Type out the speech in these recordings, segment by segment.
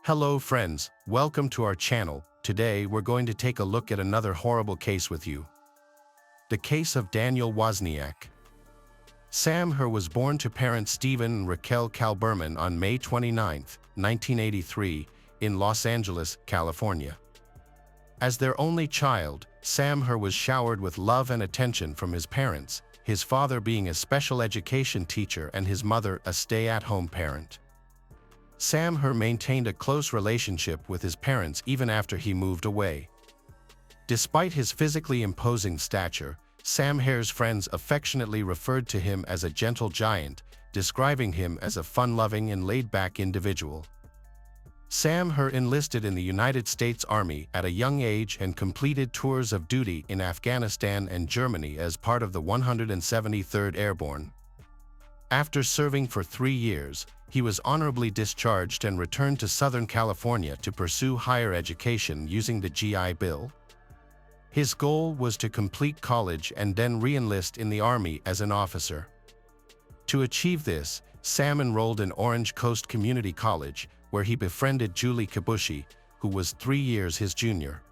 Hello friends, welcome to our channel. Today we're going to take a look at another horrible case with you. The case of Daniel Wozniak. Sam Herr was born to parents Stephen and Raquel Kalberman on May 29, 1983, in Los Angeles, California. As their only child, Sam Herr was showered with love and attention from his parents, his father being a special education teacher and his mother a stay-at-home parent. Sam Herr maintained a close relationship with his parents even after he moved away. Despite his physically imposing stature, Sam Herr's friends affectionately referred to him as a gentle giant, describing him as a fun-loving and laid-back individual. Sam Herr enlisted in the United States Army at a young age and completed tours of duty in Afghanistan and Germany as part of the 173rd Airborne. After serving for 3 years, he was honorably discharged and returned to Southern California to pursue higher education using the GI Bill. His goal was to complete college and then re-enlist in the Army as an officer. To achieve this, Sam enrolled in Orange Coast Community College, where he befriended Julie Kibuishi, who was 3 years his junior.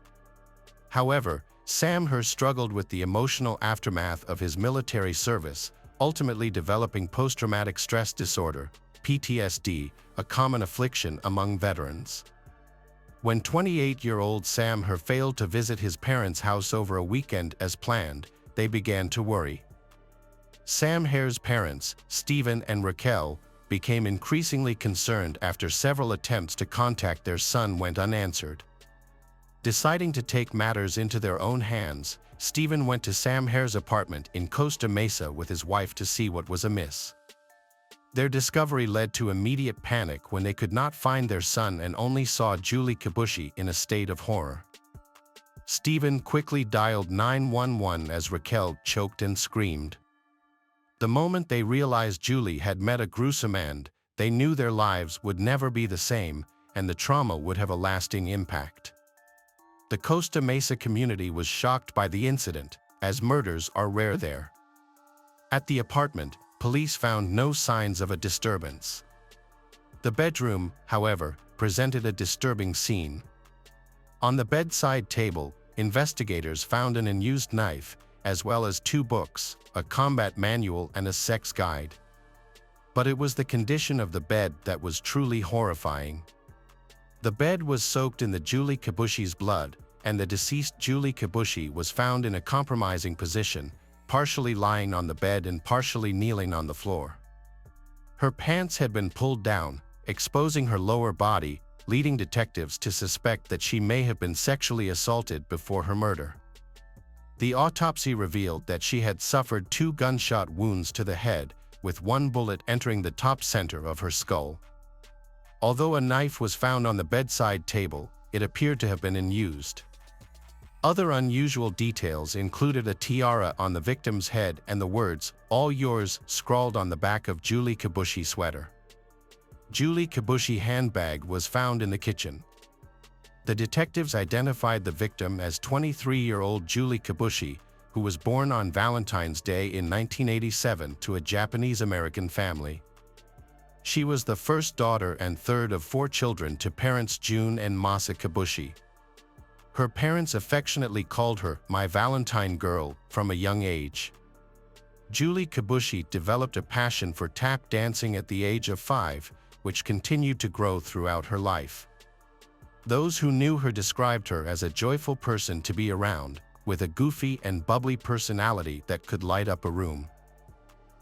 However, Sam Herr struggled with the emotional aftermath of his military service, ultimately developing post-traumatic stress disorder, PTSD, a common affliction among veterans. When 28-year-old Sam Herr failed to visit his parents' house over a weekend as planned, they began to worry. Sam Herr's parents, Stephen and Raquel, became increasingly concerned after several attempts to contact their son went unanswered. Deciding to take matters into their own hands, Stephen went to Sam Herr's apartment in Costa Mesa with his wife to see what was amiss. Their discovery led to immediate panic when they could not find their son and only saw Julie Kibuishi in a state of horror. Stephen quickly dialed 911 as Raquel choked and screamed. The moment they realized Julie had met a gruesome end, they knew their lives would never be the same, and the trauma would have a lasting impact. The Costa Mesa community was shocked by the incident, as murders are rare there. At the apartment, police found no signs of a disturbance. The bedroom, however, presented a disturbing scene. On the bedside table, investigators found an unused knife, as well as 2 books, a combat manual and a sex guide. But it was the condition of the bed that was truly horrifying. The bed was soaked in the Julie Kibuishi's blood, and the deceased Julie Kibuishi was found in a compromising position, partially lying on the bed and partially kneeling on the floor. Her pants had been pulled down, exposing her lower body, leading detectives to suspect that she may have been sexually assaulted before her murder. The autopsy revealed that she had suffered 2 gunshot wounds to the head, with 1 bullet entering the top center of her skull. Although a knife was found on the bedside table, it appeared to have been unused. Other unusual details included a tiara on the victim's head and the words, "All yours," scrawled on the back of Julie Kibuishi sweater. Julie Kibuishi handbag was found in the kitchen. The detectives identified the victim as 23-year-old Julie Kibuishi, who was born on Valentine's Day in 1987 to a Japanese-American family. She was the first daughter and third of 4 children to parents June and Masa Kibuishi. Her parents affectionately called her "my Valentine girl" from a young age. Julie Kibuishi developed a passion for tap dancing at the age of 5, which continued to grow throughout her life. Those who knew her described her as a joyful person to be around, with a goofy and bubbly personality that could light up a room.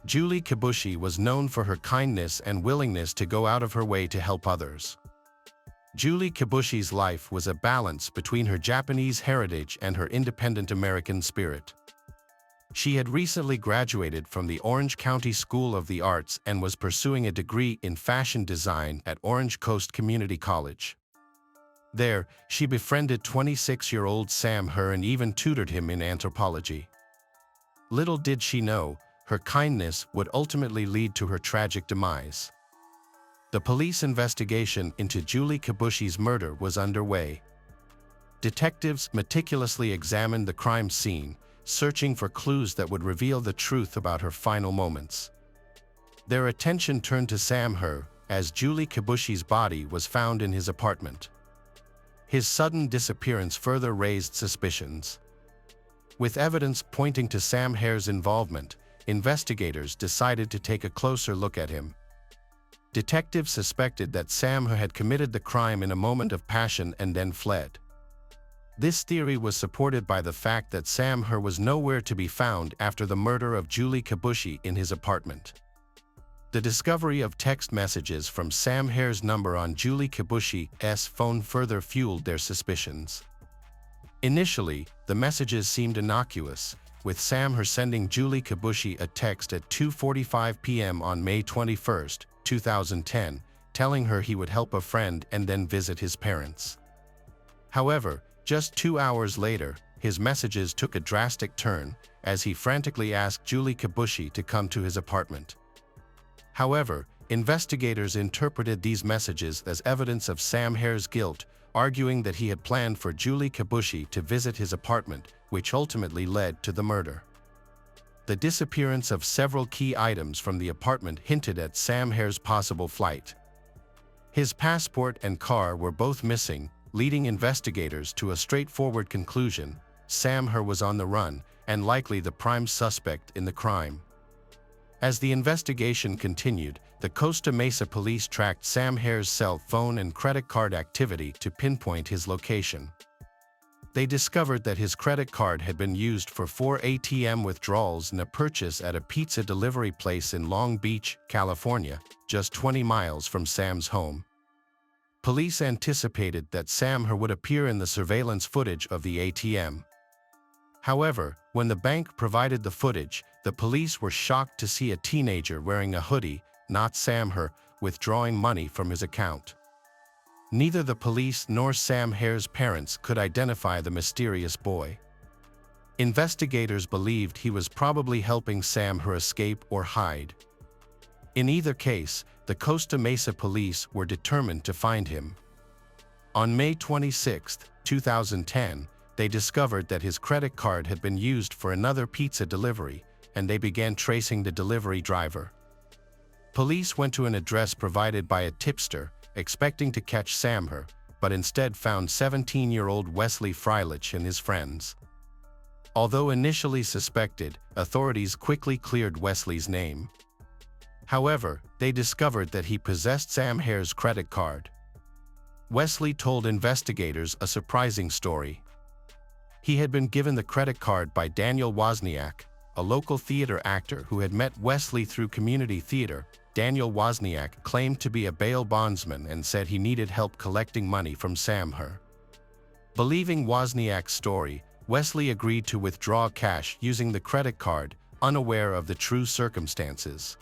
Julie Kibuishi was known for her kindness and willingness to go out of her way to help others. Julie Kibuishi's life was a balance between her Japanese heritage and her independent American spirit. She had recently graduated from the Orange County School of the Arts and was pursuing a degree in fashion design at Orange Coast Community College. There, she befriended 26-year-old Sam Herr and even tutored him in anthropology. Little did she know, her kindness would ultimately lead to her tragic demise. The police investigation into Julie Kibuishi's murder was underway. Detectives meticulously examined the crime scene, searching for clues that would reveal the truth about her final moments. Their attention turned to Sam Herr, as Julie Kibuishi's body was found in his apartment. His sudden disappearance further raised suspicions. With evidence pointing to Sam Herr's involvement, investigators decided to take a closer look at him. Detectives suspected that Sam Herr had committed the crime in a moment of passion and then fled. This theory was supported by the fact that Sam Herr was nowhere to be found after the murder of Julie Kibuishi in his apartment. The discovery of text messages from Sam Herr's number on Julie Kibuishi's phone further fueled their suspicions. Initially, the messages seemed innocuous, with Sam Herr sending Julie Kibuishi a text at 2:45 p.m. on May 21, 2010, telling her he would help a friend and then visit his parents. However, just 2 hours later, his messages took a drastic turn, as he frantically asked Julie Kibuishi to come to his apartment. However, investigators interpreted these messages as evidence of Sam Herr's guilt, arguing that he had planned for Julie Kibuishi to visit his apartment, which ultimately led to the murder. The disappearance of several key items from the apartment hinted at Sam Herr's possible flight. His passport and car were both missing, leading investigators to a straightforward conclusion: Sam Herr was on the run and likely the prime suspect in the crime. As the investigation continued, the Costa Mesa police tracked Sam Herr's cell phone and credit card activity to pinpoint his location. They discovered that his credit card had been used for 4 ATM withdrawals and a purchase at a pizza delivery place in Long Beach, California, just 20 miles from Sam's home. Police anticipated that Sam Herr would appear in the surveillance footage of the ATM. However, when the bank provided the footage, the police were shocked to see a teenager wearing a hoodie, not Sam Herr, withdrawing money from his account. Neither the police nor Sam Herr's parents could identify the mysterious boy. Investigators believed he was probably helping Sam Herr escape or hide. In either case, the Costa Mesa police were determined to find him. On May 26, 2010, they discovered that his credit card had been used for another pizza delivery, and they began tracing the delivery driver. Police went to an address provided by a tipster, expecting to catch Sam Herr, but instead found 17-year-old Wesley Freilich and his friends. Although initially suspected, authorities quickly cleared Wesley's name. However, they discovered that he possessed Sam Herr's credit card. Wesley told investigators a surprising story. He had been given the credit card by Daniel Wozniak, a local theater actor who had met Wesley through community theater. Daniel Wozniak claimed to be a bail bondsman and said he needed help collecting money from Sam Herr. Believing Wozniak's story, Wesley agreed to withdraw cash using the credit card, unaware of the true circumstances.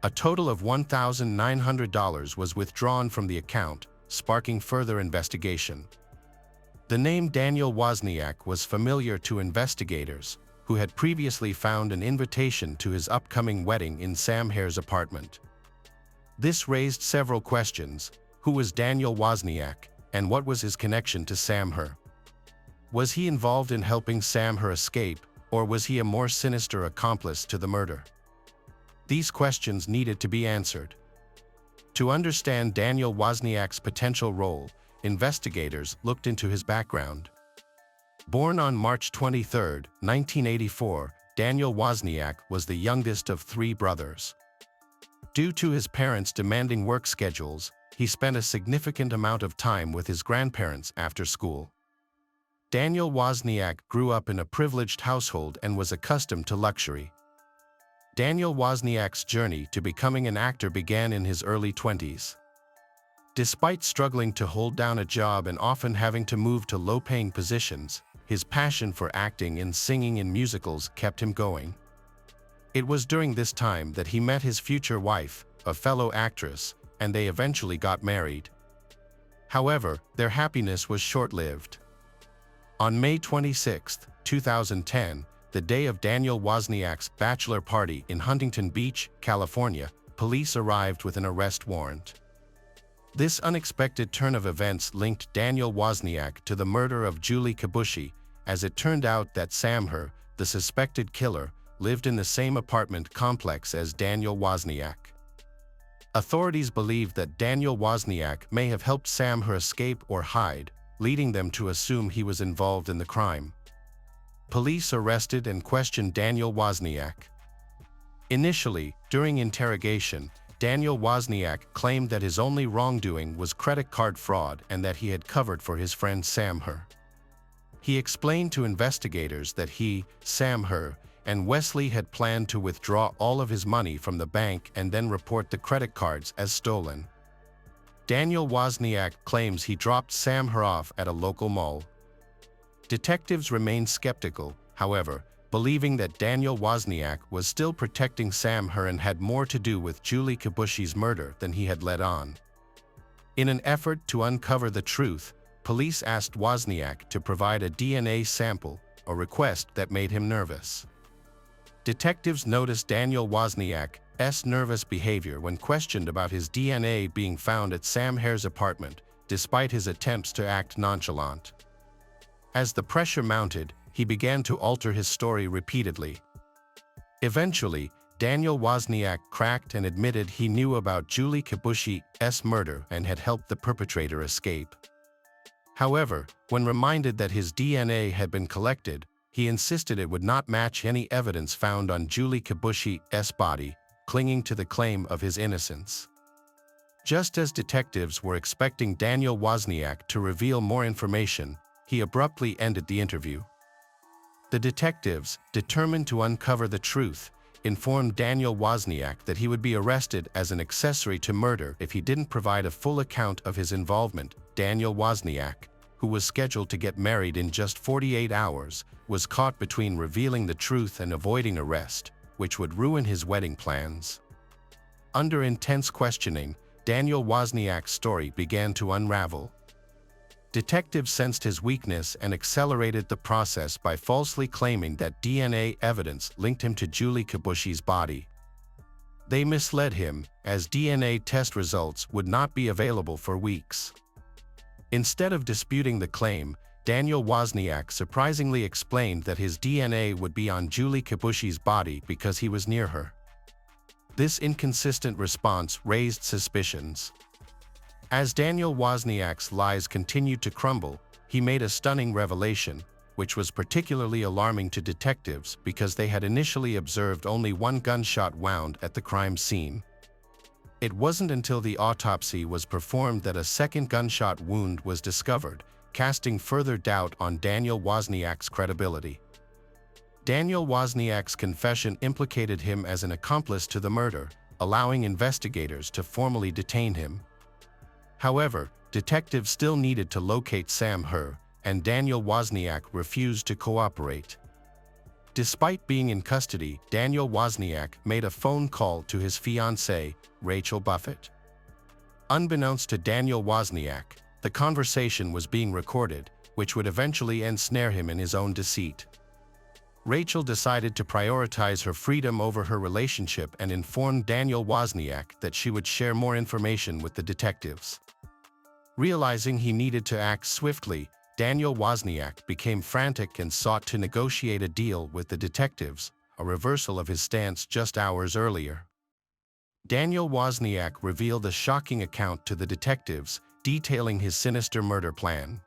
A total of $1,900 was withdrawn from the account, sparking further investigation. The name Daniel Wozniak was familiar to investigators, who had previously found an invitation to his upcoming wedding in Sam Herr's apartment. This raised several questions. Who was Daniel Wozniak, and what was his connection to Sam Herr? Was he involved in helping Sam Herr escape, or was he a more sinister accomplice to the murder? These questions needed to be answered. To understand Daniel Wozniak's potential role, investigators looked into his background. Born on March 23, 1984, Daniel Wozniak was the youngest of 3 brothers. Due to his parents' demanding work schedules, he spent a significant amount of time with his grandparents after school. Daniel Wozniak grew up in a privileged household and was accustomed to luxury. Daniel Wozniak's journey to becoming an actor began in his early 20s. Despite struggling to hold down a job and often having to move to low-paying positions, his passion for acting and singing in musicals kept him going. It was during this time that he met his future wife, a fellow actress, and they eventually got married. However, their happiness was short-lived. On May 26, 2010, the day of Daniel Wozniak's bachelor party in Huntington Beach, California, police arrived with an arrest warrant. This unexpected turn of events linked Daniel Wozniak to the murder of Julie Kibuishi, as it turned out that Sam Herr, the suspected killer, lived in the same apartment complex as Daniel Wozniak. Authorities believe that Daniel Wozniak may have helped Sam Herr escape or hide, leading them to assume he was involved in the crime. Police arrested and questioned Daniel Wozniak. Initially, during interrogation, Daniel Wozniak claimed that his only wrongdoing was credit card fraud and that he had covered for his friend Sam Herr. He explained to investigators that he, Sam Herr, and Wesley had planned to withdraw all of his money from the bank and then report the credit cards as stolen. Daniel Wozniak claims he dropped Sam Herr off at a local mall. Detectives remained skeptical, however, believing that Daniel Wozniak was still protecting Sam Herr and had more to do with Julie Kibuishi's murder than he had let on. In an effort to uncover the truth, police asked Wozniak to provide a DNA sample, a request that made him nervous. Detectives noticed Daniel Wozniak's nervous behavior when questioned about his DNA being found at Sam Herr's apartment, despite his attempts to act nonchalant. As the pressure mounted, he began to alter his story repeatedly. Eventually, Daniel Wozniak cracked and admitted he knew about Julie Kibuishi's murder and had helped the perpetrator escape. However, when reminded that his DNA had been collected, he insisted it would not match any evidence found on Julie Kibuishi's body, clinging to the claim of his innocence. Just as detectives were expecting Daniel Wozniak to reveal more information, he abruptly ended the interview. The detectives, determined to uncover the truth, informed Daniel Wozniak that he would be arrested as an accessory to murder if he didn't provide a full account of his involvement. Daniel Wozniak, who was scheduled to get married in just 48 hours, was caught between revealing the truth and avoiding arrest, which would ruin his wedding plans. Under intense questioning, Daniel Wozniak's story began to unravel. Detectives sensed his weakness and accelerated the process by falsely claiming that DNA evidence linked him to Julie Kibuishi's body. They misled him, as DNA test results would not be available for weeks. Instead of disputing the claim, Daniel Wozniak surprisingly explained that his DNA would be on Julie Kibuishi's body because he was near her. This inconsistent response raised suspicions. As Daniel Wozniak's lies continued to crumble, he made a stunning revelation, which was particularly alarming to detectives because they had initially observed only one gunshot wound at the crime scene. It wasn't until the autopsy was performed that a second gunshot wound was discovered, casting further doubt on Daniel Wozniak's credibility. Daniel Wozniak's confession implicated him as an accomplice to the murder, allowing investigators to formally detain him. However, detectives still needed to locate Sam Herr, and Daniel Wozniak refused to cooperate. Despite being in custody, Daniel Wozniak made a phone call to his fiancée, Rachel Buffett. Unbeknownst to Daniel Wozniak, the conversation was being recorded, which would eventually ensnare him in his own deceit. Rachel decided to prioritize her freedom over her relationship and informed Daniel Wozniak that she would share more information with the detectives. Realizing he needed to act swiftly, Daniel Wozniak became frantic and sought to negotiate a deal with the detectives, a reversal of his stance just hours earlier. Daniel Wozniak revealed a shocking account to the detectives, detailing his sinister murder plan.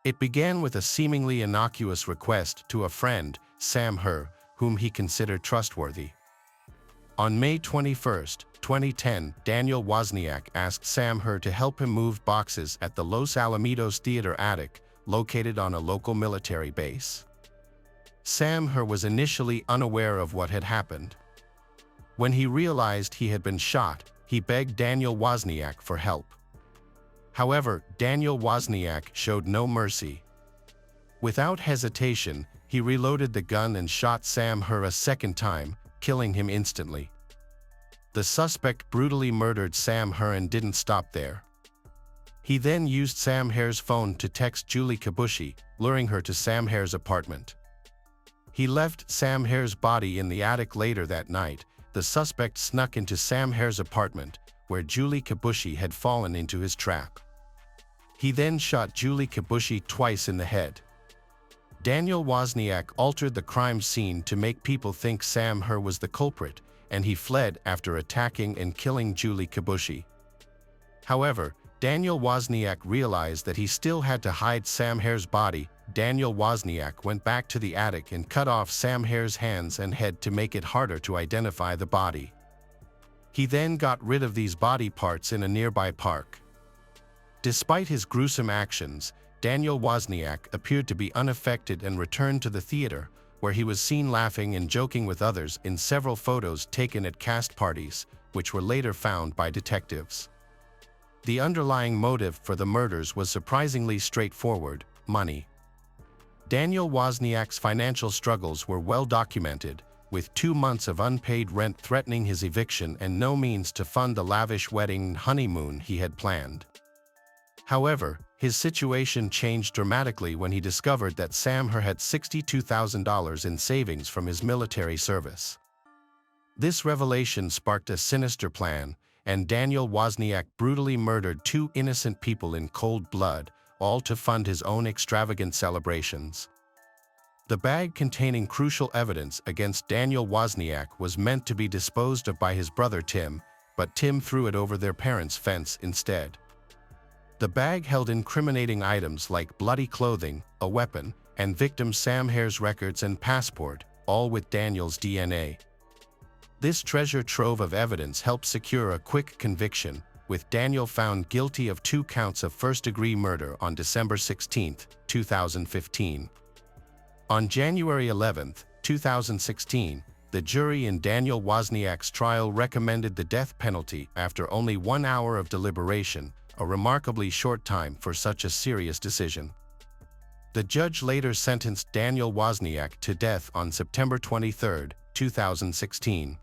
It began with a seemingly innocuous request to a friend, Sam Herr, whom he considered trustworthy. On May 21, 2010, Daniel Wozniak asked Sam Herr to help him move boxes at the Los Alamitos Theater attic, located on a local military base. Sam Herr was initially unaware of what had happened. When he realized he had been shot, he begged Daniel Wozniak for help. However, Daniel Wozniak showed no mercy. Without hesitation, he reloaded the gun and shot Sam Herr a second time, killing him instantly. The suspect brutally murdered Sam Herr and didn't stop there. He then used Sam Herr's phone to text Julie Kibuishi, luring her to Sam Herr's apartment. He left Sam Herr's body in the attic later that night. The suspect snuck into Sam Herr's apartment, where Julie Kibuishi had fallen into his trap. He then shot Julie Kibuishi twice in the head. Daniel Wozniak altered the crime scene to make people think Sam Herr was the culprit, and he fled after attacking and killing Julie Kibuishi. However, Daniel Wozniak realized that he still had to hide Sam Herr's body. Daniel Wozniak went back to the attic and cut off Sam Herr's hands and head to make it harder to identify the body. He then got rid of these body parts in a nearby park. Despite his gruesome actions, Daniel Wozniak appeared to be unaffected and returned to the theater, where he was seen laughing and joking with others in several photos taken at cast parties, which were later found by detectives. The underlying motive for the murders was surprisingly straightforward: money. Daniel Wozniak's financial struggles were well documented, with 2 months of unpaid rent threatening his eviction and no means to fund the lavish wedding and honeymoon he had planned. However, his situation changed dramatically when he discovered that Sam Herr had $62,000 in savings from his military service. This revelation sparked a sinister plan, and Daniel Wozniak brutally murdered 2 innocent people in cold blood, all to fund his own extravagant celebrations. The bag containing crucial evidence against Daniel Wozniak was meant to be disposed of by his brother Tim, but Tim threw it over their parents' fence instead. The bag held incriminating items like bloody clothing, a weapon, and victim Sam Herr's records and passport, all with Daniel's DNA. This treasure trove of evidence helped secure a quick conviction, with Daniel found guilty of 2 counts of first-degree murder on December 16, 2015. On January 11, 2016, the jury in Daniel Wozniak's trial recommended the death penalty after only 1 hour of deliberation, a remarkably short time for such a serious decision. The judge later sentenced Daniel Wozniak to death on September 23, 2016.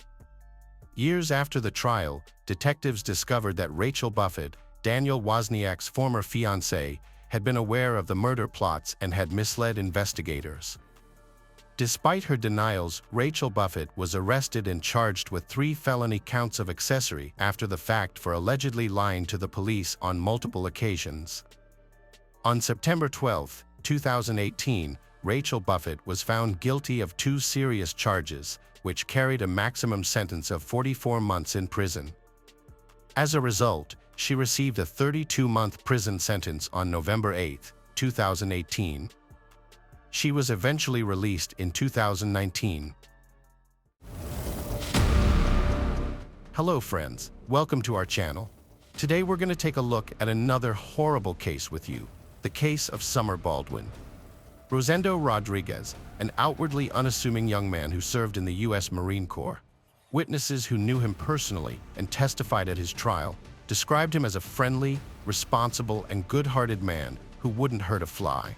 Years after the trial, detectives discovered that Rachel Buffett, Daniel Wozniak's former fiancée, had been aware of the murder plots and had misled investigators. Despite her denials, Rachel Buffett was arrested and charged with 3 felony counts of accessory after the fact for allegedly lying to the police on multiple occasions. On September 12, 2018, Rachel Buffett was found guilty of 2 serious charges, which carried a maximum sentence of 44 months in prison. As a result, she received a 32-month prison sentence on November 8, 2018. She was eventually released in 2019. Hello friends, welcome to our channel. Today we're going to take a look at another horrible case with you, the case of Summer Baldwin. Rosendo Rodriguez, an outwardly unassuming young man who served in the U.S. Marine Corps. Witnesses who knew him personally and testified at his trial described him as a friendly, responsible, and good-hearted man who wouldn't hurt a fly.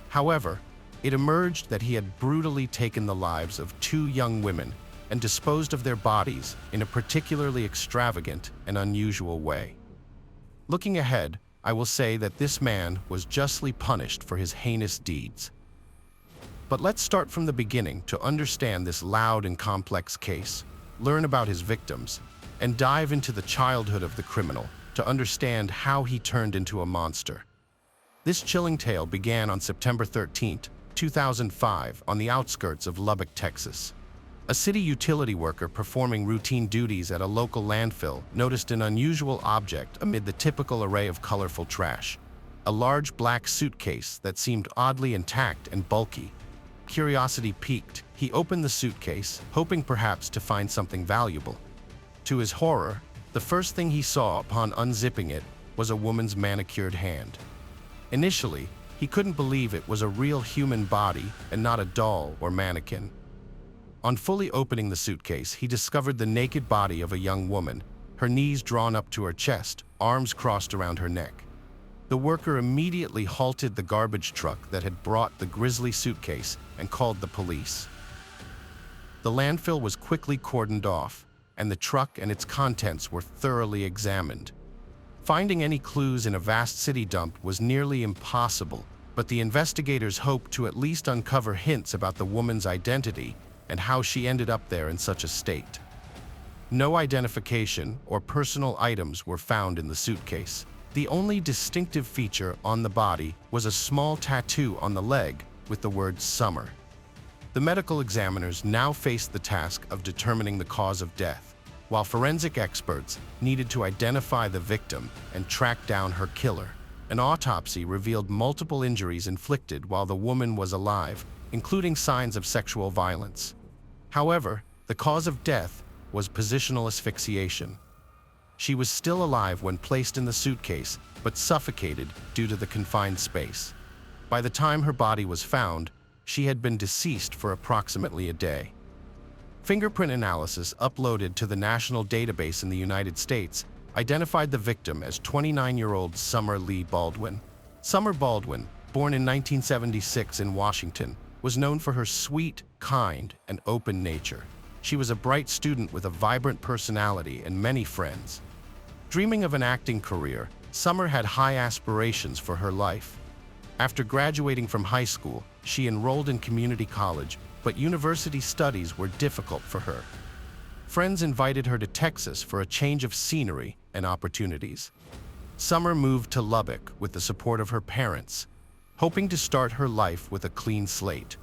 However, it emerged that he had brutally taken the lives of 2 young women and disposed of their bodies in a particularly extravagant and unusual way. Looking ahead, I will say that this man was justly punished for his heinous deeds. But let's start from the beginning to understand this loud and complex case, learn about his victims, and dive into the childhood of the criminal to understand how he turned into a monster. This chilling tale began on September 13, 2005, on the outskirts of Lubbock, Texas. A city utility worker performing routine duties at a local landfill noticed an unusual object amid the typical array of colorful trash: a large black suitcase that seemed oddly intact and bulky. Curiosity piqued. He opened the suitcase, hoping perhaps to find something valuable. To his horror, the first thing he saw upon unzipping it was a woman's manicured hand. Initially, he couldn't believe it was a real human body and not a doll or mannequin. On fully opening the suitcase, he discovered the naked body of a young woman, her knees drawn up to her chest, arms crossed around her neck. The worker immediately halted the garbage truck that had brought the grisly suitcase and called the police. The landfill was quickly cordoned off, and the truck and its contents were thoroughly examined. Finding any clues in a vast city dump was nearly impossible, but the investigators hoped to at least uncover hints about the woman's identity and how she ended up there in such a state. No identification or personal items were found in the suitcase. The only distinctive feature on the body was a small tattoo on the leg with the word "Summer." The medical examiners now faced the task of determining the cause of death, while forensic experts needed to identify the victim and track down her killer. An autopsy revealed multiple injuries inflicted while the woman was alive, including signs of sexual violence. However, the cause of death was positional asphyxiation. She was still alive when placed in the suitcase, but suffocated due to the confined space. By the time her body was found, she had been deceased for approximately a day. Fingerprint analysis uploaded to the national database in the United States identified the victim as 29-year-old Summer Lee Baldwin. Summer Baldwin, born in 1976 in Washington, was known for her sweet, kind, and open nature. She was a bright student with a vibrant personality and many friends. Dreaming of an acting career, Summer had high aspirations for her life. After graduating from high school, she enrolled in community college, but university studies were difficult for her. Friends invited her to Texas for a change of scenery and opportunities. Summer moved to Lubbock with the support of her parents, hoping to start her life with a clean slate.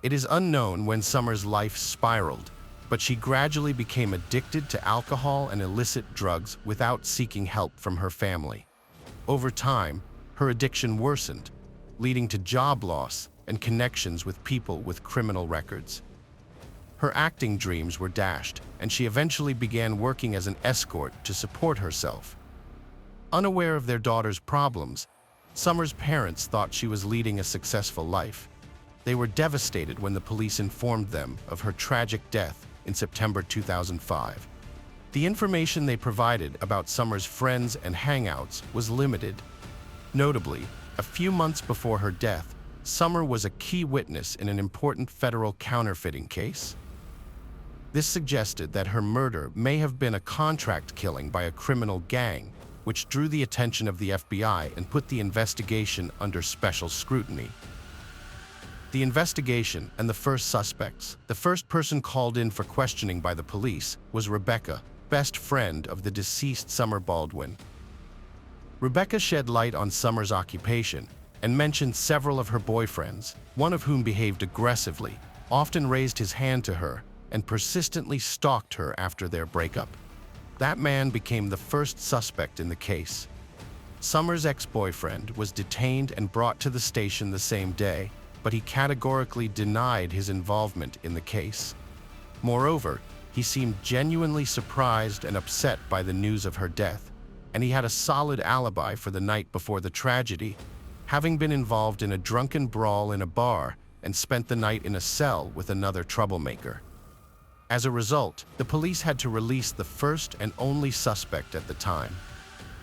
It is unknown when Summer's life spiraled, but she gradually became addicted to alcohol and illicit drugs without seeking help from her family. Over time, her addiction worsened, leading to job loss and connections with people with criminal records. Her acting dreams were dashed, and she eventually began working as an escort to support herself. Unaware of their daughter's problems, Summer's parents thought she was leading a successful life. They were devastated when the police informed them of her tragic death in September 2005. The information they provided about Summer's friends and hangouts was limited. Notably, a few months before her death, Summer was a key witness in an important federal counterfeiting case. This suggested that her murder may have been a contract killing by a criminal gang, which drew the attention of the FBI and put the investigation under special scrutiny. The investigation and the first suspects. The first person called in for questioning by the police was Rebecca, best friend of the deceased Summer Baldwin. Rebecca shed light on Summer's occupation and mentioned several of her boyfriends, one of whom behaved aggressively, often raised his hand to her, and persistently stalked her after their breakup. That man became the first suspect in the case. Summer's ex-boyfriend was detained and brought to the station the same day, but he categorically denied his involvement in the case. Moreover, he seemed genuinely surprised and upset by the news of her death, and he had a solid alibi for the night before the tragedy, having been involved in a drunken brawl in a bar and spent the night in a cell with another troublemaker. As a result, the police had to release the first and only suspect at the time.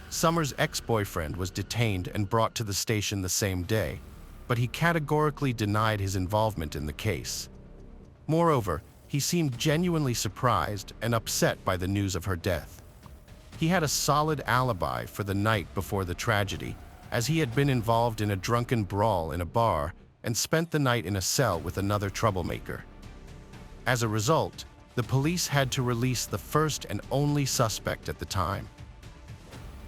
Summer's ex-boyfriend was detained and brought to the station the same day, but he categorically denied his involvement in the case. Moreover, he seemed genuinely surprised and upset by the news of her death. He had a solid alibi for the night before the tragedy, as he had been involved in a drunken brawl in a bar and spent the night in a cell with another troublemaker. As a result, the police had to release the first and only suspect at the time.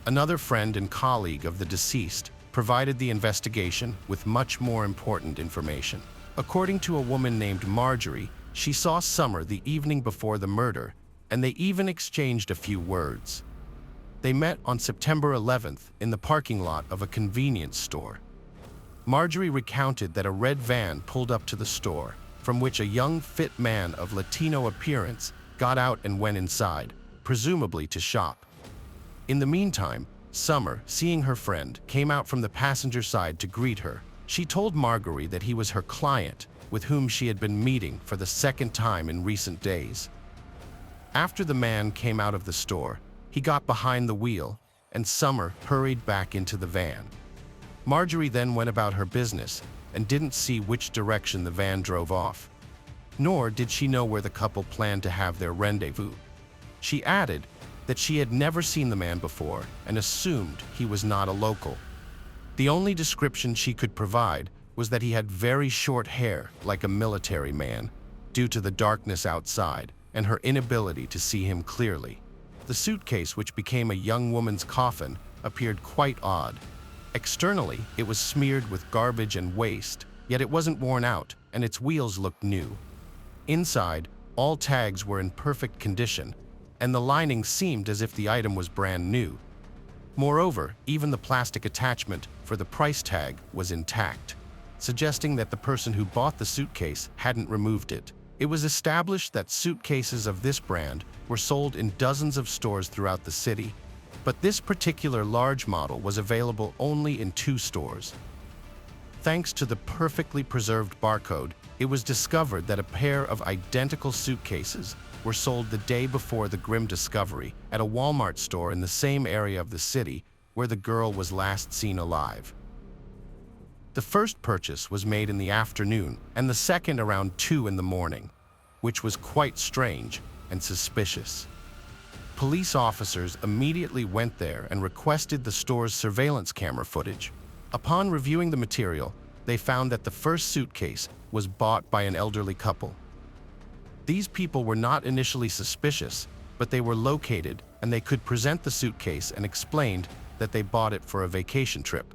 Another friend and colleague of the deceased provided the investigation with much more important information. According to a woman named Marjorie, she saw Summer the evening before the murder, and they even exchanged a few words. They met on September 11th in the parking lot of a convenience store. Marjorie recounted that a red van pulled up to the store, from which a young, fit man of Latino appearance got out and went inside, presumably to shop. In the meantime, Summer, seeing her friend, came out from the passenger side to greet her. She told Marjorie that he was her client, with whom she had been meeting for the second time in recent days. After the man came out of the store, he got behind the wheel, and Summer hurried back into the van. Marjorie then went about her business and didn't see which direction the van drove off. Nor did she know where the couple planned to have their rendezvous. She added that she had never seen the man before and assumed he was not a local. The only description she could provide was that he had very short hair like a military man, due to the darkness outside and her inability to see him clearly. The suitcase, which became a young woman's coffin, appeared quite odd. Externally, it was smeared with garbage and waste, yet it wasn't worn out and its wheels looked new. Inside, all tags were in perfect condition, and the lining seemed as if the item was brand new. Moreover, even the plastic attachment for the price tag was intact, suggesting that the person who bought the suitcase hadn't removed it. It was established that suitcases of this brand were sold in dozens of stores throughout the city, but this particular large model was available only in 2 stores. Thanks to the perfectly preserved barcode, it was discovered that a pair of identical suitcases were sold the day before the grim discovery at a Walmart store in the same area of the city where the girl was last seen alive. The first purchase was made in the afternoon and the second around 2 in the morning, which was quite strange and suspicious. Police officers immediately went there and requested the store's surveillance camera footage. Upon reviewing the material, they found that the first suitcase was bought by an elderly couple. These people were not initially suspicious, but they were located and they could present the suitcase and explained that they bought it for a vacation trip.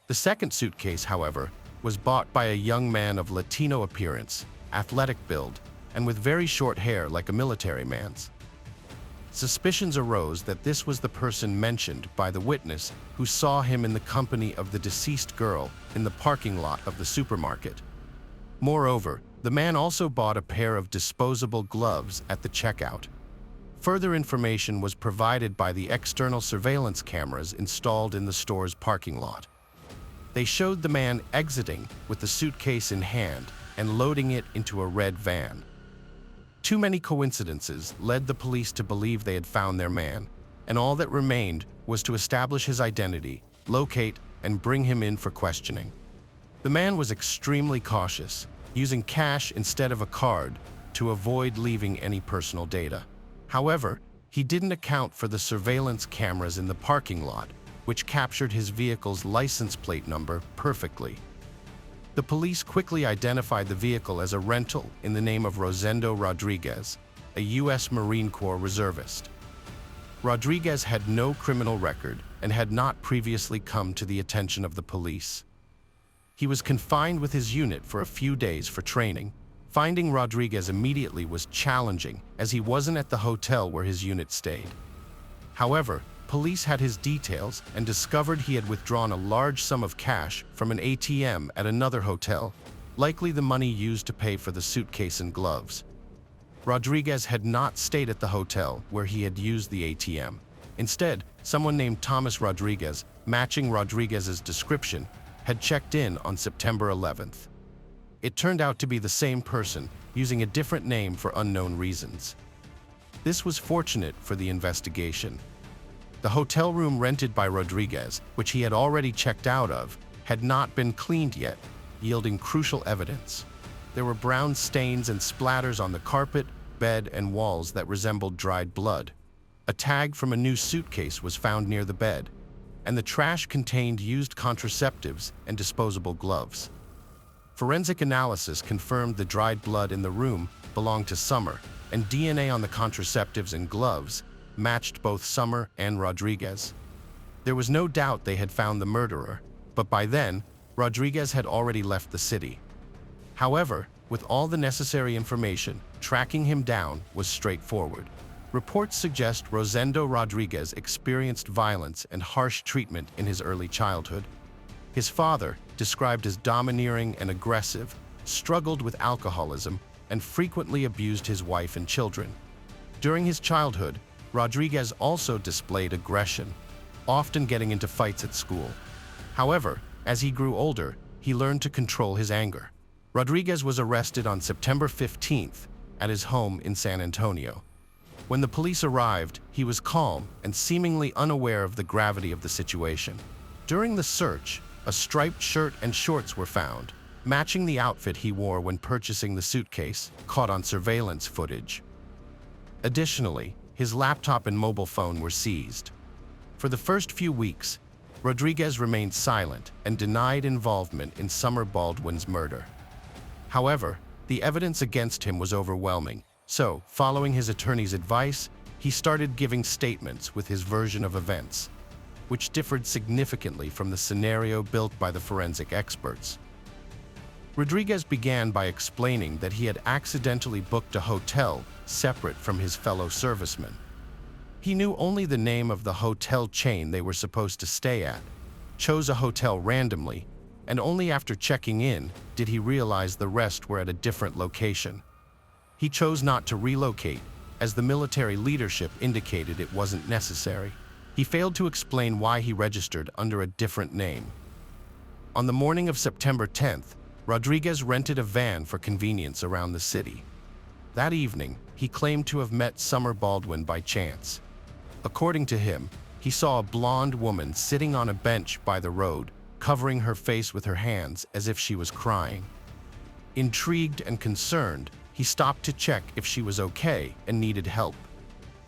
The second suitcase, however, was bought by a young man of Latino appearance, athletic build, and with very short hair like a military man's. Suspicions arose that this was the person mentioned by the witness who saw him in the company of the deceased girl in the parking lot of the supermarket. Moreover, the man also bought a pair of disposable gloves at the checkout. Further information was provided by the external surveillance cameras installed in the store's parking lot. They showed the man exiting with the suitcase in hand and loading it into a red van. Too many coincidences led the police to believe they had found their man, and all that remained was to establish his identity, locate, and bring him in for questioning. The man was extremely cautious, using cash instead of a card to avoid leaving any personal data. However, he didn't account for the surveillance cameras in the parking lot, which captured his vehicle's license plate number perfectly. The police quickly identified the vehicle as a rental in the name of Rosendo Rodriguez, a U.S. Marine Corps reservist. Rodriguez had no criminal record and had not previously come to the attention of the police. He was confined with his unit for a few days for training. Finding Rodriguez immediately was challenging, as he wasn't at the hotel where his unit stayed. However, police had his details and discovered he had withdrawn a large sum of cash from an ATM at another hotel, likely the money used to pay for the suitcase and gloves. Rodriguez had not stayed at the hotel where he had used the ATM. Instead, someone named Thomas Rodriguez, matching Rodriguez's description, had checked in on September 11th. It turned out to be the same person, using a different name for unknown reasons. This was fortunate for the investigation. The hotel room rented by Rodriguez, which he had already checked out of, had not been cleaned yet, yielding crucial evidence. There were brown stains and splatters on the carpet, bed, and walls that resembled dried blood. A tag from a new suitcase was found near the bed, and the trash contained used contraceptives and disposable gloves. Forensic analysis confirmed the dried blood in the room belonged to Summer, and DNA on the contraceptives and gloves matched both Summer and Rodriguez. There was no doubt they had found the murderer, but by then, Rodriguez had already left the city. However, with all the necessary information, tracking him down was straightforward. Reports suggest Rosendo Rodriguez experienced violence and harsh treatment in his early childhood. His father, described as domineering and aggressive, struggled with alcoholism and frequently abused his wife and children. During his childhood, Rodriguez also displayed aggression, often getting into fights at school. However, as he grew older, he learned to control his anger. Rodriguez was arrested on September 15th at his home in San Antonio. When the police arrived, he was calm and seemingly unaware of the gravity of the situation. During the search, a striped shirt and shorts were found, matching the outfit he wore when purchasing the suitcase, caught on surveillance footage. Additionally, his laptop and mobile phone were seized. For the first few weeks, Rodriguez remained silent and denied involvement in Summer Baldwin's murder. However, the evidence against him was overwhelming, so, following his attorney's advice, he started giving statements with his version of events, which differed significantly from the scenario built by the forensic experts. Rodriguez began by explaining that he had accidentally booked a hotel separate from his fellow servicemen. He knew only the name of the hotel chain they were supposed to stay at, chose a hotel randomly, and only after checking in did he realize the rest were at a different location. He chose not to relocate, as the military leadership indicated it wasn't necessary. He failed to explain why he registered under a different name. On the morning of September 10th, Rodriguez rented a van for convenience around the city. That evening, he claimed to have met Summer Baldwin by chance. According to him, he saw a blonde woman sitting on a bench by the road, covering her face with her hands as if she was crying. Intrigued and concerned, he stopped to check if she was okay and needed help.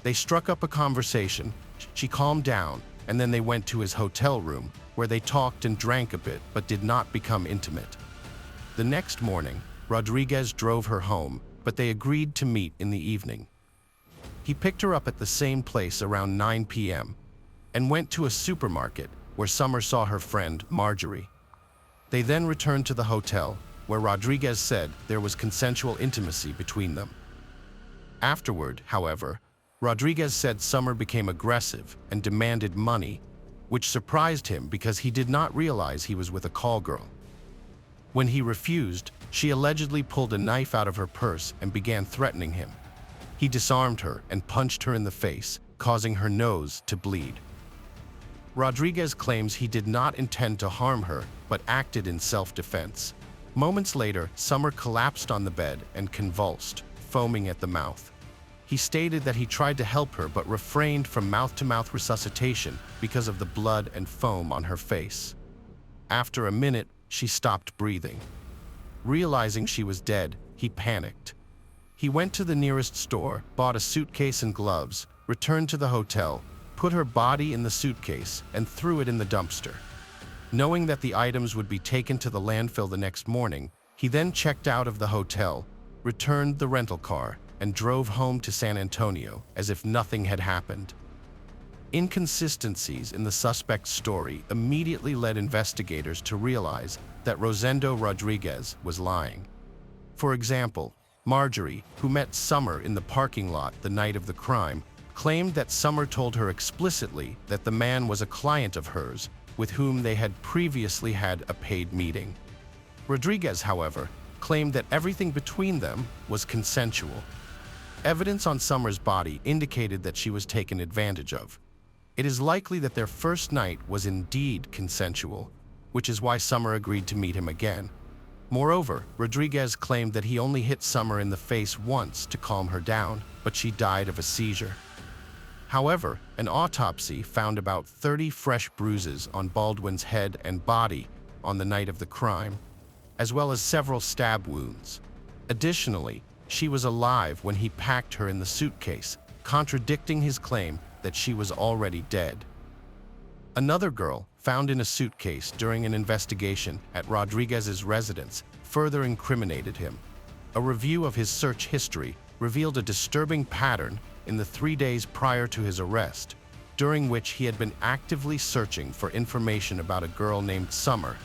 They struck up a conversation, she calmed down, and then they went to his hotel room, where they talked and drank a bit but did not become intimate. The next morning, Rodriguez drove her home, but they agreed to meet in the evening. He picked her up at the same place around 9 p.m. and went to a supermarket where Summer saw her friend, Marjorie. They then returned to the hotel, where Rodriguez said there was consensual intimacy between them. Afterward, however, Rodriguez said Summer became aggressive and demanded money, which surprised him because he did not realize he was with a call girl. When he refused, she allegedly pulled a knife out of her purse and began threatening him. He disarmed her and punched her in the face, causing her nose to bleed. Rodriguez claims he did not intend to harm her, but acted in self-defense. Moments later, Summer collapsed on the bed and convulsed, foaming at the mouth. He stated that he tried to help her but refrained from mouth-to-mouth resuscitation because of the blood and foam on her face. After a minute, she stopped breathing. Realizing she was dead, he panicked. He went to the nearest store, bought a suitcase and gloves, returned to the hotel, put her body in the suitcase, and threw it in the dumpster. Knowing that the items would be taken to the landfill the next morning, he then checked out of the hotel, returned the rental car, and drove home to San Antonio as if nothing had happened. Inconsistencies in the suspect's story immediately led investigators to realize that Rosendo Rodriguez was lying. For example, Marjorie, who met Summer in the parking lot the night of the crime, claimed that Summer told her explicitly that the man was a client of hers with whom they had previously had a paid meeting. Rodriguez, however, claimed that everything between them was consensual. Evidence on Summer's body indicated that she was taken advantage of. It is likely that their first night was indeed consensual, which is why Summer agreed to meet him again. Moreover, Rodriguez claimed that he only hit Summer in the face once to calm her down, but she died of a seizure. However, an autopsy found about 30 fresh bruises on Baldwin's head and body on the night of the crime, as well as several stab wounds. Additionally, she was alive when he packed her in the suitcase, contradicting his claim that she was already dead. Another girl, found in a suitcase during an investigation at Rodriguez's residence, further incriminated him. A review of his search history revealed a disturbing pattern in the 3 days prior to his arrest, during which he had been actively searching for information about a girl named Summer,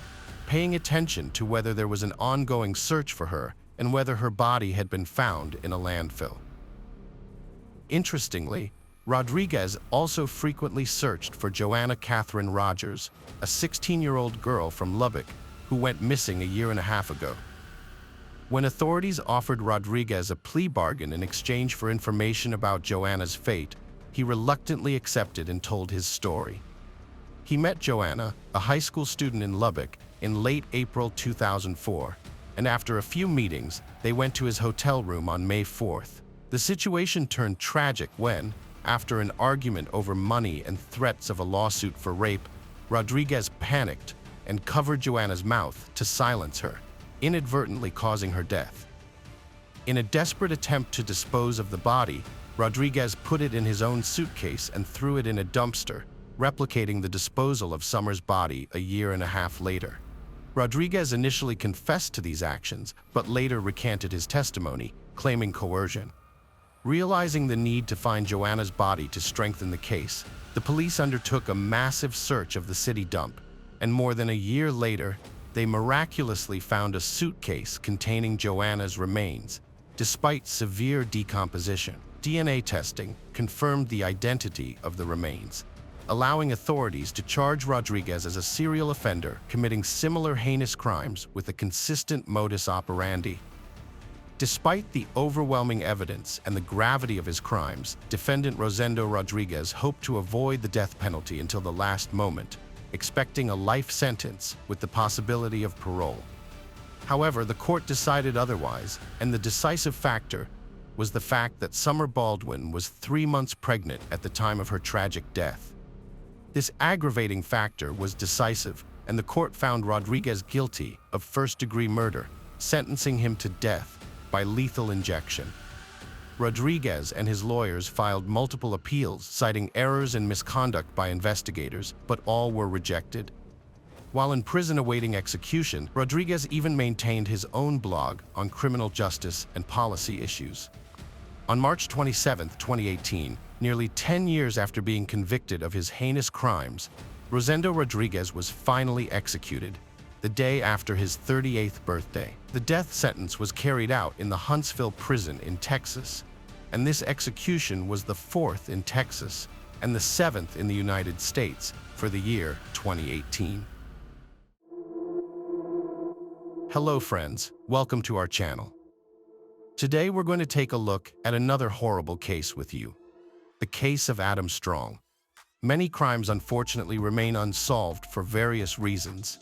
paying attention to whether there was an ongoing search for her and whether her body had been found in a landfill. Interestingly, Rodriguez also frequently searched for Joanna Catherine Rogers, a 16-year-old girl from Lubbock who went missing a year and a half ago. When authorities offered Rodriguez a plea bargain in exchange for information about Joanna's fate, he reluctantly accepted and told his story. He met Joanna, a high school student in Lubbock, in late April 2004, and after a few meetings, they went to his hotel room on May 4th. The situation turned tragic when, after an argument over money and threats of a lawsuit for rape, Rodriguez panicked and covered Joanna's mouth to silence her, inadvertently causing her death. In a desperate attempt to dispose of the body, Rodriguez put it in his own suitcase and threw it in a dumpster, replicating the disposal of Summer's body a year and a half later. Rodriguez initially confessed to these actions, but later recanted his testimony, claiming coercion. Realizing the need to find Joanna's body to strengthen the case, the police undertook a massive search of the city dump, and more than a year later, they miraculously found a suitcase containing Joanna's remains, despite severe decomposition. DNA testing confirmed the identity of the remains, allowing authorities to charge Rodriguez as a serial offender committing similar heinous crimes with a consistent modus operandi. Despite the overwhelming evidence and the gravity of his crimes, defendant Rosendo Rodriguez hoped to avoid the death penalty until the last moment, expecting a life sentence with the possibility of parole. However, the court decided otherwise, and the decisive factor was the fact that Summer Baldwin was 3 months pregnant at the time of her tragic death. This aggravating factor was decisive, and the court found Rodriguez guilty of first-degree murder, sentencing him to death by lethal injection. Rodriguez and his lawyers filed multiple appeals, citing errors and misconduct by investigators, but all were rejected. While in prison awaiting execution, Rodriguez even maintained his own blog on criminal justice and policy issues. On March 27, 2018, nearly 10 years after being convicted of his heinous crimes, Rosendo Rodriguez was finally executed, the day after his 38th birthday. The death sentence was carried out in the Huntsville prison in Texas, and this execution was the 4th in Texas and the 7th in the United States for the year 2018. Hello friends, welcome to our channel. Today we're going to take a look at another horrible case with you, the case of Adam Strong. Many crimes unfortunately remain unsolved for various reasons.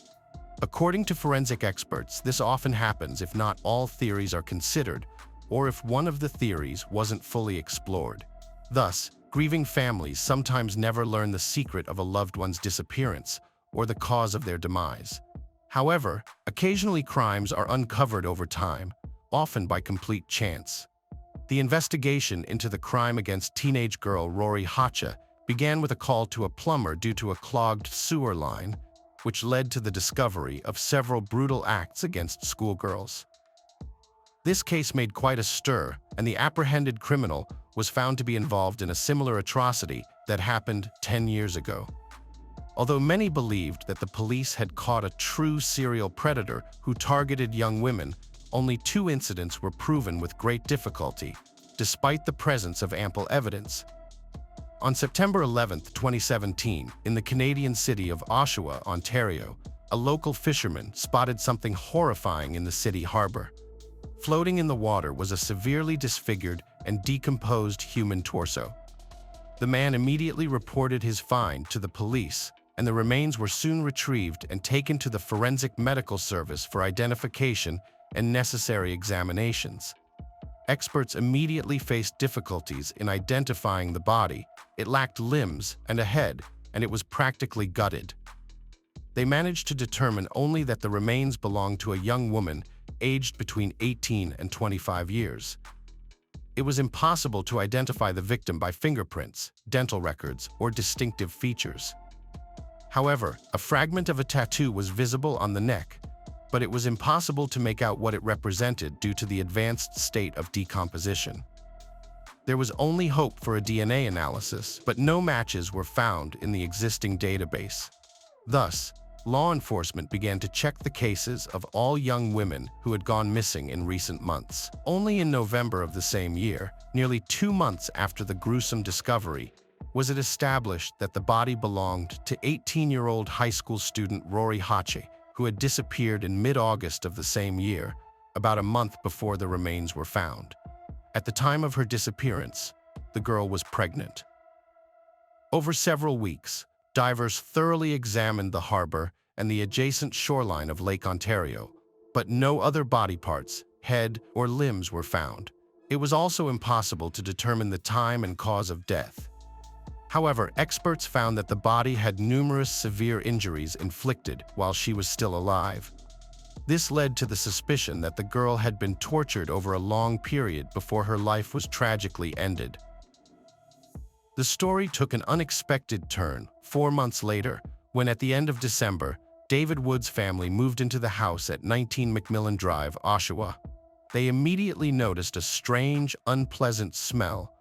According to forensic experts, this often happens if not all theories are considered, or if one of the theories wasn't fully explored. Thus, grieving families sometimes never learn the secret of a loved one's disappearance or the cause of their demise. However, occasionally crimes are uncovered over time, often by complete chance. The investigation into the crime against teenage girl Rory Hacha began with a call to a plumber due to a clogged sewer line, which led to the discovery of several brutal acts against schoolgirls. This case made quite a stir, and the apprehended criminal was found to be involved in a similar atrocity that happened 10 years ago. Although many believed that the police had caught a true serial predator who targeted young women, only 2 incidents were proven with great difficulty, despite the presence of ample evidence. On September 11, 2017, in the Canadian city of Oshawa, Ontario, a local fisherman spotted something horrifying in the city harbor. Floating in the water was a severely disfigured and decomposed human torso. The man immediately reported his find to the police, and the remains were soon retrieved and taken to the Forensic Medical Service for identification and necessary examinations. Experts immediately faced difficulties in identifying the body. It lacked limbs and a head, and it was practically gutted. They managed to determine only that the remains belonged to a young woman aged between 18 and 25 years. It was impossible to identify the victim by fingerprints, dental records, or distinctive features. However, a fragment of a tattoo was visible on the neck, but it was impossible to make out what it represented due to the advanced state of decomposition. There was only hope for a DNA analysis, but no matches were found in the existing database. Thus, law enforcement began to check the cases of all young women who had gone missing in recent months. Only in November of the same year, nearly 2 months after the gruesome discovery, was it established that the body belonged to 18-year-old high school student Rory Hacha, who had disappeared in mid-August of the same year, about a month before the remains were found. At the time of her disappearance, the girl was pregnant. Over several weeks, divers thoroughly examined the harbor and the adjacent shoreline of Lake Ontario, but no other body parts, head, or limbs were found. It was also impossible to determine the time and cause of death. However, experts found that the body had numerous severe injuries inflicted while she was still alive. This led to the suspicion that the girl had been tortured over a long period before her life was tragically ended. The story took an unexpected turn 4 months later, when at the end of December, David Wood's family moved into the house at 19 McMillan Drive, Oshawa. They immediately noticed a strange, unpleasant smell,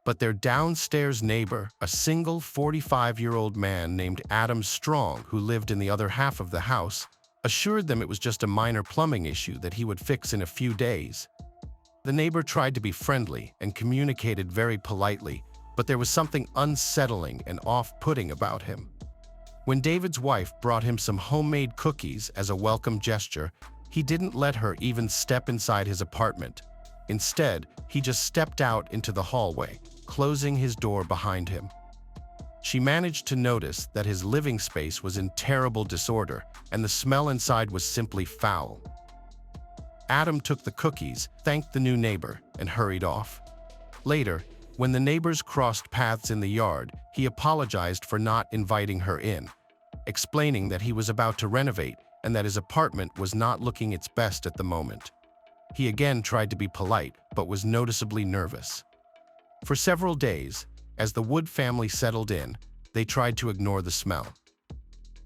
but their downstairs neighbor, a single 45-year-old man named Adam Strong, who lived in the other half of the house, assured them it was just a minor plumbing issue that he would fix in a few days. The neighbor tried to be friendly and communicated very politely, but there was something unsettling and off-putting about him. When David's wife brought him some homemade cookies as a welcome gesture, he didn't let her even step inside his apartment. Instead, he just stepped out into the hallway, closing his door behind him. She managed to notice that his living space was in terrible disorder, and the smell inside was simply foul. Adam took the cookies, thanked the new neighbor, and hurried off. Later, when the neighbors crossed paths in the yard, he apologized for not inviting her in, explaining that he was about to renovate and that his apartment was not looking its best at the moment. He again tried to be polite, but was noticeably nervous. For several days, as the Wood family settled in, they tried to ignore the smell.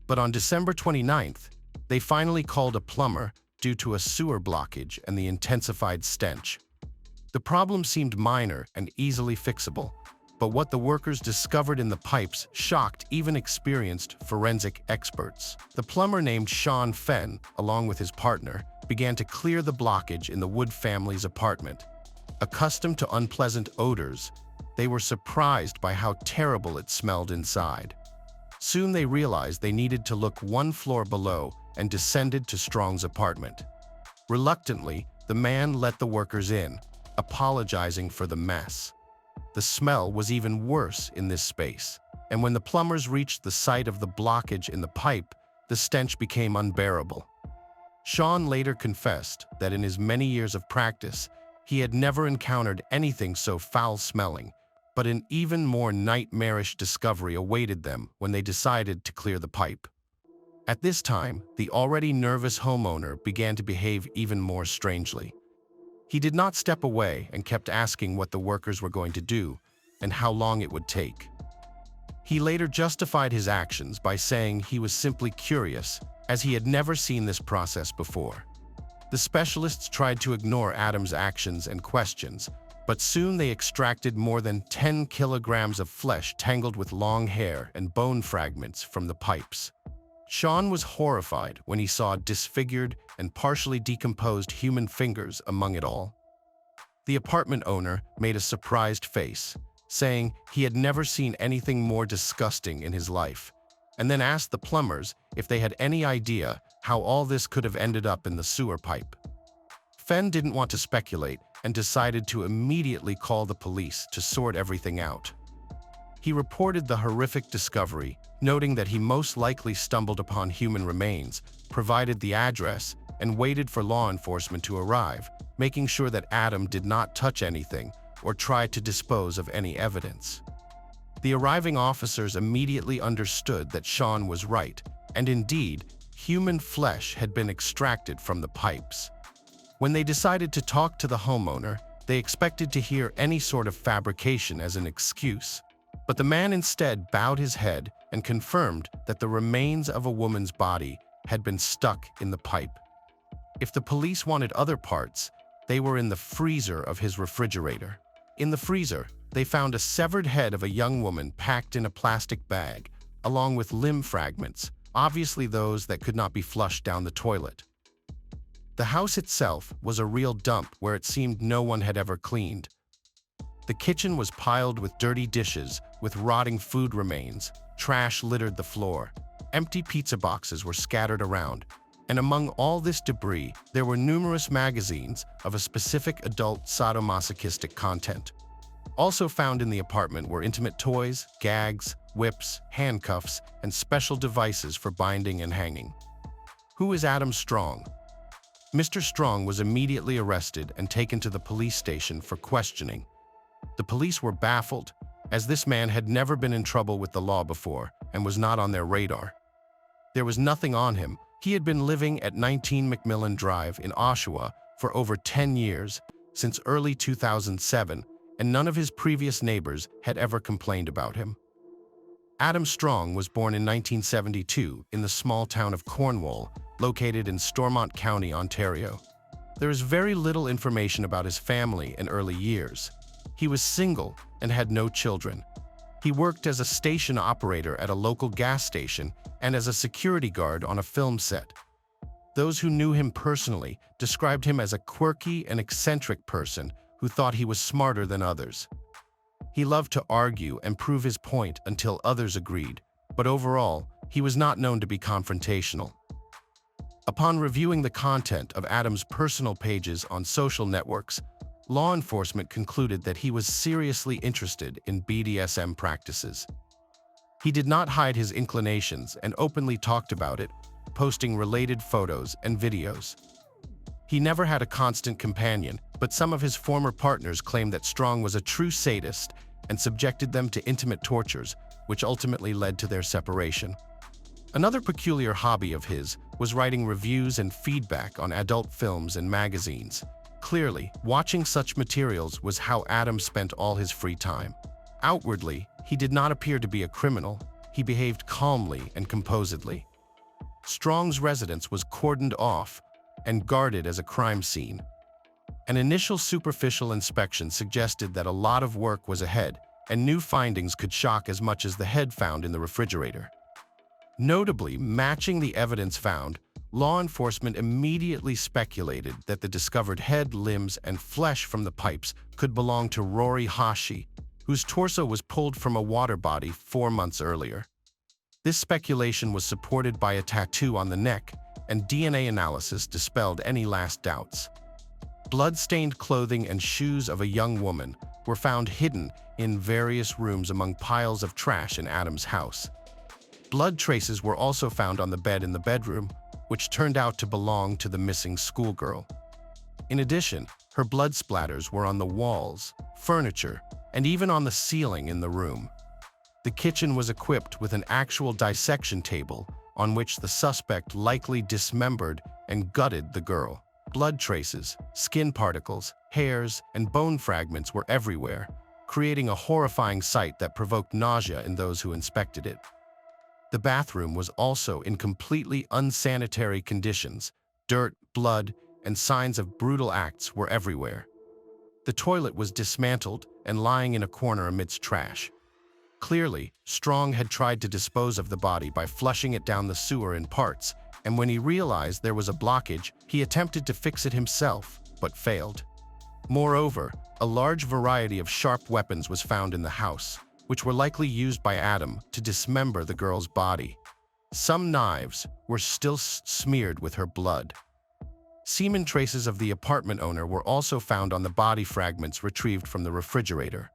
But on December 29th, they finally called a plumber due to a sewer blockage and the intensified stench. The problem seemed minor and easily fixable, but what the workers discovered in the pipes shocked even experienced forensic experts. The plumber named Sean Fenn, along with his partner, began to clear the blockage in the Wood family's apartment. Accustomed to unpleasant odors, they were surprised by how terrible it smelled inside. Soon they realized they needed to look one floor below and descended to Strong's apartment. Reluctantly, the man let the workers in, apologizing for the mess. The smell was even worse in this space, and when the plumbers reached the site of the blockage in the pipe, the stench became unbearable. Sean later confessed that in his many years of practice, he had never encountered anything so foul-smelling, but an even more nightmarish discovery awaited them when they decided to clear the pipe. At this time, the already nervous homeowner began to behave even more strangely. He did not step away and kept asking what the workers were going to do and how long it would take. He later justified his actions by saying he was simply curious, as he had never seen this process before. The specialists tried to ignore Adam's actions and questions, but soon they extracted more than 10 kilograms of flesh tangled with long hair and bone fragments from the pipes. Sean was horrified when he saw disfigured and partially decomposed human fingers among it all. The apartment owner made a surprised face, saying he had never seen anything more disgusting in his life, and then asked the plumbers if they had any idea how all this could have ended up in the sewer pipe. Fenn didn't want to speculate and decided to immediately call the police to sort everything out. He reported the horrific discovery, noting that he most likely stumbled upon human remains, provided the address, and waited for law enforcement to arrive, making sure that Adam did not touch anything or try to dispose of any evidence. The arriving officers immediately understood that Sean was right, and indeed, human flesh had been extracted from the pipes. When they decided to talk to the homeowner, they expected to hear any sort of fabrication as an excuse. But the man instead bowed his head and confirmed that the remains of a woman's body had been stuck in the pipe. If the police wanted other parts, they were in the freezer of his refrigerator. In the freezer, they found a severed head of a young woman packed in a plastic bag, along with limb fragments, obviously those that could not be flushed down the toilet. The house itself was a real dump where it seemed no one had ever cleaned. The kitchen was piled with dirty dishes, with rotting food remains. Trash littered the floor. Empty pizza boxes were scattered around. And among all this debris, there were numerous magazines of a specific adult sadomasochistic content. Also found in the apartment were intimate toys, gags, whips, handcuffs, and special devices for binding and hanging. Who is Adam Strong? Mr. Strong was immediately arrested and taken to the police station for questioning. The police were baffled, as this man had never been in trouble with the law before and was not on their radar. There was nothing on him. He had been living at 19 McMillan Drive in Oshawa for over 10 years, since early 2007, and none of his previous neighbors had ever complained about him. Adam Strong was born in 1972 in the small town of Cornwall, located in Stormont County, Ontario. There is very little information about his family and early years. He was single and had no children. He worked as a station operator at a local gas station and as a security guard on a film set. Those who knew him personally described him as a quirky and eccentric person who thought he was smarter than others. He loved to argue and prove his point until others agreed, but overall, he was not known to be confrontational. Upon reviewing the content of Adam's personal pages on social networks, law enforcement concluded that he was seriously interested in BDSM practices. He did not hide his inclinations and openly talked about it, posting related photos and videos. He never had a constant companion, but some of his former partners claimed that Strong was a true sadist and subjected them to intimate tortures, which ultimately led to their separation. Another peculiar hobby of his was writing reviews and feedback on adult films and magazines. Clearly, watching such materials was how Adam spent all his free time. Outwardly, he did not appear to be a criminal. He behaved calmly and composedly. Strong's residence was cordoned off and guarded as a crime scene. An initial superficial inspection suggested that a lot of work was ahead, and new findings could shock as much as the head found in the refrigerator. Notably, matching the evidence found, law enforcement immediately speculated that the discovered head, limbs, and flesh from the pipes could belong to Rory Hashi, whose torso was pulled from a water body 4 months earlier. This speculation was supported by a tattoo on the neck, and DNA analysis dispelled any last doubts. Blood-stained clothing and shoes of a young woman were found hidden in various rooms among piles of trash in Adam's house. Blood traces were also found on the bed in the bedroom, which turned out to belong to the missing schoolgirl. In addition, her blood splatters were on the walls, furniture, and even on the ceiling in the room. The kitchen was equipped with an actual dissection table on which the suspect likely dismembered and gutted the girl. Blood traces, skin particles, hairs, and bone fragments were everywhere, creating a horrifying sight that provoked nausea in those who inspected it. The bathroom was also in completely unsanitary conditions. Dirt, blood, and signs of brutal acts were everywhere. The toilet was dismantled and lying in a corner amidst trash. Clearly, Strong had tried to dispose of the body by flushing it down the sewer in parts, and when he realized there was a blockage, he attempted to fix it himself, but failed. Moreover, a large variety of sharp weapons was found in the house, which were likely used by Adam to dismember the girl's body. Some knives were still smeared with her blood. Semen traces of the apartment owner were also found on the body fragments retrieved from the refrigerator.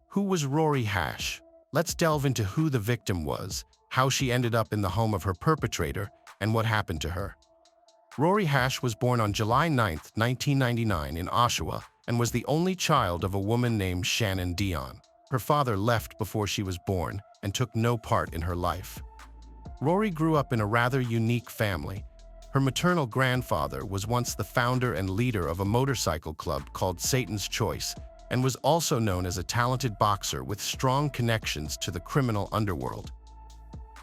Who was Rory Hash? Let's delve into who the victim was, how she ended up in the home of her perpetrator, and what happened to her. Rory Hash was born on July 9, 1999 in Oshawa, and was the only child of a woman named Shannon Dion. Her father left before she was born and took no part in her life. Rory grew up in a rather unique family. Her maternal grandfather was once the founder and leader of a motorcycle club called Satan's Choice and was also known as a talented boxer with strong connections to the criminal underworld.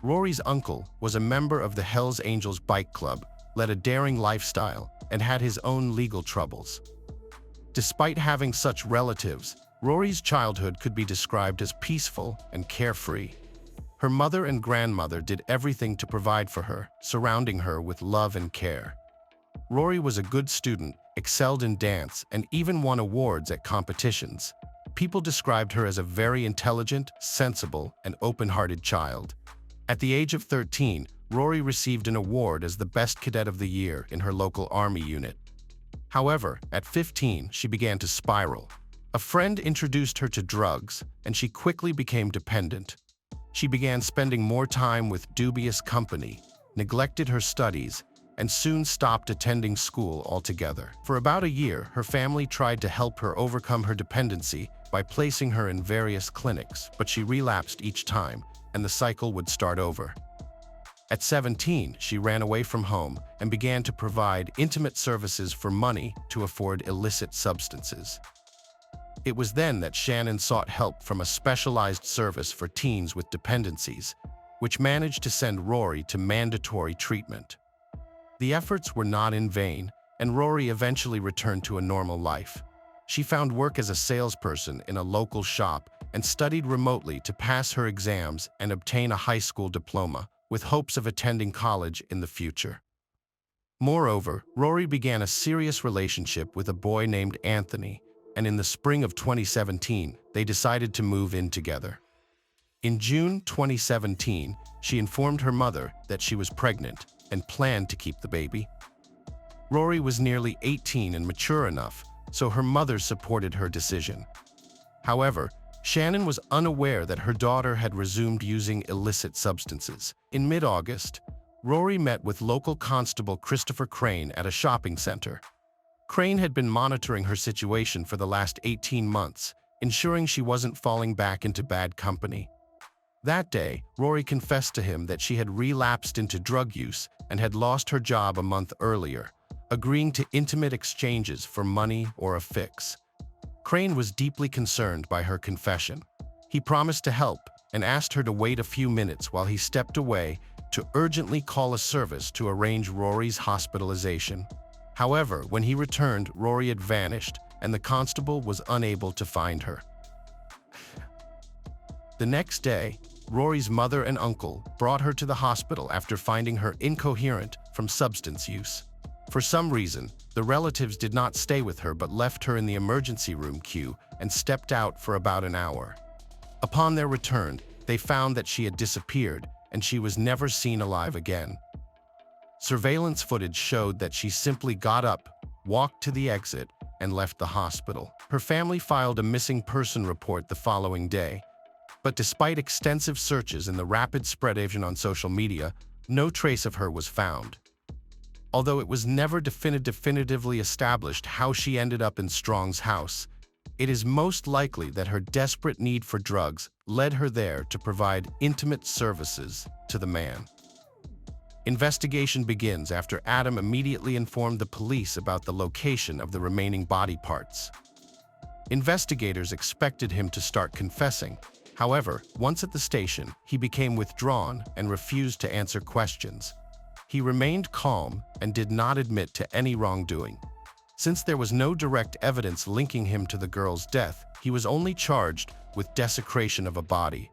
Rory's uncle was a member of the Hells Angels Bike Club, led a daring lifestyle, and had his own legal troubles. Despite having such relatives, Rory's childhood could be described as peaceful and carefree. Her mother and grandmother did everything to provide for her, surrounding her with love and care. Rory was a good student, excelled in dance, and even won awards at competitions. People described her as a very intelligent, sensible, and open-hearted child. At the age of 13, Rory received an award as the Best Cadet of the Year in her local Army unit. However, at 15, she began to spiral. A friend introduced her to drugs, and she quickly became dependent. She began spending more time with dubious company, neglected her studies, and soon stopped attending school altogether. For about a year, her family tried to help her overcome her dependency by placing her in various clinics, but she relapsed each time, and the cycle would start over. At 17, she ran away from home and began to provide intimate services for money to afford illicit substances. It was then that Shannon sought help from a specialized service for teens with dependencies, which managed to send Rory to mandatory treatment. The efforts were not in vain, and Rory eventually returned to a normal life. She found work as a salesperson in a local shop and studied remotely to pass her exams and obtain a high school diploma, with hopes of attending college in the future. Moreover, Rory began a serious relationship with a boy named Anthony, and in the spring of 2017, they decided to move in together. In June 2017, she informed her mother that she was pregnant and planned to keep the baby. Rory was nearly 18 and mature enough, so her mother supported her decision. However, Shannon was unaware that her daughter had resumed using illicit substances. In mid-August, Rory met with local constable Christopher Crane at a shopping center. Crane had been monitoring her situation for the last 18 months, ensuring she wasn't falling back into bad company. That day, Rory confessed to him that she had relapsed into drug use and had lost her job a month earlier, agreeing to intimate exchanges for money or a fix. Crane was deeply concerned by her confession. He promised to help and asked her to wait a few minutes while he stepped away to urgently call a service to arrange Rory's hospitalization. However, when he returned, Rory had vanished, and the constable was unable to find her. The next day, Rory's mother and uncle brought her to the hospital after finding her incoherent from substance use. For some reason, the relatives did not stay with her but left her in the emergency room queue and stepped out for about an hour. Upon their return, they found that she had disappeared and she was never seen alive again. Surveillance footage showed that she simply got up, walked to the exit, and left the hospital. Her family filed a missing person report the following day, but despite extensive searches and the rapid spread on social media, no trace of her was found. Although it was never definitively established how she ended up in Strong's house, it is most likely that her desperate need for drugs led her there to provide intimate services to the man. Investigation begins after Adam immediately informed the police about the location of the remaining body parts. Investigators expected him to start confessing. However, once at the station, he became withdrawn and refused to answer questions. He remained calm and did not admit to any wrongdoing. Since there was no direct evidence linking him to the girl's death, he was only charged with desecration of a body.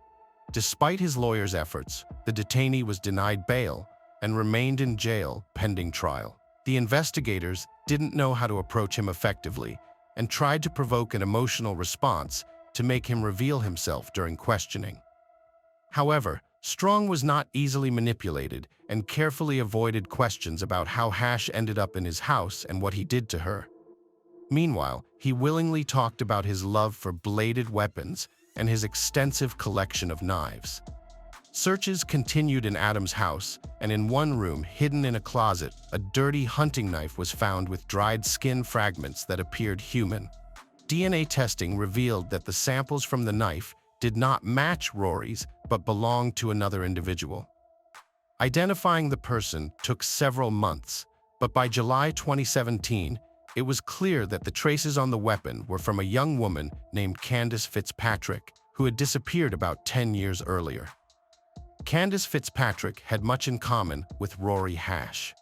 Despite his lawyer's efforts, the detainee was denied bail and remained in jail pending trial. The investigators didn't know how to approach him effectively and tried to provoke an emotional response to make him reveal himself during questioning. However, Strong was not easily manipulated and carefully avoided questions about how Hash ended up in his house and what he did to her. Meanwhile, he willingly talked about his love for bladed weapons and his extensive collection of knives. Searches continued in Adam's house, and in one room, hidden in a closet, a dirty hunting knife was found with dried skin fragments that appeared human. DNA testing revealed that the samples from the knife did not match Rory's, but belonged to another individual. Identifying the person took several months, but by July 2017, it was clear that the traces on the weapon were from a young woman named Candace Fitzpatrick, who had disappeared about 10 years earlier. Candace Fitzpatrick had much in common with Rory Hash.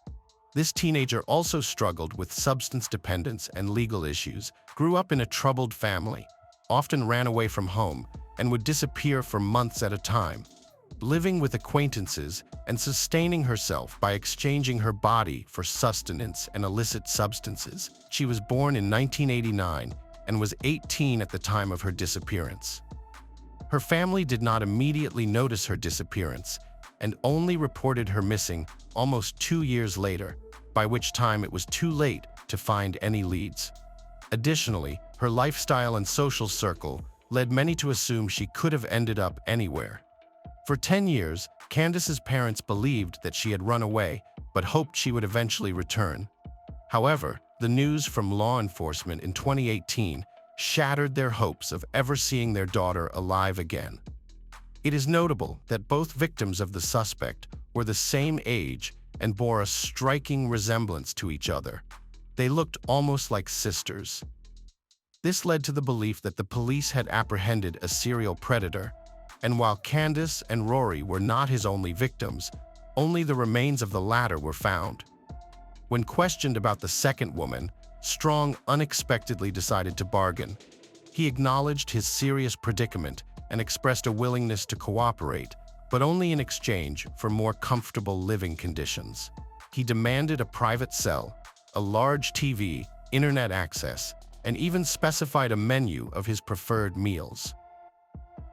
This teenager also struggled with substance dependence and legal issues, grew up in a troubled family, often ran away from home, and would disappear for months at a time, living with acquaintances and sustaining herself by exchanging her body for sustenance and illicit substances. She was born in 1989 and was 18 at the time of her disappearance. Her family did not immediately notice her disappearance and only reported her missing almost 2 years later, by which time it was too late to find any leads. Additionally, her lifestyle and social circle led many to assume she could have ended up anywhere. For 10 years, Candace's parents believed that she had run away, but hoped she would eventually return. However, the news from law enforcement in 2018 shattered their hopes of ever seeing their daughter alive again. It is notable that both victims of the suspect were the same age and bore a striking resemblance to each other. They looked almost like sisters. This led to the belief that the police had apprehended a serial predator, and while Candace and Rory were not his only victims, only the remains of the latter were found. When questioned about the second woman, Strong unexpectedly decided to bargain. He acknowledged his serious predicament and expressed a willingness to cooperate, but only in exchange for more comfortable living conditions. He demanded a private cell, a large TV, internet access, and even specified a menu of his preferred meals.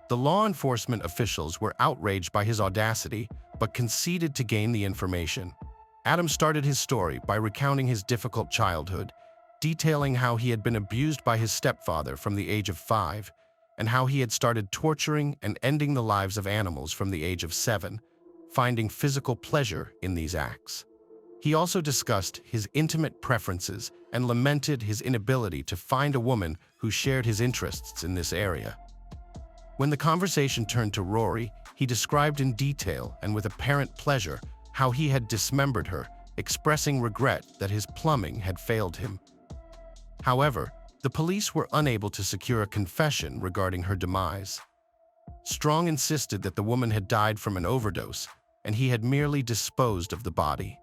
The law enforcement officials were outraged by his audacity, but conceded to gain the information. Adam started his story by recounting his difficult childhood, detailing how he had been abused by his stepfather from the age of 5, and how he had started torturing and ending the lives of animals from the age of 7, finding physical pleasure in these acts. He also discussed his intimate preferences and lamented his inability to find a woman who shared his interests in this area. When the conversation turned to Rory, he described in detail and with apparent pleasure how he had dismembered her, expressing regret that his plumbing had failed him. However, the police were unable to secure a confession regarding her demise. Strong insisted that the woman had died from an overdose, and he had merely disposed of the body.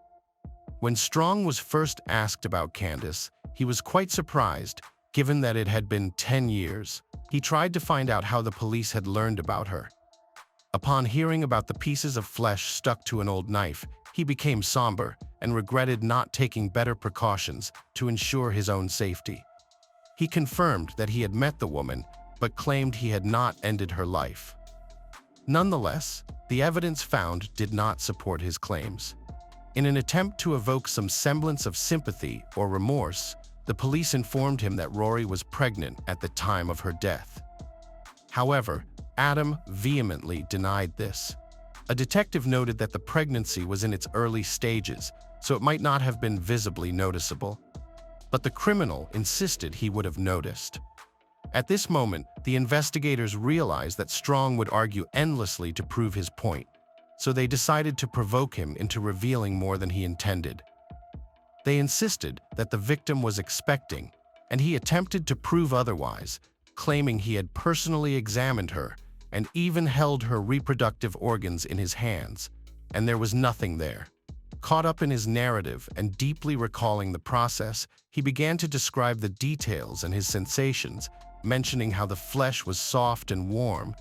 When Strong was first asked about Candace, he was quite surprised, given that it had been 10 years. He tried to find out how the police had learned about her. Upon hearing about the pieces of flesh stuck to an old knife, he became somber and regretted not taking better precautions to ensure his own safety. He confirmed that he had met the woman, but claimed he had not ended her life. Nonetheless, the evidence found did not support his claims. In an attempt to evoke some semblance of sympathy or remorse, the police informed him that Rory was pregnant at the time of her death. However, Adam vehemently denied this. A detective noted that the pregnancy was in its early stages, so it might not have been visibly noticeable. But the criminal insisted he would have noticed. At this moment, the investigators realized that Strong would argue endlessly to prove his point, so they decided to provoke him into revealing more than he intended. They insisted that the victim was expecting, and he attempted to prove otherwise, claiming he had personally examined her and even held her reproductive organs in his hands, and there was nothing there. Caught up in his narrative and deeply recalling the process, he began to describe the details and his sensations, mentioning how the flesh was soft and warm,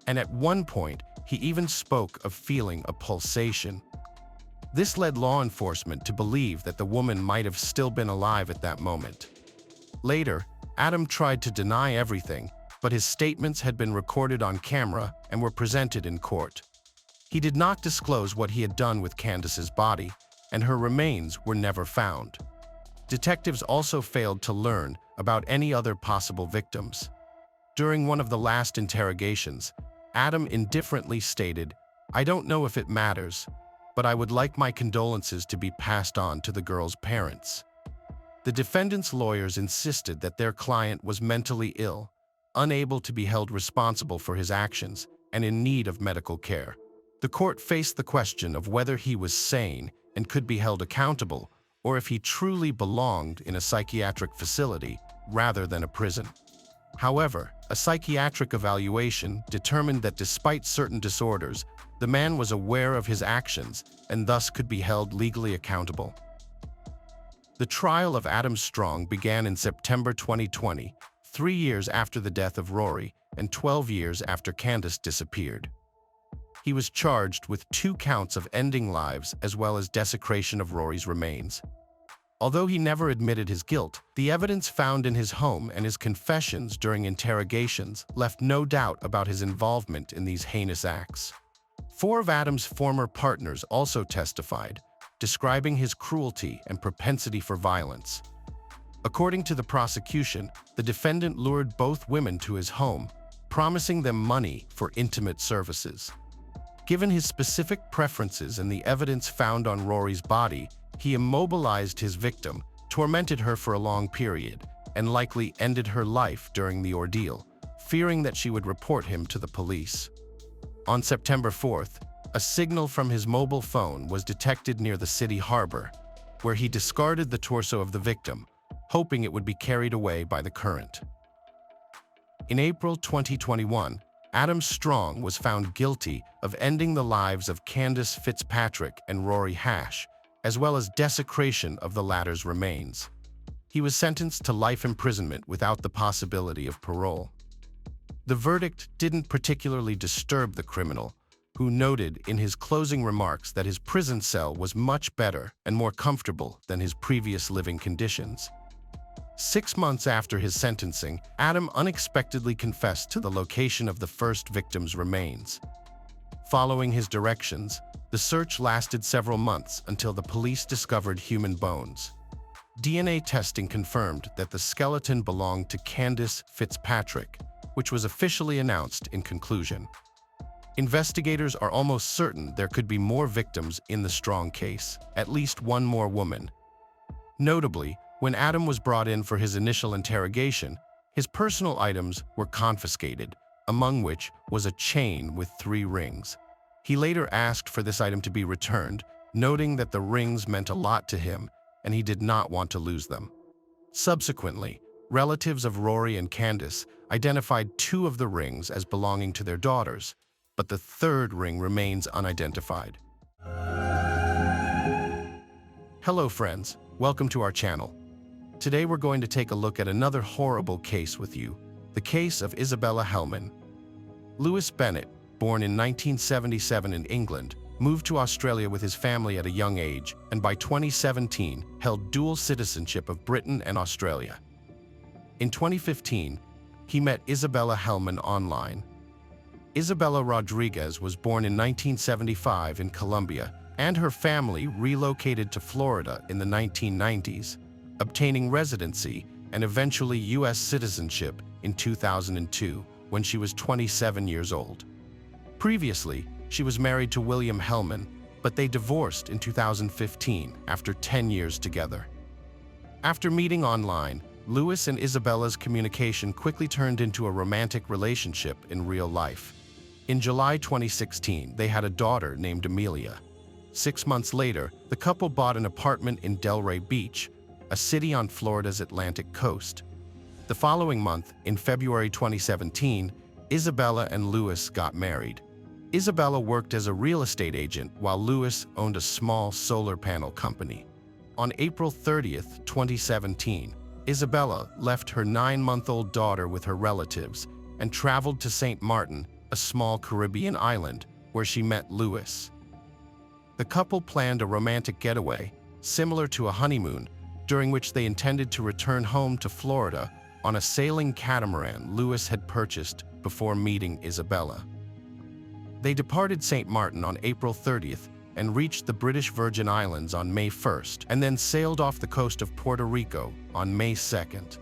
and at one point, he even spoke of feeling a pulsation. This led law enforcement to believe that the woman might have still been alive at that moment. Later, Adam tried to deny everything, but his statements had been recorded on camera and were presented in court. He did not disclose what he had done with Candace's body, and her remains were never found. Detectives also failed to learn about any other possible victims. During one of the last interrogations, Adam indifferently stated, "I don't know if it matters, but I would like my condolences to be passed on to the girl's parents." The defendant's lawyers insisted that their client was mentally ill, unable to be held responsible for his actions, and in need of medical care. The court faced the question of whether he was sane and could be held accountable, or if he truly belonged in a psychiatric facility rather than a prison. However, a psychiatric evaluation determined that despite certain disorders, the man was aware of his actions and thus could be held legally accountable. The trial of Adam Strong began in September 2020, 3 years after the death of Rory and 12 years after Candace disappeared. He was charged with 2 counts of ending lives as well as desecration of Rory's remains. Although he never admitted his guilt, the evidence found in his home and his confessions during interrogations left no doubt about his involvement in these heinous acts. 4 of Adam's former partners also testified, describing his cruelty and propensity for violence. According to the prosecution, the defendant lured both women to his home, promising them money for intimate services. Given his specific preferences and the evidence found on Rory's body, he immobilized his victim, tormented her for a long period, and likely ended her life during the ordeal, fearing that she would report him to the police. On September 4th, a signal from his mobile phone was detected near the city harbor, where he discarded the torso of the victim, hoping it would be carried away by the current. In April 2021, Adam Strong was found guilty of ending the lives of Candace Fitzpatrick and Rory Hash, as well as desecration of the latter's remains. He was sentenced to life imprisonment without the possibility of parole. The verdict didn't particularly disturb the criminal, who noted in his closing remarks that his prison cell was much better and more comfortable than his previous living conditions. 6 months after his sentencing, Adam unexpectedly confessed to the location of the first victim's remains. Following his directions, the search lasted several months until the police discovered human bones. DNA testing confirmed that the skeleton belonged to Candace Fitzpatrick, which was officially announced in conclusion. Investigators are almost certain there could be more victims in the Strong case, at least one more woman. Notably, when Adam was brought in for his initial interrogation, his personal items were confiscated, among which was a chain with 3 rings. He later asked for this item to be returned, noting that the rings meant a lot to him and he did not want to lose them. Subsequently, relatives of Rory and Candace identified 2 of the rings as belonging to their daughters, but the 3rd ring remains unidentified. Hello friends, welcome to our channel. Today we're going to take a look at another horrible case with you, the case of Isabella Hellman. Lewis Bennett, born in 1977 in England, moved to Australia with his family at a young age and by 2017 held dual citizenship of Britain and Australia. In 2015, he met Isabella Hellman online. Isabella Rodriguez was born in 1975 in Colombia, and her family relocated to Florida in the 1990s, obtaining residency and eventually U.S. citizenship in 2002 when she was 27 years old. Previously, she was married to William Hellman, but they divorced in 2015 after 10 years together. After meeting online, Lewis and Isabella's communication quickly turned into a romantic relationship in real life. In July 2016, they had a daughter named Amelia. 6 months later, the couple bought an apartment in Delray Beach, a city on Florida's Atlantic coast. The following month, in February 2017, Isabella and Lewis got married. Isabella worked as a real estate agent while Lewis owned a small solar panel company. On April 30th, 2017, Isabella left her 9-month-old daughter with her relatives and traveled to St. Martin, a small Caribbean island, where she met Lewis. The couple planned a romantic getaway, similar to a honeymoon, during which they intended to return home to Florida on a sailing catamaran Lewis had purchased before meeting Isabella. They departed St. Martin on April 30th and reached the British Virgin Islands on May 1st, and then sailed off the coast of Puerto Rico on May 2nd.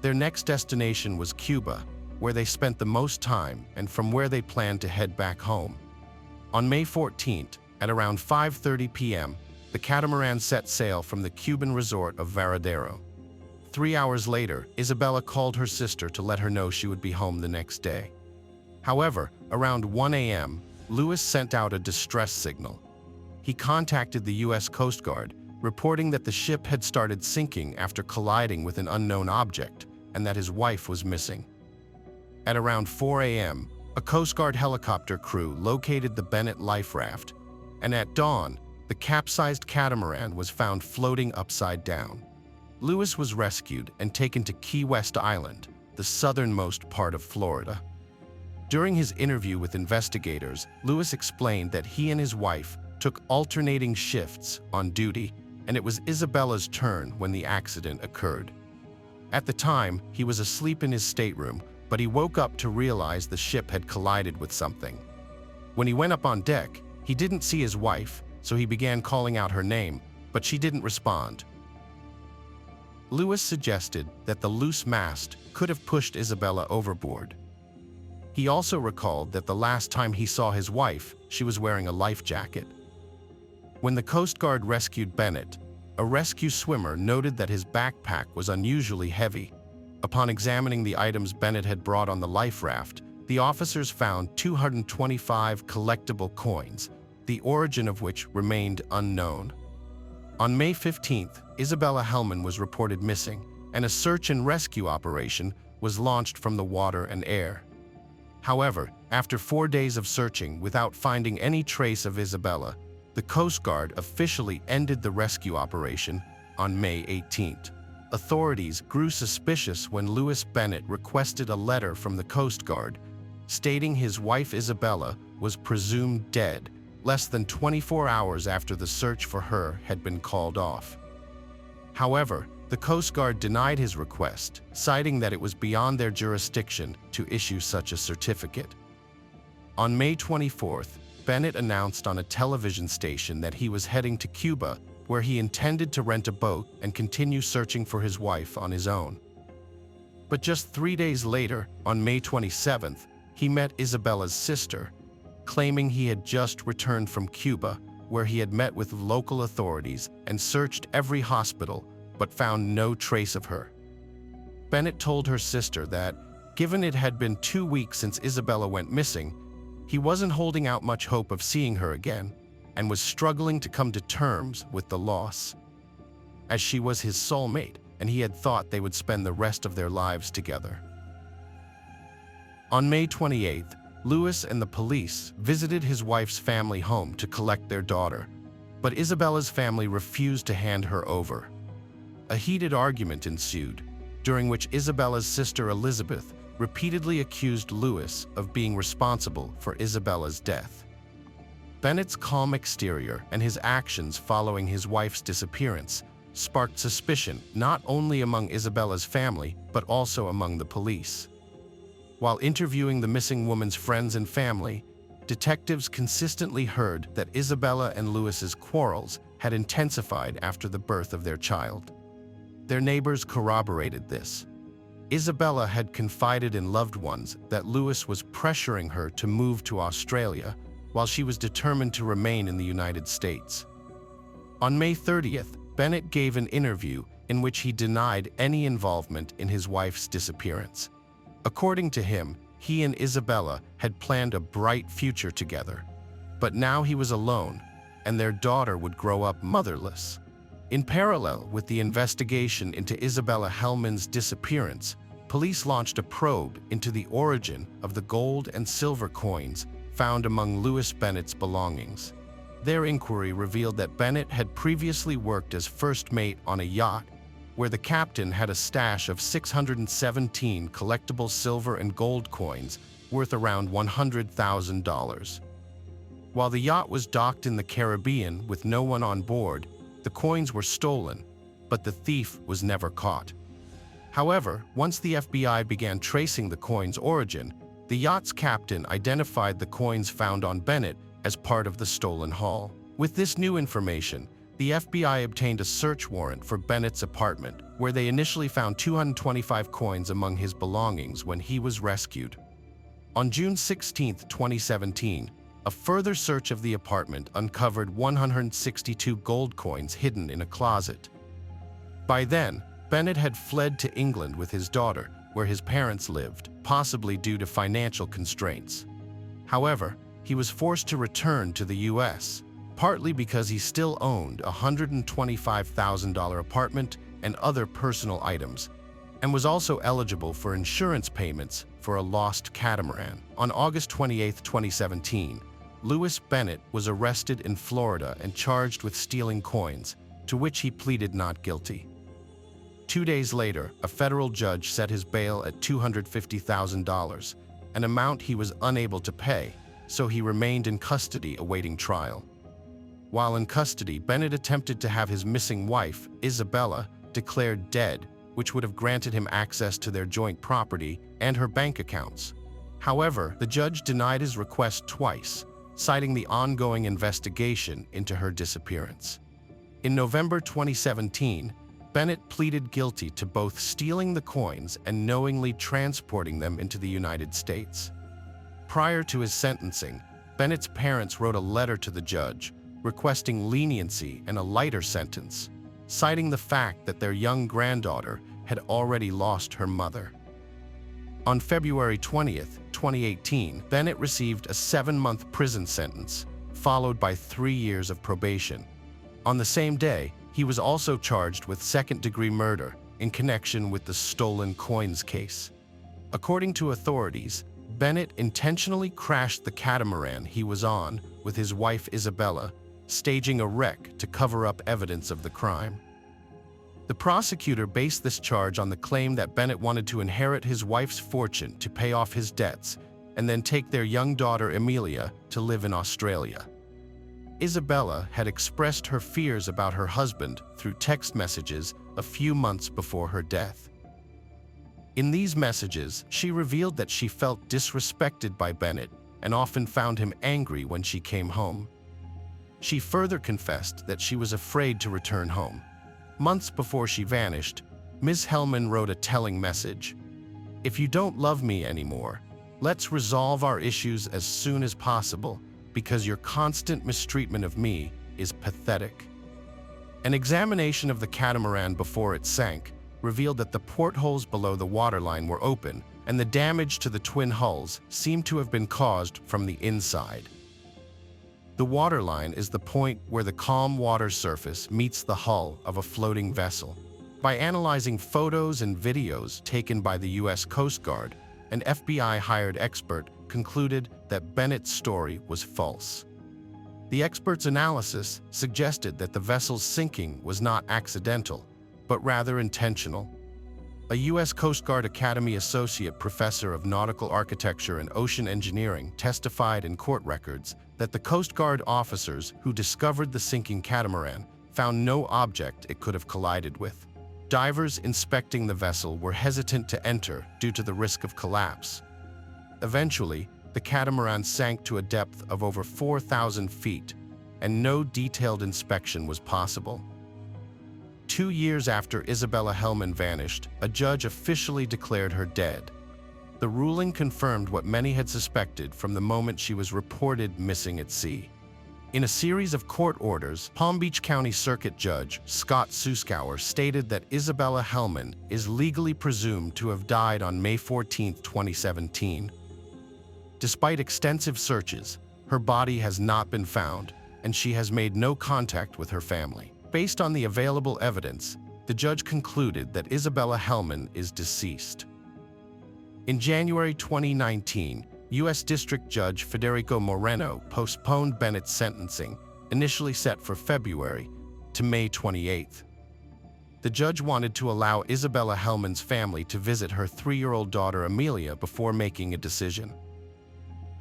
Their next destination was Cuba, where they spent the most time and from where they planned to head back home. On May 14th, at around 5:30 p.m., the catamaran set sail from the Cuban resort of Varadero. 3 hours later, Isabella called her sister to let her know she would be home the next day. However, around 1 a.m., Lewis sent out a distress signal. He contacted the U.S. Coast Guard, reporting that the ship had started sinking after colliding with an unknown object and that his wife was missing. At around 4 a.m., a Coast Guard helicopter crew located the Bennett life raft, and at dawn, the capsized catamaran was found floating upside down. Lewis was rescued and taken to Key West Island, the southernmost part of Florida. During his interview with investigators, Lewis explained that he and his wife took alternating shifts on duty, and it was Isabella's turn when the accident occurred. At the time, he was asleep in his stateroom, but he woke up to realize the ship had collided with something. When he went up on deck, he didn't see his wife, so he began calling out her name, but she didn't respond. Lewis suggested that the loose mast could have pushed Isabella overboard. He also recalled that the last time he saw his wife, she was wearing a life jacket. When the Coast Guard rescued Bennett, a rescue swimmer noted that his backpack was unusually heavy. Upon examining the items Bennett had brought on the life raft, the officers found 225 collectible coins, the origin of which remained unknown. On May 15th, Isabella Hellman was reported missing, and a search and rescue operation was launched from the water and air. However, after 4 days of searching without finding any trace of Isabella, the Coast Guard officially ended the rescue operation on May 18th. Authorities grew suspicious when Lewis Bennett requested a letter from the Coast Guard, stating his wife Isabella was presumed dead less than 24 hours after the search for her had been called off. However, the Coast Guard denied his request, citing that it was beyond their jurisdiction to issue such a certificate. On May 24th, Bennett announced on a television station that he was heading to Cuba, where he intended to rent a boat and continue searching for his wife on his own. But just 3 days later, on May 27th, he met Isabella's sister, claiming he had just returned from Cuba, where he had met with local authorities and searched every hospital, but found no trace of her. Bennett told her sister that, given it had been 2 weeks since Isabella went missing, he wasn't holding out much hope of seeing her again, and was struggling to come to terms with the loss, as she was his soulmate, and he had thought they would spend the rest of their lives together. On May 28th, Lewis and the police visited his wife's family home to collect their daughter, but Isabella's family refused to hand her over. A heated argument ensued, during which Isabella's sister Elizabeth repeatedly accused Lewis of being responsible for Isabella's death. Bennett's calm exterior and his actions following his wife's disappearance sparked suspicion not only among Isabella's family, but also among the police. While interviewing the missing woman's friends and family, detectives consistently heard that Isabella and Lewis's quarrels had intensified after the birth of their child. Their neighbors corroborated this. Isabella had confided in loved ones that Lewis was pressuring her to move to Australia, while she was determined to remain in the United States. On May 30th, Bennett gave an interview in which he denied any involvement in his wife's disappearance. According to him, he and Isabella had planned a bright future together, but now he was alone, and their daughter would grow up motherless. In parallel with the investigation into Isabella Hellman's disappearance, police launched a probe into the origin of the gold and silver coins found among Lewis Bennett's belongings. Their inquiry revealed that Bennett had previously worked as first mate on a yacht, where the captain had a stash of 617 collectible silver and gold coins worth around $100,000. While the yacht was docked in the Caribbean with no one on board, the coins were stolen, but the thief was never caught. However, once the FBI began tracing the coins' origin, the yacht's captain identified the coins found on Bennett as part of the stolen haul. With this new information, the FBI obtained a search warrant for Bennett's apartment, where they initially found 225 coins among his belongings when he was rescued. On June 16, 2017, a further search of the apartment uncovered 162 gold coins hidden in a closet. By then, Bennett had fled to England with his daughter, where his parents lived, possibly due to financial constraints. However, he was forced to return to the U.S., partly because he still owned a $125,000 apartment and other personal items, and was also eligible for insurance payments for a lost catamaran. On August 28, 2017, Lewis Bennett was arrested in Florida and charged with stealing coins, to which he pleaded not guilty. 2 days later, a federal judge set his bail at $250,000, an amount he was unable to pay, so he remained in custody awaiting trial. While in custody, Bennett attempted to have his missing wife, Isabella, declared dead, which would have granted him access to their joint property and her bank accounts. However, the judge denied his request twice, citing the ongoing investigation into her disappearance. In November 2017, Bennett pleaded guilty to both stealing the coins and knowingly transporting them into the United States. Prior to his sentencing, Bennett's parents wrote a letter to the judge, requesting leniency and a lighter sentence, citing the fact that their young granddaughter had already lost her mother. On February 20, 2018, Bennett received a 7-month prison sentence, followed by 3 years of probation. On the same day, he was also charged with second-degree murder in connection with the stolen coins case. According to authorities, Bennett intentionally crashed the catamaran he was on with his wife Isabella, staging a wreck to cover up evidence of the crime. The prosecutor based this charge on the claim that Bennett wanted to inherit his wife's fortune to pay off his debts and then take their young daughter Emilia to live in Australia. Isabella had expressed her fears about her husband through text messages a few months before her death. In these messages, she revealed that she felt disrespected by Bennett and often found him angry when she came home. She further confessed that she was afraid to return home. Months before she vanished, Ms. Hellman wrote a telling message. "If you don't love me anymore, let's resolve our issues as soon as possible, because your constant mistreatment of me is pathetic." An examination of the catamaran before it sank revealed that the portholes below the waterline were open, and the damage to the twin hulls seemed to have been caused from the inside. The waterline is the point where the calm water surface meets the hull of a floating vessel. By analyzing photos and videos taken by the U.S. Coast Guard, an FBI-hired expert concluded that Bennett's story was false. The expert's analysis suggested that the vessel's sinking was not accidental, but rather intentional. A U.S. Coast Guard Academy Associate Professor of Nautical Architecture and Ocean Engineering testified in court records that the Coast Guard officers who discovered the sinking catamaran found no object it could have collided with. Divers inspecting the vessel were hesitant to enter due to the risk of collapse. Eventually, the catamaran sank to a depth of over 4,000 feet, and no detailed inspection was possible. 2 years after Isabella Hellman vanished, a judge officially declared her dead. The ruling confirmed what many had suspected from the moment she was reported missing at sea. In a series of court orders, Palm Beach County Circuit Judge Scott Suskauer stated that Isabella Hellman is legally presumed to have died on May 14, 2017. Despite extensive searches, her body has not been found, and she has made no contact with her family. Based on the available evidence, the judge concluded that Isabella Hellman is deceased. In January 2019, U.S. District Judge Federico Moreno postponed Bennett's sentencing, initially set for February, to May 28. The judge wanted to allow Isabella Hellman's family to visit her 3-year-old daughter Emilia before making a decision.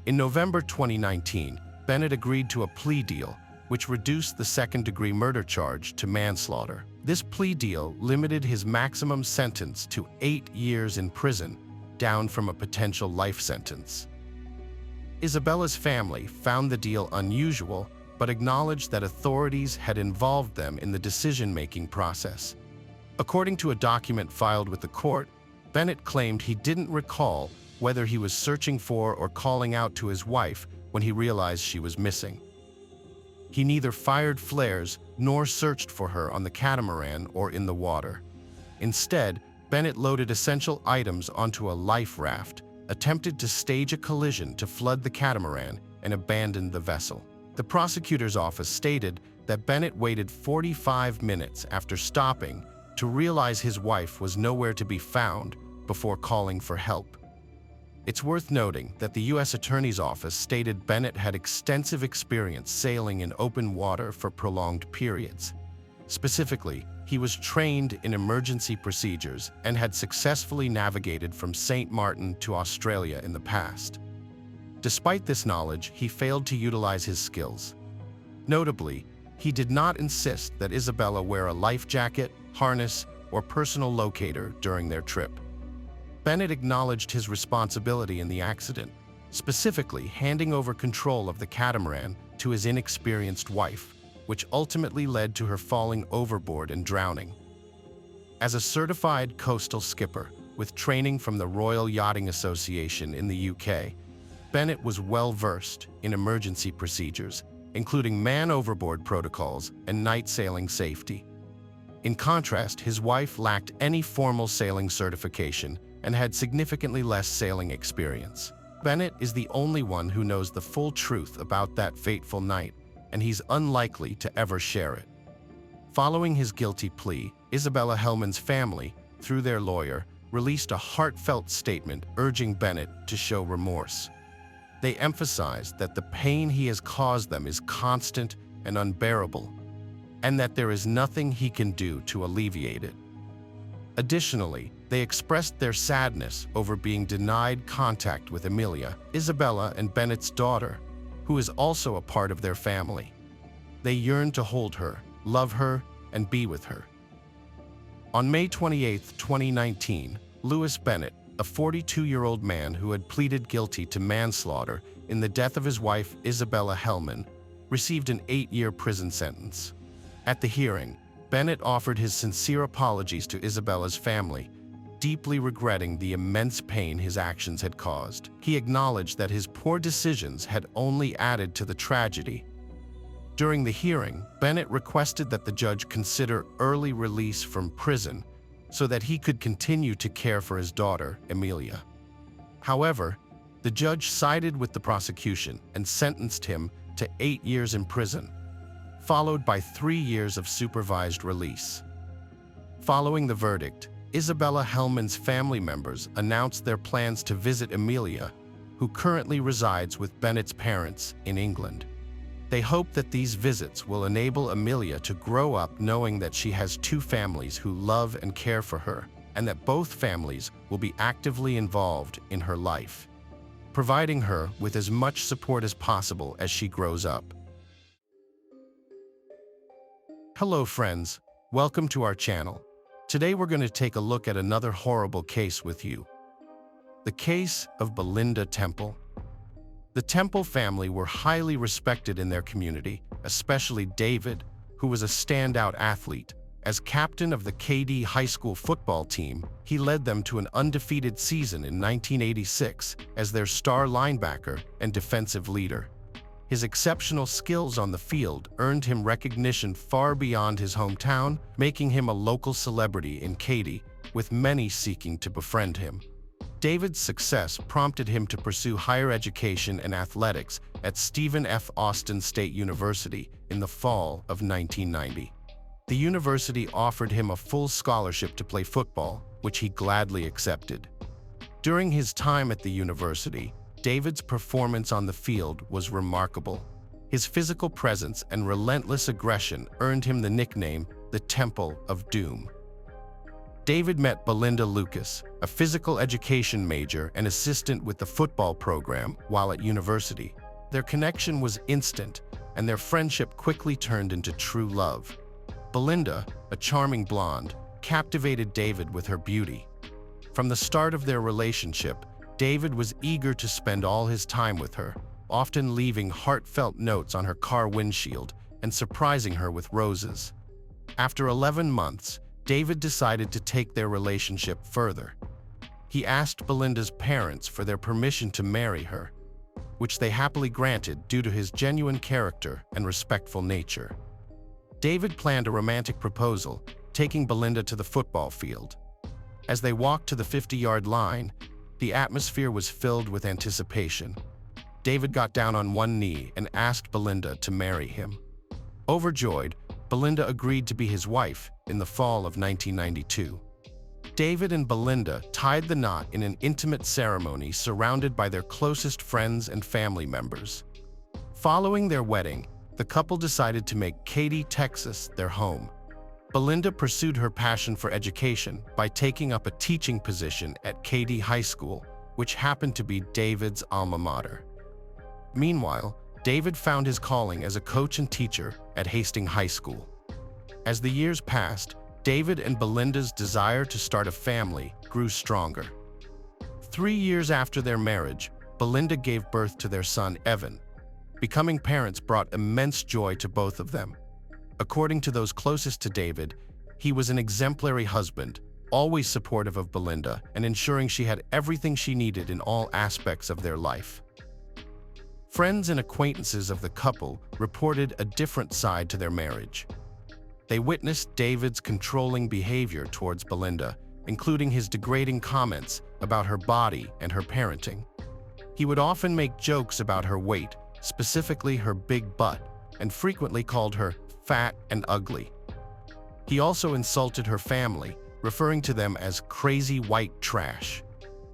In November 2019, Bennett agreed to a plea deal, which reduced the second-degree murder charge to manslaughter. This plea deal limited his maximum sentence to 8 years in prison, down from a potential life sentence. Isabella's family found the deal unusual, but acknowledged that authorities had involved them in the decision-making process. According to a document filed with the court, Bennett claimed he didn't recall whether he was searching for or calling out to his wife when he realized she was missing. He neither fired flares nor searched for her on the catamaran or in the water. Instead, Bennett loaded essential items onto a life raft, attempted to stage a collision to flood the catamaran, and abandoned the vessel. The prosecutor's office stated that Bennett waited 45 minutes after stopping to realize his wife was nowhere to be found before calling for help. It's worth noting that the U.S. Attorney's Office stated Bennett had extensive experience sailing in open water for prolonged periods. Specifically, he was trained in emergency procedures and had successfully navigated from St. Martin to Australia in the past. Despite this knowledge, he failed to utilize his skills. Notably, he did not insist that Isabella wear a life jacket, harness, or personal locator during their trip. Bennett acknowledged his responsibility in the accident, specifically handing over control of the catamaran to his inexperienced wife, which ultimately led to her falling overboard and drowning. As a certified coastal skipper with training from the Royal Yachting Association in the UK, Bennett was well-versed in emergency procedures, including man-overboard protocols and night sailing safety. In contrast, his wife lacked any formal sailing certification and had significantly less sailing experience. Bennett is the only one who knows the full truth about that fateful night, and he's unlikely to ever share it. Following his guilty plea, Isabella Hellman's family, through their lawyer, released a heartfelt statement urging Bennett to show remorse. They emphasized that the pain he has caused them is constant and unbearable, and that there is nothing he can do to alleviate it. Additionally, they expressed their sadness over being denied contact with Amelia, Isabella and Bennett's daughter, who is also a part of their family. They yearned to hold her, love her, and be with her. On May 28, 2019, Louis Bennett, a 42-year-old man who had pleaded guilty to manslaughter in the death of his wife Isabella Hellman, received an 8-year prison sentence. At the hearing, Bennett offered his sincere apologies to Isabella's family, deeply regretting the immense pain his actions had caused. He acknowledged that his poor decisions had only added to the tragedy. During the hearing, Bennett requested that the judge consider early release from prison so that he could continue to care for his daughter, Amelia. However, the judge sided with the prosecution and sentenced him to 8 years in prison, followed by 3 years of supervised release. Following the verdict, Isabella Hellman's family members announced their plans to visit Amelia, who currently resides with Bennett's parents in England. They hope that these visits will enable Amelia to grow up knowing that she has 2 families who love and care for her, and that both families will be actively involved in her life, providing her with as much support as possible as she grows up. Hello friends, welcome to our channel. Today we're going to take a look at another horrible case with you. The case of Belinda Temple. The Temple family were highly respected in their community, especially David, who was a standout athlete. As captain of the KD high school football team, he led them to an undefeated season in 1986 as their star linebacker and defensive leader. His exceptional skills on the field earned him recognition far beyond his hometown, making him a local celebrity in Katy, with many seeking to befriend him. David's success prompted him to pursue higher education and athletics at Stephen F. Austin State University in the fall of 1990. The university offered him a full scholarship to play football, which he gladly accepted. During his time at the university, David's performance on the field was remarkable. His physical presence and relentless aggression earned him the nickname the Temple of Doom. David met Belinda Lucas, a physical education major and assistant with the football program while at university. Their connection was instant, and their friendship quickly turned into true love. Belinda, a charming blonde, captivated David with her beauty. From the start of their relationship, David was eager to spend all his time with her, often leaving heartfelt notes on her car windshield and surprising her with roses. After 11 months, David decided to take their relationship further. He asked Belinda's parents for their permission to marry her, which they happily granted due to his genuine character and respectful nature. David planned a romantic proposal, taking Belinda to the football field. As they walked to the 50-yard line, the atmosphere was filled with anticipation. David got down on one knee and asked Belinda to marry him. Overjoyed, Belinda agreed to be his wife in the fall of 1992. David and Belinda tied the knot in an intimate ceremony surrounded by their closest friends and family members. Following their wedding, the couple decided to make Katy, Texas, their home. Belinda pursued her passion for education by taking up a teaching position at KD High School, which happened to be David's alma mater. Meanwhile, David found his calling as a coach and teacher at Hastings High School. As the years passed, David and Belinda's desire to start a family grew stronger. 3 years after their marriage, Belinda gave birth to their son, Evan. Becoming parents brought immense joy to both of them. According to those closest to David, he was an exemplary husband, always supportive of Belinda and ensuring she had everything she needed in all aspects of their life. Friends and acquaintances of the couple reported a different side to their marriage. They witnessed David's controlling behavior towards Belinda, including his degrading comments about her body and her parenting. He would often make jokes about her weight, specifically her big butt, and frequently called her fat and ugly. He also insulted her family, referring to them as crazy white trash.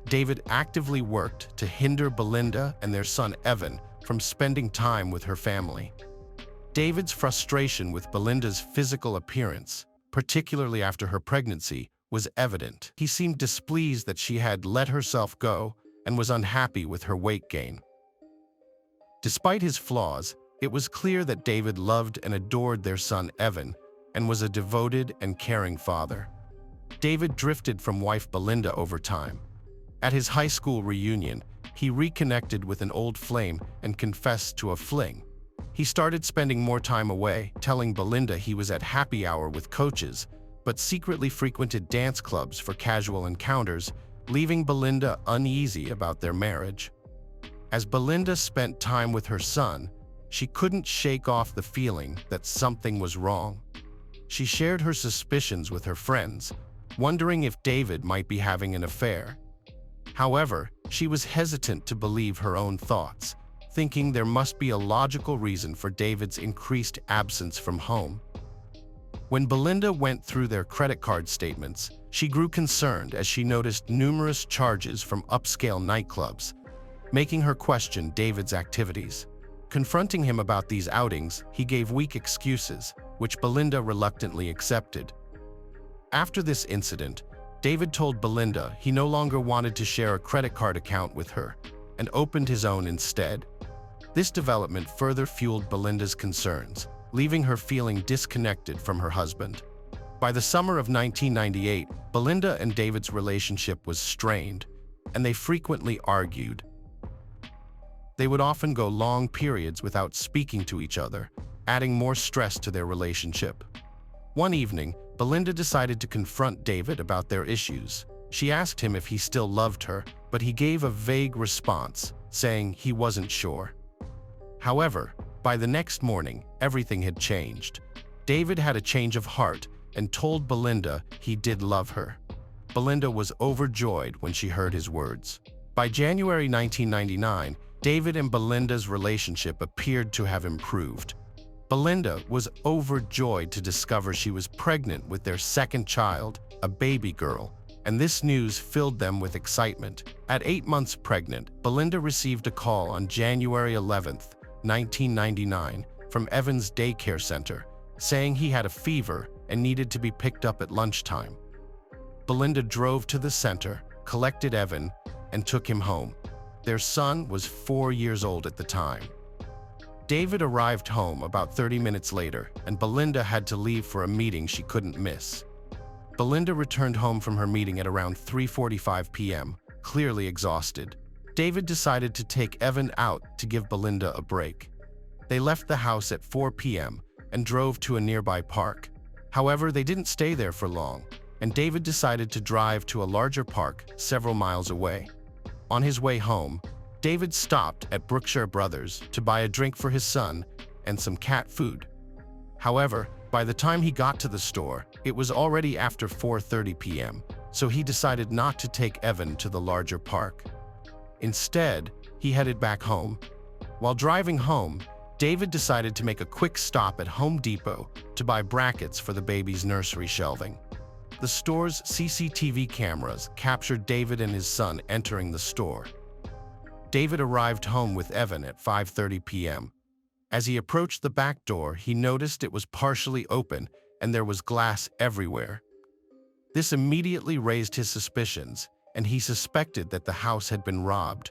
David actively worked to hinder Belinda and their son Evan from spending time with her family. David's frustration with Belinda's physical appearance, particularly after her pregnancy, was evident. He seemed displeased that she had let herself go and was unhappy with her weight gain. Despite his flaws, it was clear that David loved and adored their son Evan and was a devoted and caring father. David drifted from wife Belinda over time. At his high school reunion, he reconnected with an old flame and confessed to a fling. He started spending more time away, telling Belinda he was at happy hour with coaches, but secretly frequented dance clubs for casual encounters, leaving Belinda uneasy about their marriage. As Belinda spent time with her son, she couldn't shake off the feeling that something was wrong. She shared her suspicions with her friends, wondering if David might be having an affair. However, she was hesitant to believe her own thoughts, thinking there must be a logical reason for David's increased absence from home. When Belinda went through their credit card statements, she grew concerned as she noticed numerous charges from upscale nightclubs, making her question David's activities. Confronting him about these outings, he gave weak excuses, which Belinda reluctantly accepted. After this incident, David told Belinda he no longer wanted to share a credit card account with her and opened his own instead. This development further fueled Belinda's concerns, leaving her feeling disconnected from her husband. By the summer of 1998, Belinda and David's relationship was strained, and they frequently argued. They would often go long periods without speaking to each other, adding more stress to their relationship. One evening, Belinda decided to confront David about their issues. She asked him if he still loved her, but he gave a vague response, saying he wasn't sure. However, by the next morning, everything had changed. David had a change of heart and told Belinda he did love her. Belinda was overjoyed when she heard his words. By January 1999, David and Belinda's relationship appeared to have improved. Belinda was overjoyed to discover she was pregnant with their second child, a baby girl, and this news filled them with excitement. At 8 months pregnant, Belinda received a call on January 11, 1999, from Evan's daycare center, saying he had a fever and needed to be picked up at lunchtime. Belinda drove to the center, collected Evan, and took him home. Their son was 4 years old at the time. David arrived home about 30 minutes later, and Belinda had to leave for a meeting she couldn't miss. Belinda returned home from her meeting at around 3:45 p.m., clearly exhausted. David decided to take Evan out to give Belinda a break. They left the house at 4 p.m. and drove to a nearby park. However, they didn't stay there for long, and David decided to drive to a larger park several miles away. On his way home, David stopped at Brookshire Brothers to buy a drink for his son and some cat food. However, by the time he got to the store, it was already after 4:30 p.m., so he decided not to take Evan to the larger park. Instead, he headed back home. While driving home, David decided to make a quick stop at Home Depot to buy brackets for the baby's nursery shelving. The store's CCTV cameras captured David and his son entering the store. David arrived home with Evan at 5:30 p.m. As he approached the back door, he noticed it was partially open and there was glass everywhere. This immediately raised his suspicions, and he suspected that the house had been robbed.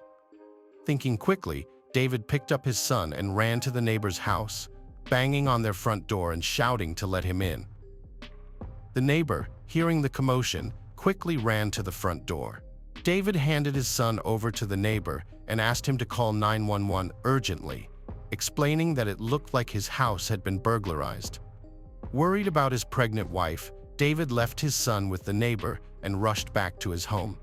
Thinking quickly, David picked up his son and ran to the neighbor's house, banging on their front door and shouting to let him in. The neighbor, hearing the commotion, quickly ran to the front door. David handed his son over to the neighbor and asked him to call 911 urgently, explaining that it looked like his house had been burglarized. Worried about his pregnant wife, David left his son with the neighbor and rushed back to his home.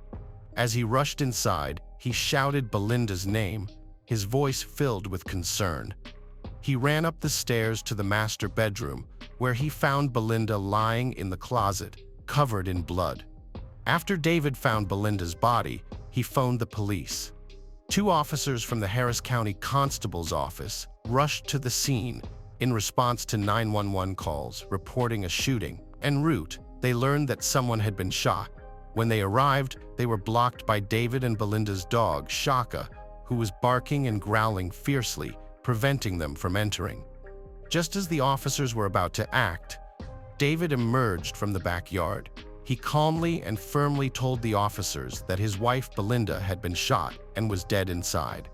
As he rushed inside, he shouted Belinda's name, his voice filled with concern. He ran up the stairs to the master bedroom, where he found Belinda lying in the closet, covered in blood. After David found Belinda's body, he phoned the police. 2 officers from the Harris County Constable's office rushed to the scene in response to 911 calls reporting a shooting. En route, they learned that someone had been shot. When they arrived, they were blocked by David and Belinda's dog, Shaka, who was barking and growling fiercely, preventing them from entering. Just as the officers were about to act, David emerged from the backyard. He calmly and firmly told the officers that his wife Belinda had been shot and was dead inside.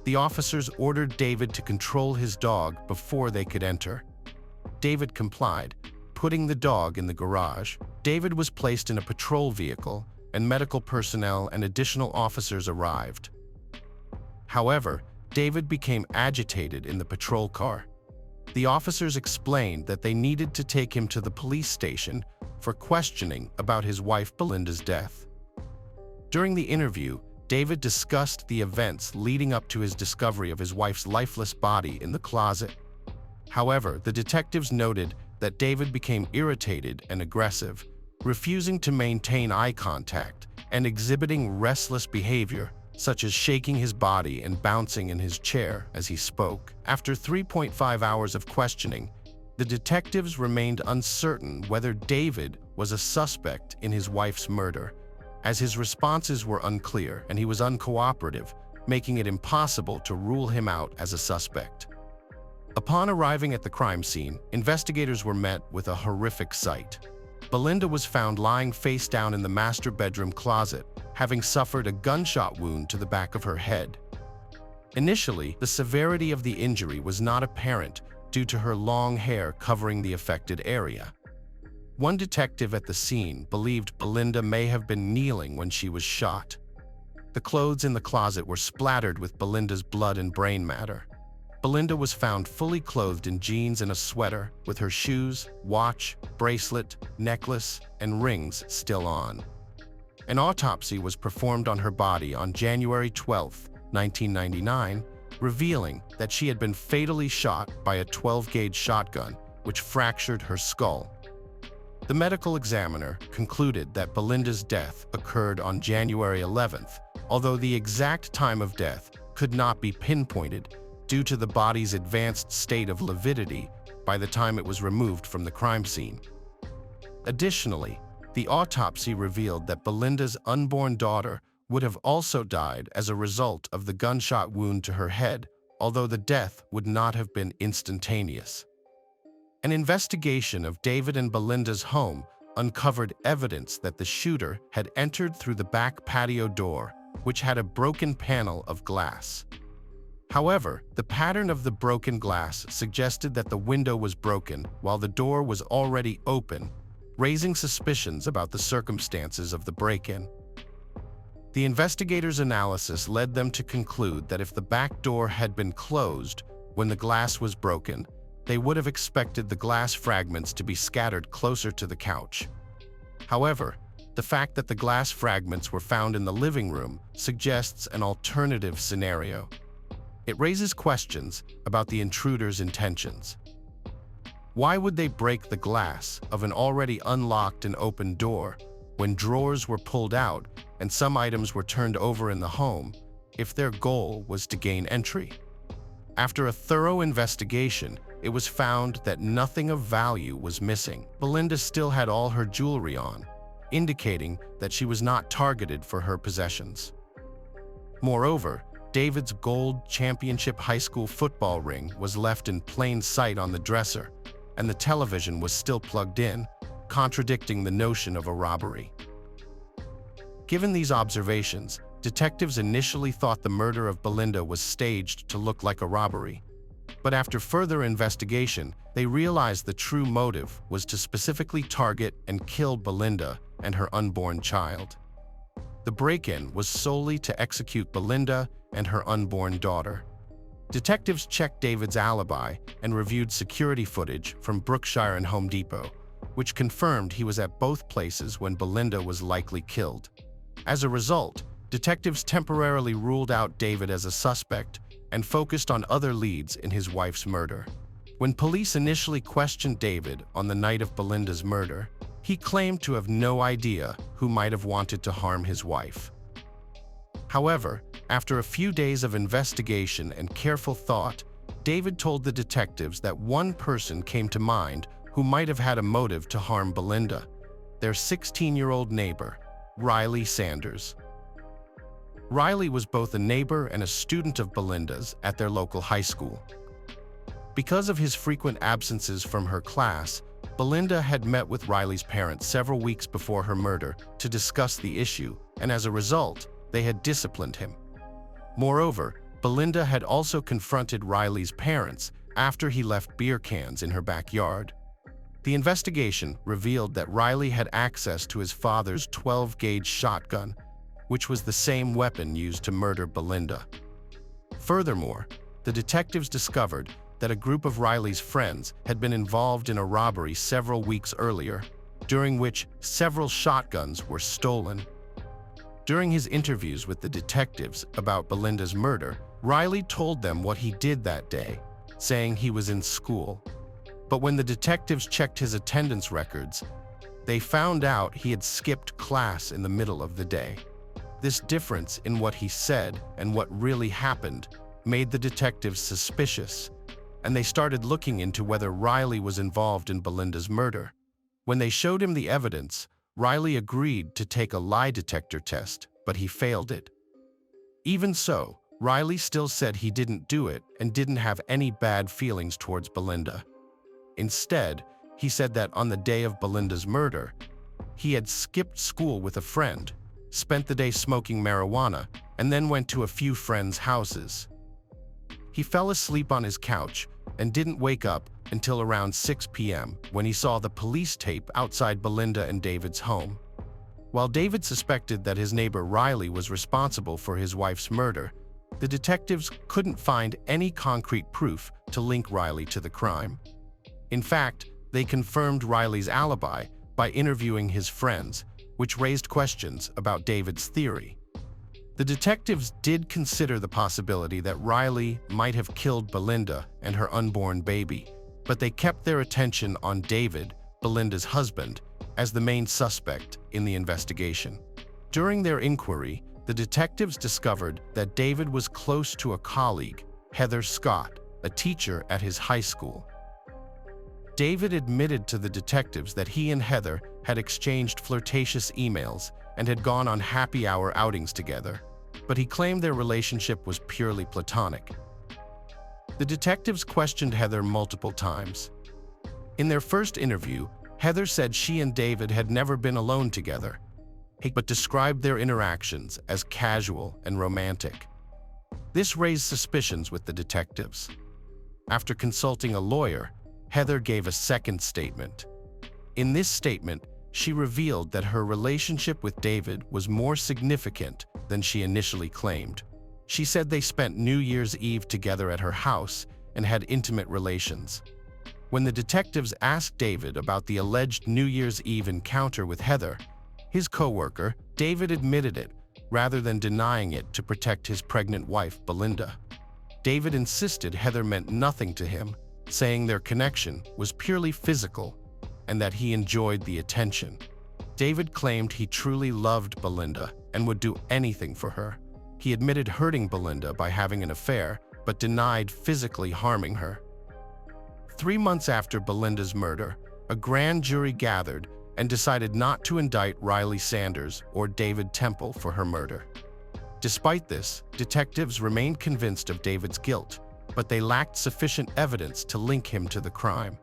The officers ordered David to control his dog before they could enter. David complied, putting the dog in the garage. David was placed in a patrol vehicle, and medical personnel and additional officers arrived. However, David became agitated in the patrol car. The officers explained that they needed to take him to the police station for questioning about his wife Belinda's death. During the interview, David discussed the events leading up to his discovery of his wife's lifeless body in the closet. However, the detectives noted that David became irritated and aggressive, refusing to maintain eye contact and exhibiting restless behavior, such as shaking his body and bouncing in his chair as he spoke. After 3.5 hours of questioning, the detectives remained uncertain whether David was a suspect in his wife's murder, as his responses were unclear and he was uncooperative, making it impossible to rule him out as a suspect. Upon arriving at the crime scene, investigators were met with a horrific sight. Belinda was found lying face down in the master bedroom closet, having suffered a gunshot wound to the back of her head. Initially, the severity of the injury was not apparent due to her long hair covering the affected area. One detective at the scene believed Belinda may have been kneeling when she was shot. The clothes in the closet were splattered with Belinda's blood and brain matter. Belinda was found fully clothed in jeans and a sweater, with her shoes, watch, bracelet, necklace, and rings still on. An autopsy was performed on her body on January 12, 1999, revealing that she had been fatally shot by a 12-gauge shotgun, which fractured her skull. The medical examiner concluded that Belinda's death occurred on January 11th, although the exact time of death could not be pinpointed due to the body's advanced state of lividity by the time it was removed from the crime scene. Additionally, the autopsy revealed that Belinda's unborn daughter would have also died as a result of the gunshot wound to her head, although the death would not have been instantaneous. An investigation of David and Belinda's home uncovered evidence that the shooter had entered through the back patio door, which had a broken panel of glass. However, the pattern of the broken glass suggested that the window was broken while the door was already open, raising suspicions about the circumstances of the break-in. The investigators' analysis led them to conclude that if the back door had been closed when the glass was broken, they would have expected the glass fragments to be scattered closer to the couch. However, the fact that the glass fragments were found in the living room suggests an alternative scenario. It raises questions about the intruder's intentions. Why would they break the glass of an already unlocked and open door when drawers were pulled out and some items were turned over in the home if their goal was to gain entry? After a thorough investigation, it was found that nothing of value was missing. Belinda still had all her jewelry on, indicating that she was not targeted for her possessions. Moreover, David's gold championship high school football ring was left in plain sight on the dresser, and the television was still plugged in, contradicting the notion of a robbery. Given these observations, detectives initially thought the murder of Belinda was staged to look like a robbery. But after further investigation, they realized the true motive was to specifically target and kill Belinda and her unborn child. The break-in was solely to execute Belinda and her unborn daughter. Detectives checked David's alibi and reviewed security footage from Brookshire and Home Depot, which confirmed he was at both places when Belinda was likely killed. As a result, detectives temporarily ruled out David as a suspect and focused on other leads in his wife's murder. When police initially questioned David on the night of Belinda's murder, he claimed to have no idea who might have wanted to harm his wife. However, after a few days of investigation and careful thought, David told the detectives that one person came to mind who might have had a motive to harm Belinda, their 16-year-old neighbor, Riley Sanders. Riley was both a neighbor and a student of Belinda's at their local high school. Because of his frequent absences from her class, Belinda had met with Riley's parents several weeks before her murder to discuss the issue, and as a result, they had disciplined him. Moreover, Belinda had also confronted Riley's parents after he left beer cans in her backyard. The investigation revealed that Riley had access to his father's 12-gauge shotgun, which was the same weapon used to murder Belinda. Furthermore, the detectives discovered that a group of Riley's friends had been involved in a robbery several weeks earlier, during which several shotguns were stolen. During his interviews with the detectives about Belinda's murder, Riley told them what he did that day, saying he was in school. But when the detectives checked his attendance records, they found out he had skipped class in the middle of the day. This difference in what he said and what really happened made the detectives suspicious, and they started looking into whether Riley was involved in Belinda's murder. When they showed him the evidence, Riley agreed to take a lie detector test, but he failed it. Even so, Riley still said he didn't do it and didn't have any bad feelings towards Belinda. Instead, he said that on the day of Belinda's murder, he had skipped school with a friend, spent the day smoking marijuana, and then went to a few friends' houses. He fell asleep on his couch and didn't wake up until around 6 p.m. when he saw the police tape outside Belinda and David's home. While David suspected that his neighbor Riley was responsible for his wife's murder, the detectives couldn't find any concrete proof to link Riley to the crime. In fact, they confirmed Riley's alibi by interviewing his friends, which raised questions about David's theory. The detectives did consider the possibility that Riley might have killed Belinda and her unborn baby, but they kept their attention on David, Belinda's husband, as the main suspect in the investigation. During their inquiry, the detectives discovered that David was close to a colleague, Heather Scott, a teacher at his high school. David admitted to the detectives that he and Heather had exchanged flirtatious emails and had gone on happy hour outings together, but he claimed their relationship was purely platonic. The detectives questioned Heather multiple times. In their first interview, Heather said she and David had never been alone together, but described their interactions as casual and romantic. This raised suspicions with the detectives. After consulting a lawyer, Heather gave a second statement. In this statement, she revealed that her relationship with David was more significant than she initially claimed. She said they spent New Year's Eve together at her house and had intimate relations. When the detectives asked David about the alleged New Year's Eve encounter with Heather, his co-worker, David admitted it, rather than denying it to protect his pregnant wife, Belinda. David insisted Heather meant nothing to him, saying their connection was purely physical and that he enjoyed the attention. David claimed he truly loved Belinda and would do anything for her. He admitted hurting Belinda by having an affair, but denied physically harming her. 3 months after Belinda's murder, a grand jury gathered and decided not to indict Riley Sanders or David Temple for her murder. Despite this, detectives remained convinced of David's guilt, but they lacked sufficient evidence to link him to the crime.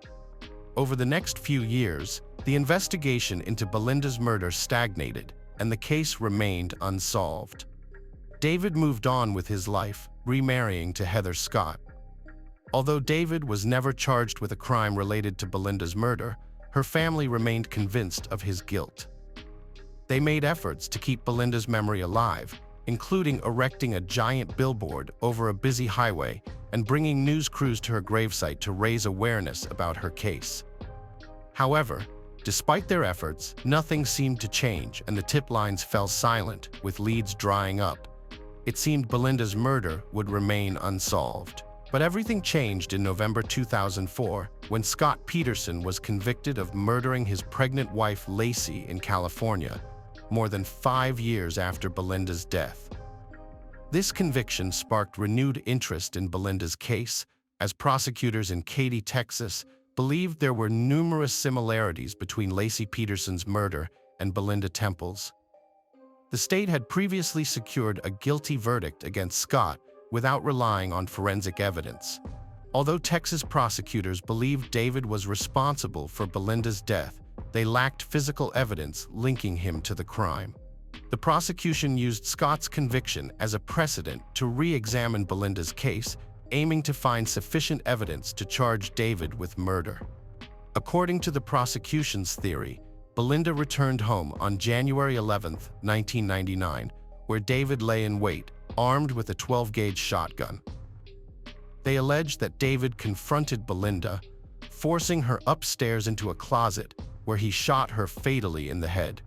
Over the next few years, the investigation into Belinda's murder stagnated, and the case remained unsolved. David moved on with his life, remarrying to Heather Scott. Although David was never charged with a crime related to Belinda's murder, her family remained convinced of his guilt. They made efforts to keep Belinda's memory alive, including erecting a giant billboard over a busy highway and bringing news crews to her gravesite to raise awareness about her case. However, despite their efforts, nothing seemed to change and the tip lines fell silent, with leads drying up. It seemed Belinda's murder would remain unsolved. But everything changed in November 2004 when Scott Peterson was convicted of murdering his pregnant wife Lacey in California, more than 5 years after Belinda's death. This conviction sparked renewed interest in Belinda's case, as prosecutors in Katy, Texas, believed there were numerous similarities between Lacey Peterson's murder and Belinda Temple's. The state had previously secured a guilty verdict against Scott without relying on forensic evidence. Although Texas prosecutors believed David was responsible for Belinda's death, they lacked physical evidence linking him to the crime. The prosecution used Scott's conviction as a precedent to re-examine Belinda's case, aiming to find sufficient evidence to charge David with murder. According to the prosecution's theory, Belinda returned home on January 11, 1999, where David lay in wait, armed with a 12-gauge shotgun. They alleged that David confronted Belinda, forcing her upstairs into a closet, where he shot her fatally in the head.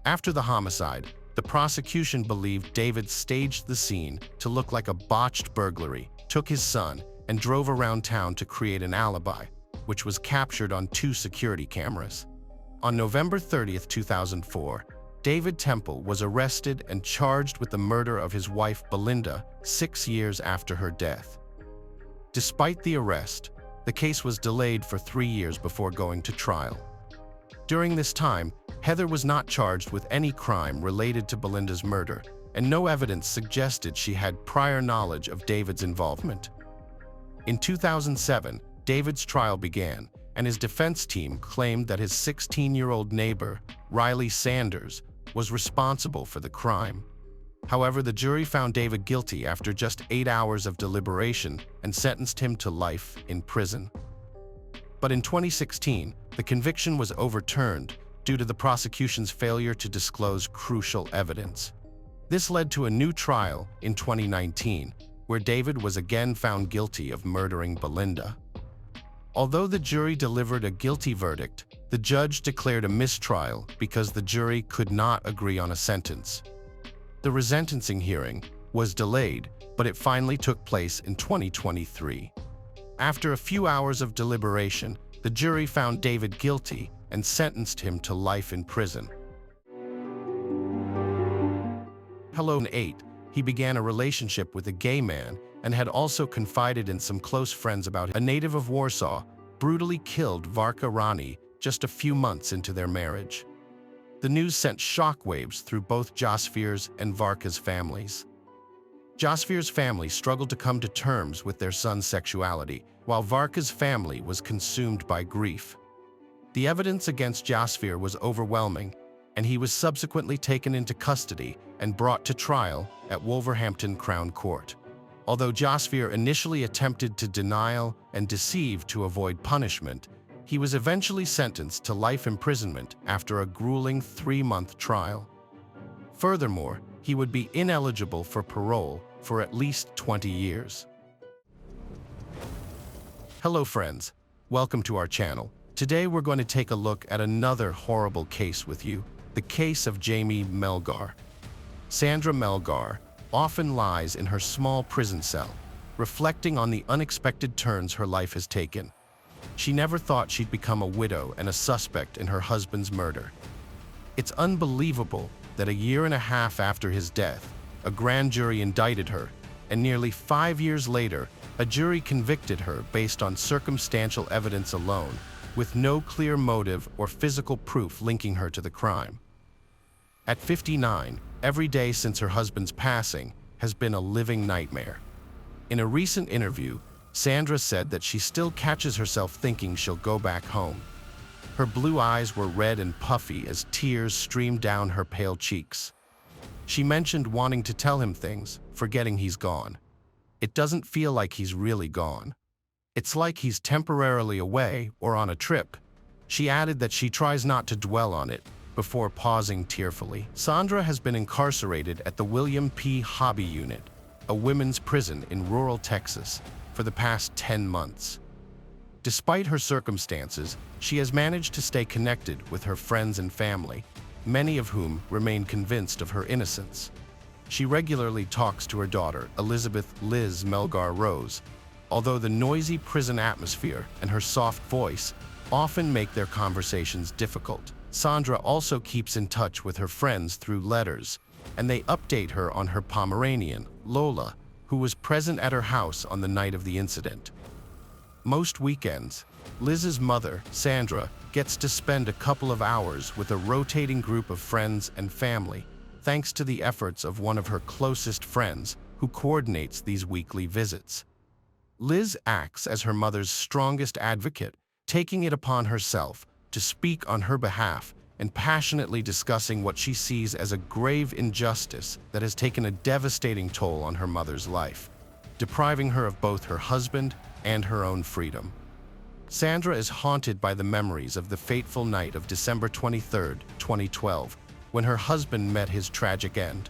After the homicide, the prosecution believed David staged the scene to look like a botched burglary, took his son, and drove around town to create an alibi, which was captured on 2 security cameras. On November 30, 2004, David Temple was arrested and charged with the murder of his wife Belinda 6 years after her death. Despite the arrest, the case was delayed for 3 years before going to trial. During this time, Heather was not charged with any crime related to Belinda's murder, and no evidence suggested she had prior knowledge of David's involvement. In 2007, David's trial began, and his defense team claimed that his 16-year-old neighbor, Riley Sanders, was responsible for the crime. However, the jury found David guilty after just 8 hours of deliberation and sentenced him to life in prison. But in 2016, the conviction was overturned due to the prosecution's failure to disclose crucial evidence. This led to a new trial in 2019, where David was again found guilty of murdering Belinda. Although the jury delivered a guilty verdict, the judge declared a mistrial because the jury could not agree on a sentence. The resentencing hearing was delayed, but it finally took place in 2023. After a few hours of deliberation, the jury found David guilty and sentenced him to life in prison. In 2008, he began a relationship with a gay man and had also confided in some close friends about him. A native of Warsaw brutally killed Varka Rani just a few months into their marriage. The news sent shockwaves through both Jasvir's and Varka's families. Jasvir's family struggled to come to terms with their son's sexuality, while Varka's family was consumed by grief. The evidence against Jasvir was overwhelming, and he was subsequently taken into custody and brought to trial at Wolverhampton Crown Court. Although Jasvir initially attempted to denial and deceive to avoid punishment, he was eventually sentenced to life imprisonment after a grueling 3-month trial. Furthermore, he would be ineligible for parole for at least 20 years. Hello friends, welcome to our channel. Today we're going to take a look at another horrible case with you, the case of Jamie Melgar. Sandra Melgar often lies in her small prison cell, reflecting on the unexpected turns her life has taken. She never thought she'd become a widow and a suspect in her husband's murder. It's unbelievable that a year and a half after his death, a grand jury indicted her, and nearly 5 years later, a jury convicted her based on circumstantial evidence alone, with no clear motive or physical proof linking her to the crime. At 59, every day since her husband's passing has been a living nightmare. In a recent interview, Sandra said that she still catches herself thinking she'll go back home. Her blue eyes were red and puffy as tears streamed down her pale cheeks. She mentioned wanting to tell him things, forgetting he's gone. It doesn't feel like he's really gone. It's like he's temporarily away or on a trip. She added that she tries not to dwell on it, before pausing tearfully. Sandra has been incarcerated at the William P. Hobby Unit, a women's prison in rural Texas, for the past 10 months. Despite her circumstances, she has managed to stay connected with her friends and family, many of whom remain convinced of her innocence. She regularly talks to her daughter, Elizabeth Liz Melgar Rose, although the noisy prison atmosphere and her soft voice often make their conversations difficult. Sandra also keeps in touch with her friends through letters, and they update her on her Pomeranian, Lola, who was present at her house on the night of the incident. Most weekends, Liz's mother, Sandra, gets to spend a couple of hours with a rotating group of friends and family, thanks to the efforts of one of her closest friends who coordinates these weekly visits. Liz acts as her mother's strongest advocate, taking it upon herself to speak on her behalf and passionately discussing what she sees as a grave injustice that has taken a devastating toll on her mother's life, depriving her of both her husband and her own freedom. Sandra is haunted by the memories of the fateful night of December 23, 2012, when her husband met his tragic end.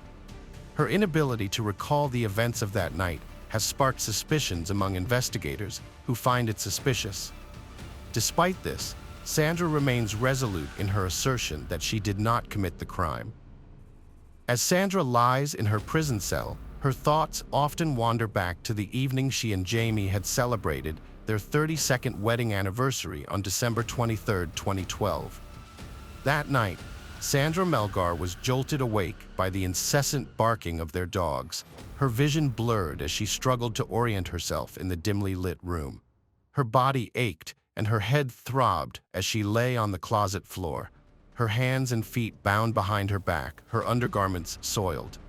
Her inability to recall the events of that night has sparked suspicions among investigators who find it suspicious. Despite this, Sandra remains resolute in her assertion that she did not commit the crime. As Sandra lies in her prison cell, her thoughts often wander back to the evening she and Jamie had celebrated their 32nd wedding anniversary on December 23, 2012. That night, Sandra Melgar was jolted awake by the incessant barking of their dogs, her vision blurred as she struggled to orient herself in the dimly lit room. Her body ached and her head throbbed as she lay on the closet floor, her hands and feet bound behind her back, her undergarments soiled.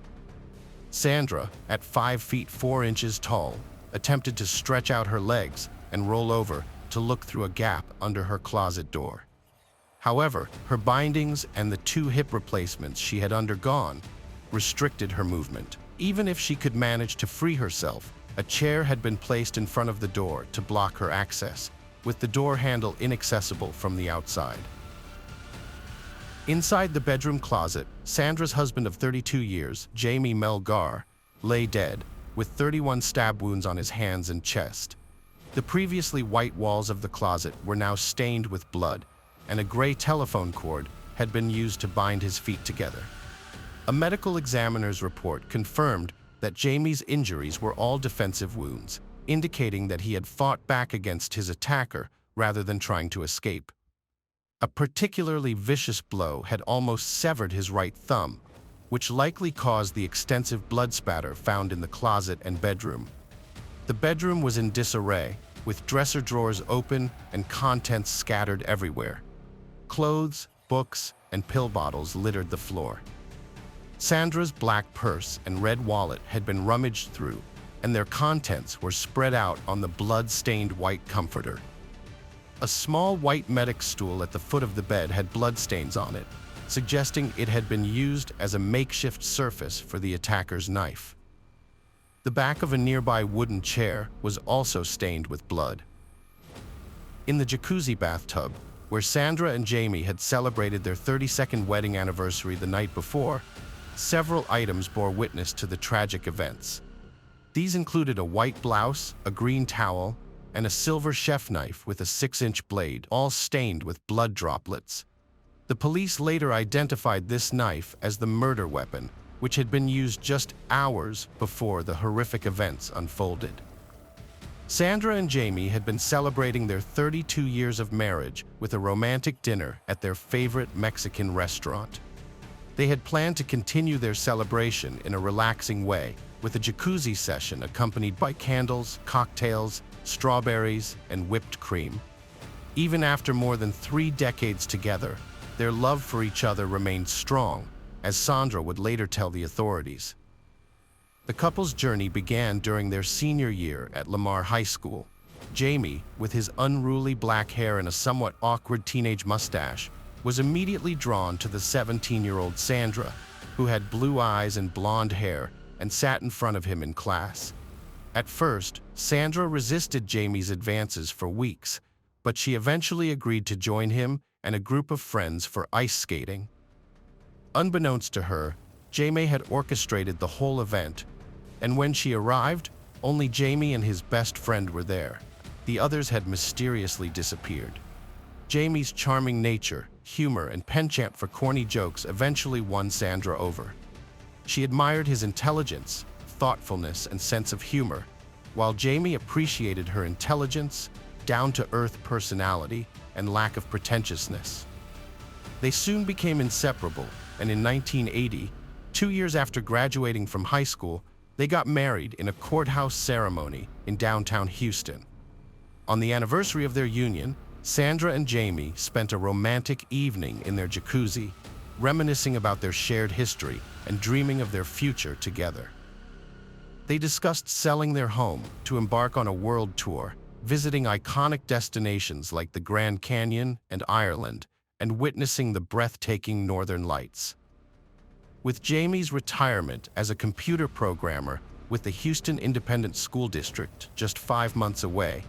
Sandra, at 5 feet 4 inches tall, attempted to stretch out her legs and roll over to look through a gap under her closet door. However, her bindings and the 2 hip replacements she had undergone restricted her movement. Even if she could manage to free herself, a chair had been placed in front of the door to block her access, with the door handle inaccessible from the outside. Inside the bedroom closet, Sandra's husband of 32 years, Jamie Melgar, lay dead, with 31 stab wounds on his hands and chest. The previously white walls of the closet were now stained with blood, and a gray telephone cord had been used to bind his feet together. A medical examiner's report confirmed that Jamie's injuries were all defensive wounds, indicating that he had fought back against his attacker rather than trying to escape. A particularly vicious blow had almost severed his right thumb, which likely caused the extensive blood spatter found in the closet and bedroom. The bedroom was in disarray, with dresser drawers open and contents scattered everywhere. Clothes, books, and pill bottles littered the floor. Sandra's black purse and red wallet had been rummaged through, and their contents were spread out on the blood-stained white comforter. A small white medic stool at the foot of the bed had bloodstains on it, suggesting it had been used as a makeshift surface for the attacker's knife. The back of a nearby wooden chair was also stained with blood. In the jacuzzi bathtub, where Sandra and Jamie had celebrated their 32nd wedding anniversary the night before, several items bore witness to the tragic events. These included a white blouse, a green towel, and a silver chef knife with a 6-inch blade, all stained with blood droplets. The police later identified this knife as the murder weapon, which had been used just hours before the horrific events unfolded. Sandra and Jamie had been celebrating their 32 years of marriage with a romantic dinner at their favorite Mexican restaurant. They had planned to continue their celebration in a relaxing way, with a jacuzzi session accompanied by candles, cocktails, strawberries, and whipped cream. Even after more than 3 decades together, their love for each other remained strong, as Sandra would later tell the authorities. The couple's journey began during their senior year at Lamar High School. Jamie, with his unruly black hair and a somewhat awkward teenage mustache, was immediately drawn to the 17-year-old Sandra, who had blue eyes and blonde hair and sat in front of him in class. At first, Sandra resisted Jamie's advances for weeks, but she eventually agreed to join him and a group of friends for ice skating. Unbeknownst to her, Jamie had orchestrated the whole event, and when she arrived, only Jamie and his best friend were there. The others had mysteriously disappeared. Jamie's charming nature, humor, and penchant for corny jokes eventually won Sandra over. She admired his intelligence, thoughtfulness, and sense of humor, while Jamie appreciated her intelligence, down-to-earth personality, and lack of pretentiousness. They soon became inseparable, and in 1980, 2 years after graduating from high school, they got married in a courthouse ceremony in downtown Houston. On the anniversary of their union, Sandra and Jamie spent a romantic evening in their jacuzzi, reminiscing about their shared history and dreaming of their future together. They discussed selling their home to embark on a world tour, visiting iconic destinations like the Grand Canyon and Ireland, and witnessing the breathtaking Northern Lights. With Jamie's retirement as a computer programmer with the Houston Independent School District just 5 months away,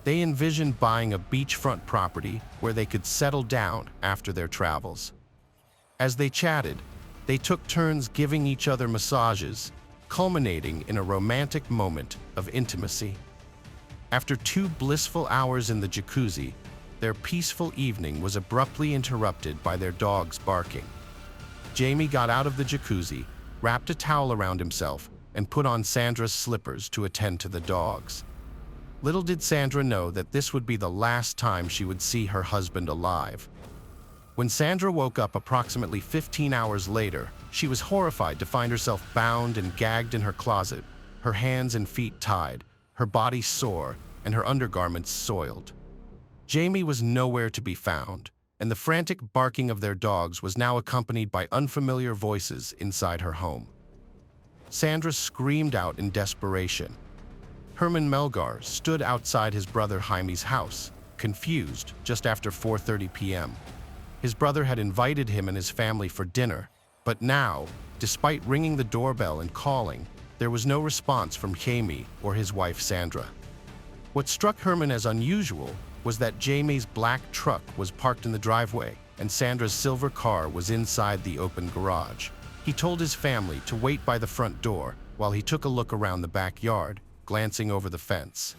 they envisioned buying a beachfront property where they could settle down after their travels. As they chatted, they took turns giving each other massages, culminating in a romantic moment of intimacy. After 2 blissful hours in the jacuzzi, their peaceful evening was abruptly interrupted by their dogs barking. Jamie got out of the jacuzzi, wrapped a towel around himself, and put on Sandra's slippers to attend to the dogs. Little did Sandra know that this would be the last time she would see her husband alive. When Sandra woke up approximately 15 hours later, she was horrified to find herself bound and gagged in her closet, her hands and feet tied, her body sore, and her undergarments soiled. Jamie was nowhere to be found, and the frantic barking of their dogs was now accompanied by unfamiliar voices inside her home. Sandra screamed out in desperation. Herman Melgar stood outside his brother Jaime's house, confused, just after 4:30 p.m. His brother had invited him and his family for dinner, but now, despite ringing the doorbell and calling, there was no response from Jaime or his wife Sandra. What struck Herman as unusual was that Jamie's black truck was parked in the driveway and Sandra's silver car was inside the open garage. He told his family to wait by the front door while he took a look around the backyard, glancing over the fence.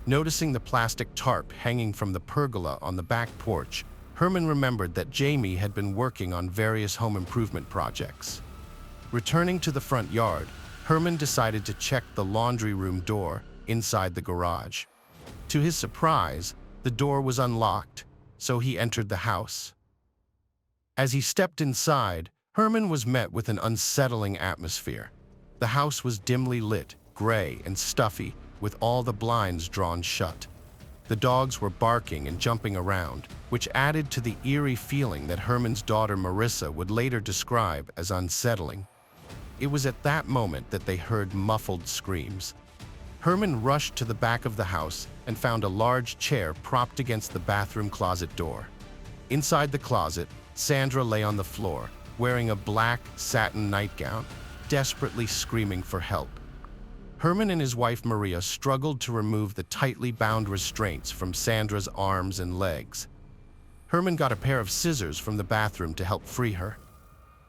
Noticing the plastic tarp hanging from the pergola on the back porch, Herman remembered that Jamie had been working on various home improvement projects. Returning to the front yard, Herman decided to check the laundry room door inside the garage. To his surprise, the door was unlocked, so he entered the house. As he stepped inside, Herman was met with an unsettling atmosphere. The house was dimly lit, gray and stuffy, with all the blinds drawn shut. The dogs were barking and jumping around, which added to the eerie feeling that Herman's daughter Marissa would later describe as unsettling. It was at that moment that they heard muffled screams. Herman rushed to the back of the house and found a large chair propped against the bathroom closet door. Inside the closet, Sandra lay on the floor, wearing a black satin nightgown, desperately screaming for help. Herman and his wife Maria struggled to remove the tightly bound restraints from Sandra's arms and legs. Herman got a pair of scissors from the bathroom to help free her.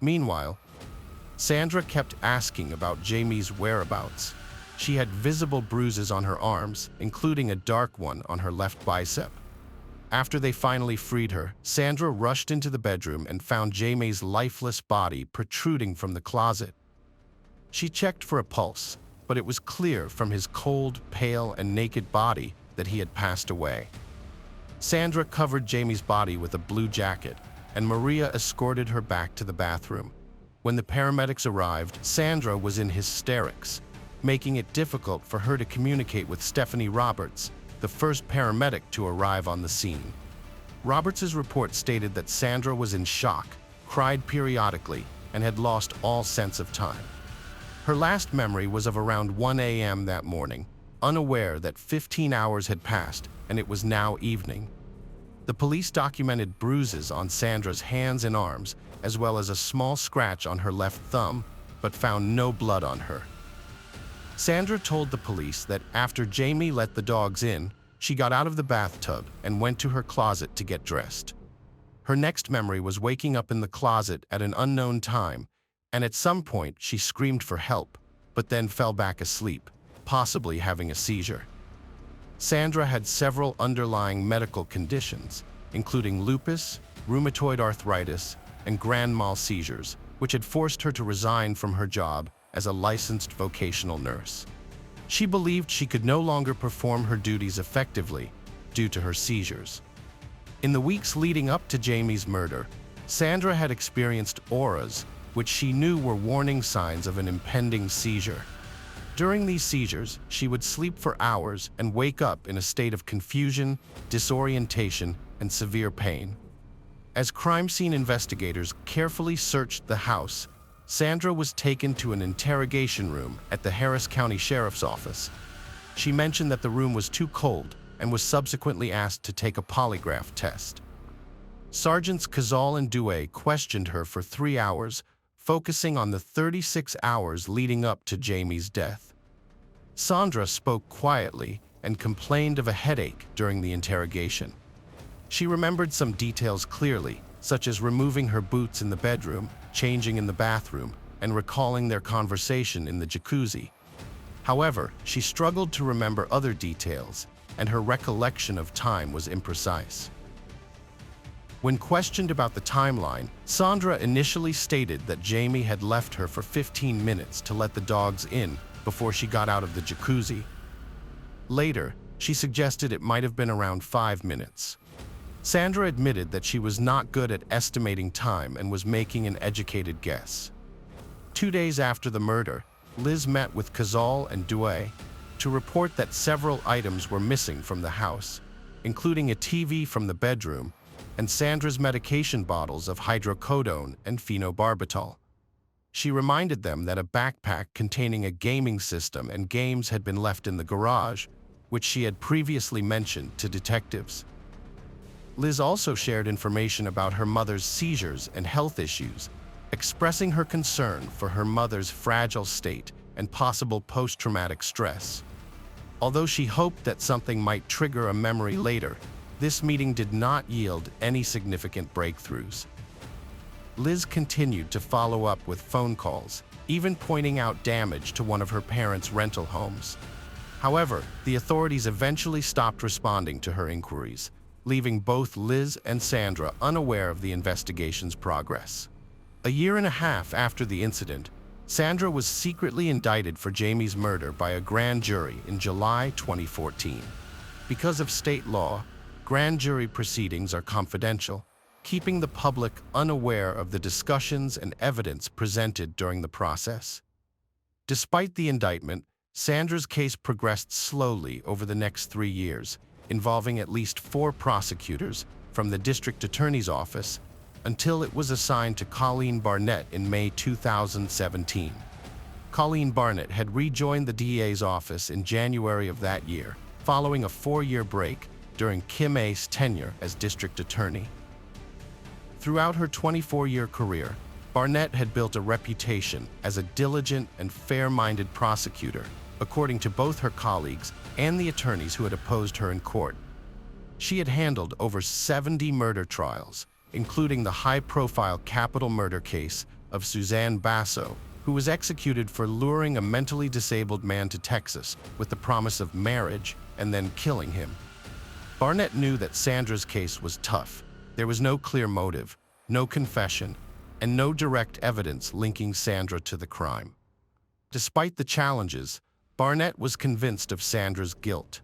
Meanwhile, Sandra kept asking about Jamie's whereabouts. She had visible bruises on her arms, including a dark one on her left bicep. After they finally freed her, Sandra rushed into the bedroom and found Jamie's lifeless body protruding from the closet. She checked for a pulse, but it was clear from his cold, pale, and naked body that he had passed away. Sandra covered Jamie's body with a blue jacket, and Maria escorted her back to the bathroom. When the paramedics arrived, Sandra was in hysterics, making it difficult for her to communicate with Stephanie Roberts, the first paramedic to arrive on the scene. Roberts' report stated that Sandra was in shock, cried periodically, and had lost all sense of time. Her last memory was of around 1 a.m. that morning, unaware that 15 hours had passed and it was now evening. The police documented bruises on Sandra's hands and arms, as well as a small scratch on her left thumb, but found no blood on her. Sandra told the police that after Jamie let the dogs in, she got out of the bathtub and went to her closet to get dressed. Her next memory was waking up in the closet at an unknown time, and at some point she screamed for help, but then fell back asleep, possibly having a seizure. Sandra had several underlying medical conditions, including lupus, rheumatoid arthritis, and grand mal seizures, which had forced her to resign from her job as a licensed vocational nurse. She believed she could no longer perform her duties effectively due to her seizures. In the weeks leading up to Jamie's murder, Sandra had experienced auras, which she knew were warning signs of an impending seizure. During these seizures, she would sleep for hours and wake up in a state of confusion, disorientation, and severe pain. As crime scene investigators carefully searched the house, Sandra was taken to an interrogation room at the Harris County Sheriff's Office. She mentioned that the room was too cold and was subsequently asked to take a polygraph test. Sergeants Cazal and Douay questioned her for 3 hours, focusing on the 36 hours leading up to Jamie's death. Sandra spoke quietly and complained of a headache during the interrogation. She remembered some details clearly, such as removing her boots in the bedroom, changing in the bathroom, and recalling their conversation in the jacuzzi. However, she struggled to remember other details, and her recollection of time was imprecise. When questioned about the timeline, Sandra initially stated that Jamie had left her for 15 minutes to let the dogs in before she got out of the jacuzzi. Later, she suggested it might have been around 5 minutes. Sandra admitted that she was not good at estimating time and was making an educated guess. 2 days after the murder, Liz met with Cazal and Douay to report that several items were missing from the house, including a TV from the bedroom and Sandra's medication bottles of hydrocodone and phenobarbital. She reminded them that a backpack containing a gaming system and games had been left in the garage, which she had previously mentioned to detectives. Liz also shared information about her mother's seizures and health issues, expressing her concern for her mother's fragile state and possible post-traumatic stress. Although she hoped that something might trigger a memory later, this meeting did not yield any significant breakthroughs. Liz continued to follow up with phone calls, even pointing out damage to one of her parents' rental homes. However, the authorities eventually stopped responding to her inquiries, leaving both Liz and Sandra unaware of the investigation's progress. A year and a half after the incident, Sandra was secretly indicted for Jamie's murder by a grand jury in July 2014. Because of state law, grand jury proceedings are confidential, keeping the public unaware of the discussions and evidence presented during the process. Despite the indictment, Sandra's case progressed slowly over the next 3 years, involving at least 4 prosecutors from the district attorney's office, until it was assigned to Colleen Barnett in May 2017. Colleen Barnett had rejoined the DA's office in January of that year, following a 4-year break during Kim A's tenure as district attorney. Throughout her 24-year career, Barnett had built a reputation as a diligent and fair-minded prosecutor, according to both her colleagues and the attorneys who had opposed her in court. She had handled over 70 murder trials, including the high-profile capital murder case of Suzanne Basso, who was executed for luring a mentally disabled man to Texas with the promise of marriage and then killing him. Barnett knew that Sandra's case was tough. There was no clear motive, no confession, and no direct evidence linking Sandra to the crime. Despite the challenges, Barnett was convinced of Sandra's guilt.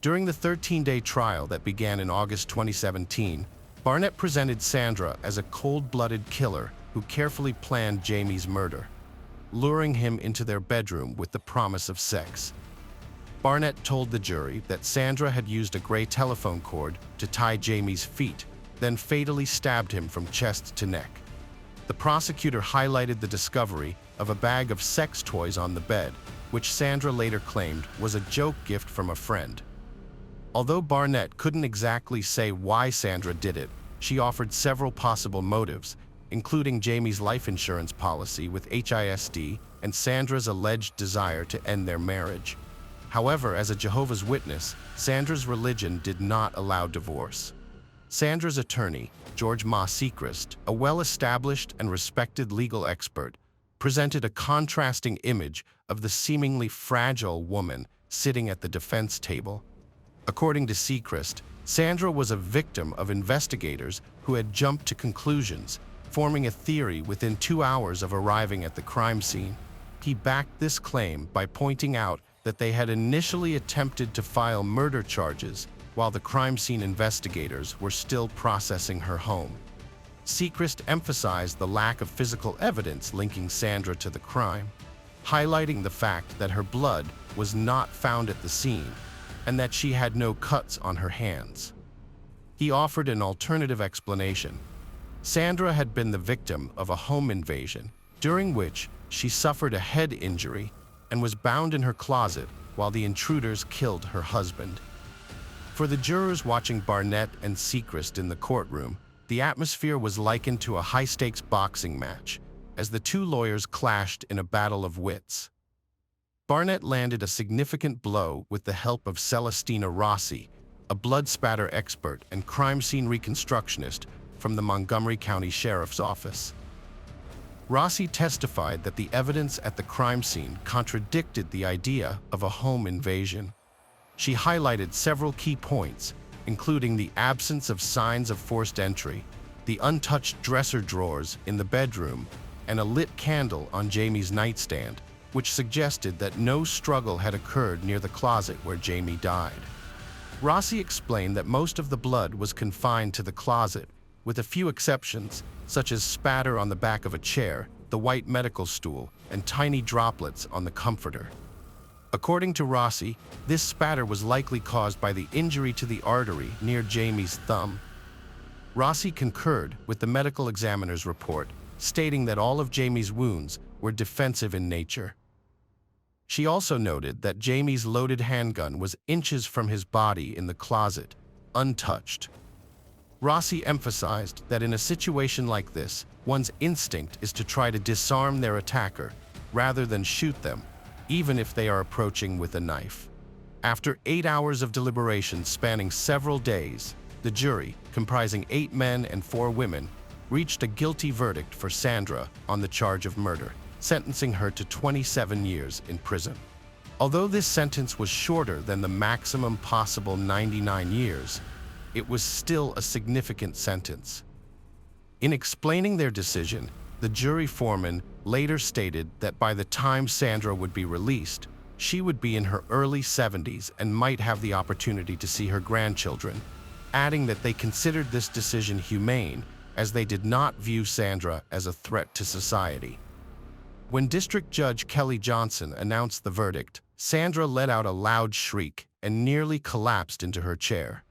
During the 13-day trial that began in August 2017, Barnett presented Sandra as a cold-blooded killer who carefully planned Jamie's murder, luring him into their bedroom with the promise of sex. Barnett told the jury that Sandra had used a gray telephone cord to tie Jamie's feet, then fatally stabbed him from chest to neck. The prosecutor highlighted the discovery of a bag of sex toys on the bed, which Sandra later claimed was a joke gift from a friend. Although Barnett couldn't exactly say why Sandra did it, she offered several possible motives, including Jamie's life insurance policy with HISD and Sandra's alleged desire to end their marriage. However, as a Jehovah's Witness, Sandra's religion did not allow divorce. Sandra's attorney, George Ma Sechrist, a well-established and respected legal expert, presented a contrasting image of the seemingly fragile woman sitting at the defense table. According to Sechrist, Sandra was a victim of investigators who had jumped to conclusions, forming a theory within 2 hours of arriving at the crime scene. He backed this claim by pointing out that they had initially attempted to file murder charges while the crime scene investigators were still processing her home. Sechrist emphasized the lack of physical evidence linking Sandra to the crime, highlighting the fact that her blood was not found at the scene and that she had no cuts on her hands. He offered an alternative explanation. Sandra had been the victim of a home invasion, during which she suffered a head injury and was bound in her closet while the intruders killed her husband. For the jurors watching Barnett and Seacrest in the courtroom, the atmosphere was likened to a high-stakes boxing match, as the two lawyers clashed in a battle of wits. Barnett landed a significant blow with the help of Celestina Rossi, a blood spatter expert and crime scene reconstructionist from the Montgomery County Sheriff's Office. Rossi testified that the evidence at the crime scene contradicted the idea of a home invasion. She highlighted several key points, including the absence of signs of forced entry, the untouched dresser drawers in the bedroom, and a lit candle on Jamie's nightstand, which suggested that no struggle had occurred near the closet where Jamie died. Rossi explained that most of the blood was confined to the closet, with a few exceptions, such as spatter on the back of a chair, the white medical stool, and tiny droplets on the comforter. According to Rossi, this spatter was likely caused by the injury to the artery near Jamie's thumb. Rossi concurred with the medical examiner's report, stating that all of Jamie's wounds were defensive in nature. She also noted that Jamie's loaded handgun was inches from his body in the closet, untouched. Rossi emphasized that in a situation like this, one's instinct is to try to disarm their attacker rather than shoot them, even if they are approaching with a knife. After 8 hours of deliberation spanning several days, the jury, comprising 8 men and 4 women, reached a guilty verdict for Sandra on the charge of murder, sentencing her to 27 years in prison. Although this sentence was shorter than the maximum possible 99 years, it was still a significant sentence. In explaining their decision, the jury foreman later stated that by the time Sandra would be released, she would be in her early 70s and might have the opportunity to see her grandchildren, adding that they considered this decision humane as they did not view Sandra as a threat to society. When District Judge Kelly Johnson announced the verdict, Sandra let out a loud shriek and nearly collapsed into her chair.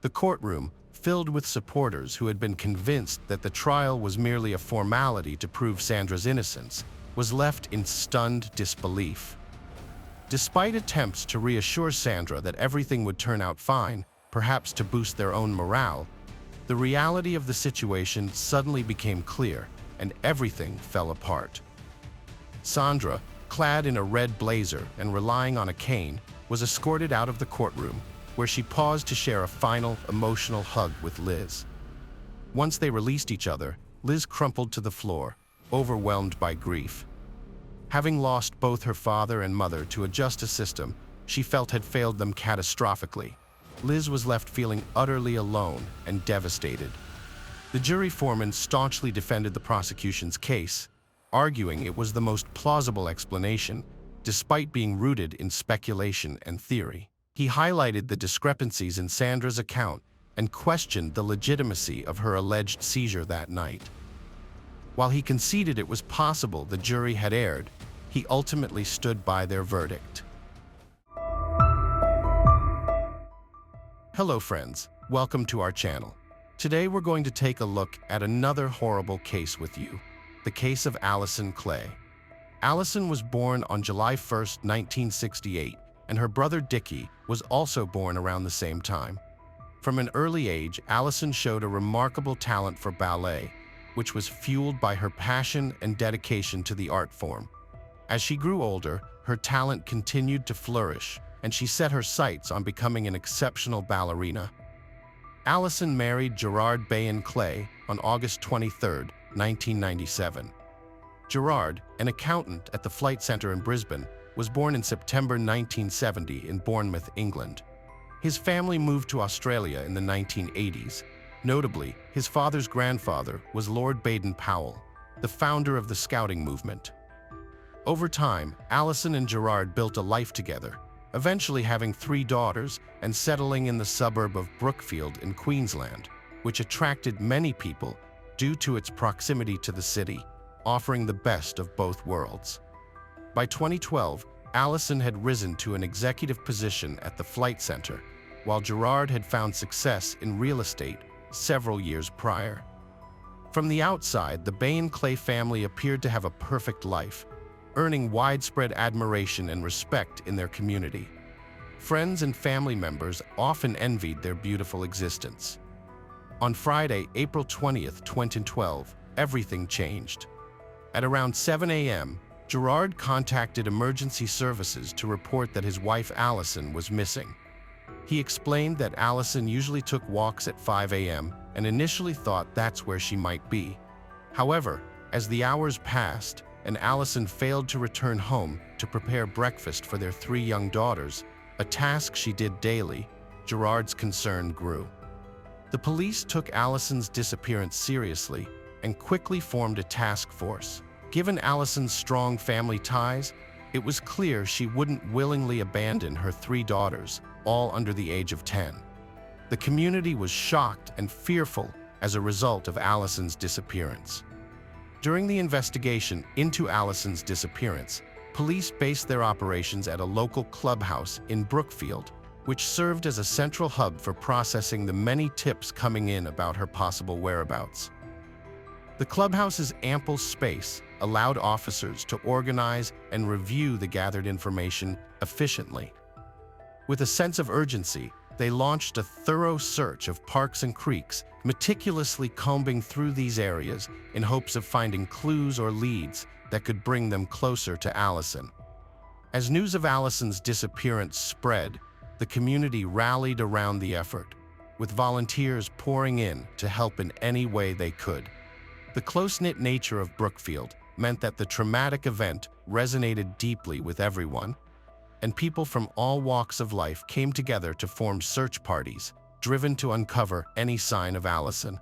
The courtroom, filled with supporters who had been convinced that the trial was merely a formality to prove Sandra's innocence, was left in stunned disbelief. Despite attempts to reassure Sandra that everything would turn out fine, perhaps to boost their own morale, the reality of the situation suddenly became clear, and everything fell apart. Sandra, clad in a red blazer and relying on a cane, was escorted out of the courtroom, where she paused to share a final emotional hug with Liz. Once they released each other, Liz crumpled to the floor, overwhelmed by grief. Having lost both her father and mother to a justice system she felt had failed them catastrophically, Liz was left feeling utterly alone and devastated. The jury foreman staunchly defended the prosecution's case, arguing it was the most plausible explanation, despite being rooted in speculation and theory. He highlighted the discrepancies in Sandra's account and questioned the legitimacy of her alleged seizure that night. While he conceded it was possible the jury had erred, he ultimately stood by their verdict. Hello friends, welcome to our channel. Today we're going to take a look at another horrible case with you, the case of Allison Clay. Allison was born on July 1, 1968, and her brother Dickie was also born around the same time. From an early age, Allison showed a remarkable talent for ballet, which was fueled by her passion and dedication to the art form. As she grew older, her talent continued to flourish, and she set her sights on becoming an exceptional ballerina. Allison married Gerard Bayan Clay on August 23, 1997. Gerard, an accountant at the Flight Centre in Brisbane, was born in September 1970 in Bournemouth, England. His family moved to Australia in the 1980s. Notably, his father's grandfather was Lord Baden-Powell, the founder of the Scouting movement. Over time, Allison and Gerard built a life together, eventually having 3 daughters and settling in the suburb of Brookfield in Queensland, which attracted many people due to its proximity to the city, offering the best of both worlds. By 2012, Allison had risen to an executive position at the Flight Centre, while Gerard had found success in real estate several years prior. From the outside, the Bay and Clay family appeared to have a perfect life, earning widespread admiration and respect in their community. Friends and family members often envied their beautiful existence. On Friday, April 20th, 2012, everything changed. At around 7 a.m., Gerard contacted emergency services to report that his wife Allison was missing. He explained that Allison usually took walks at 5 a.m. and initially thought that's where she might be. However, as the hours passed and Allison failed to return home to prepare breakfast for their 3 young daughters, a task she did daily, Gerard's concern grew. The police took Allison's disappearance seriously and quickly formed a task force. Given Allison's strong family ties, it was clear she wouldn't willingly abandon her 3 daughters, all under the age of 10. The community was shocked and fearful as a result of Allison's disappearance. During the investigation into Allison's disappearance, police based their operations at a local clubhouse in Brookfield, which served as a central hub for processing the many tips coming in about her possible whereabouts. The clubhouse's ample space allowed officers to organize and review the gathered information efficiently. With a sense of urgency, they launched a thorough search of parks and creeks, meticulously combing through these areas in hopes of finding clues or leads that could bring them closer to Allison. As news of Allison's disappearance spread, the community rallied around the effort, with volunteers pouring in to help in any way they could. The close-knit nature of Brookfield meant that the traumatic event resonated deeply with everyone, and people from all walks of life came together to form search parties, driven to uncover any sign of Allison.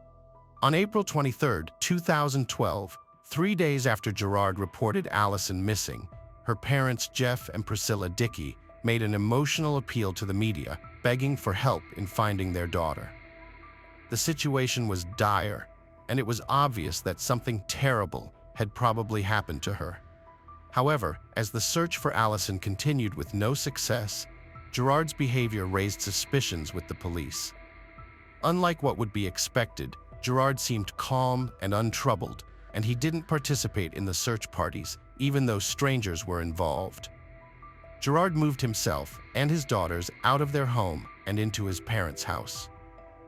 On April 23, 2012, 3 days after Gerard reported Allison missing, her parents Jeff and Priscilla Dickey made an emotional appeal to the media, begging for help in finding their daughter. The situation was dire, and it was obvious that something terrible had probably happened to her. However, as the search for Allison continued with no success, Gerard's behavior raised suspicions with the police. Unlike what would be expected, Gerard seemed calm and untroubled, and he didn't participate in the search parties, even though strangers were involved. Gerard moved himself and his daughters out of their home and into his parents' house.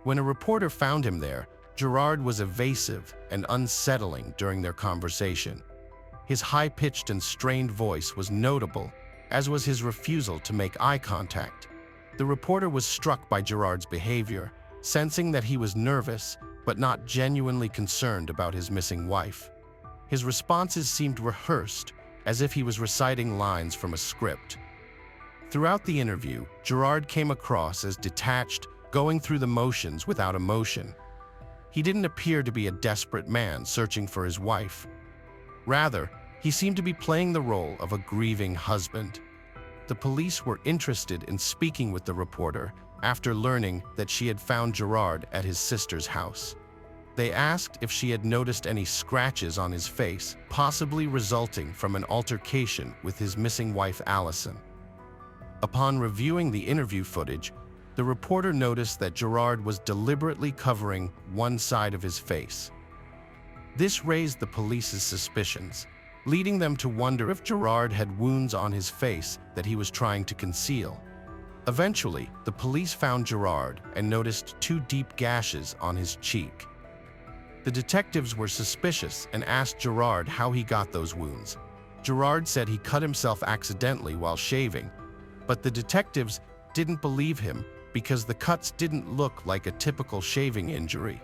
When a reporter found him there, Gerard was evasive and unsettling during their conversation. His high-pitched and strained voice was notable, as was his refusal to make eye contact. The reporter was struck by Gerard's behavior, sensing that he was nervous but not genuinely concerned about his missing wife. His responses seemed rehearsed, as if he was reciting lines from a script. Throughout the interview, Gerard came across as detached, going through the motions without emotion. He didn't appear to be a desperate man searching for his wife. Rather, he seemed to be playing the role of a grieving husband. The police were interested in speaking with the reporter after learning that she had found Gerard at his sister's house. They asked if she had noticed any scratches on his face, possibly resulting from an altercation with his missing wife Allison. Upon reviewing the interview footage, the reporter noticed that Gerard was deliberately covering one side of his face. This raised the police's suspicions, leading them to wonder if Gerard had wounds on his face that he was trying to conceal. Eventually, the police found Gerard and noticed 2 deep gashes on his cheek. The detectives were suspicious and asked Gerard how he got those wounds. Gerard said he cut himself accidentally while shaving, but the detectives didn't believe him because the cuts didn't look like a typical shaving injury.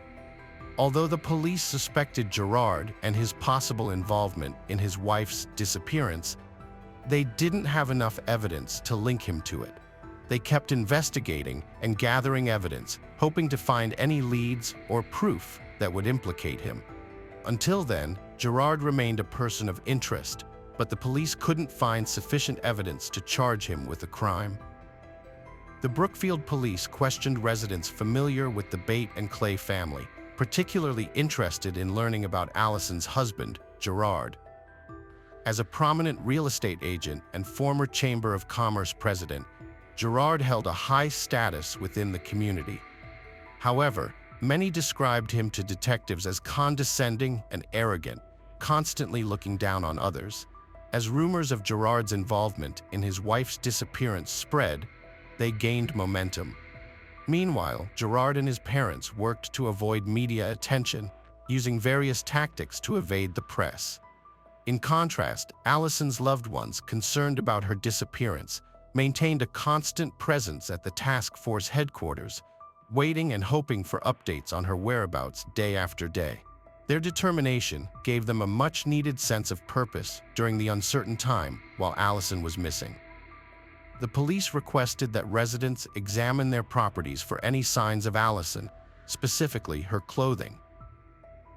Although the police suspected Gerard and his possible involvement in his wife's disappearance, they didn't have enough evidence to link him to it. They kept investigating and gathering evidence, hoping to find any leads or proof that would implicate him. Until then, Gerard remained a person of interest, but the police couldn't find sufficient evidence to charge him with a crime. The Brookfield police questioned residents familiar with the Bate and Clay family, particularly interested in learning about Allison's husband, Gerard. As a prominent real estate agent and former Chamber of Commerce president, Gerard held a high status within the community. However, Many described him to detectives as condescending and arrogant, constantly looking down on others. As rumors of Gerard's involvement in his wife's disappearance spread, they gained momentum. Meanwhile, Gerard and his parents worked to avoid media attention, using various tactics to evade the press. In contrast, Allison's loved ones, concerned about her disappearance, maintained a constant presence at the task force headquarters, waiting and hoping for updates on her whereabouts day after day. Their determination gave them a much-needed sense of purpose during the uncertain time while Allison was missing. The police requested that residents examine their properties for any signs of Allison, specifically her clothing.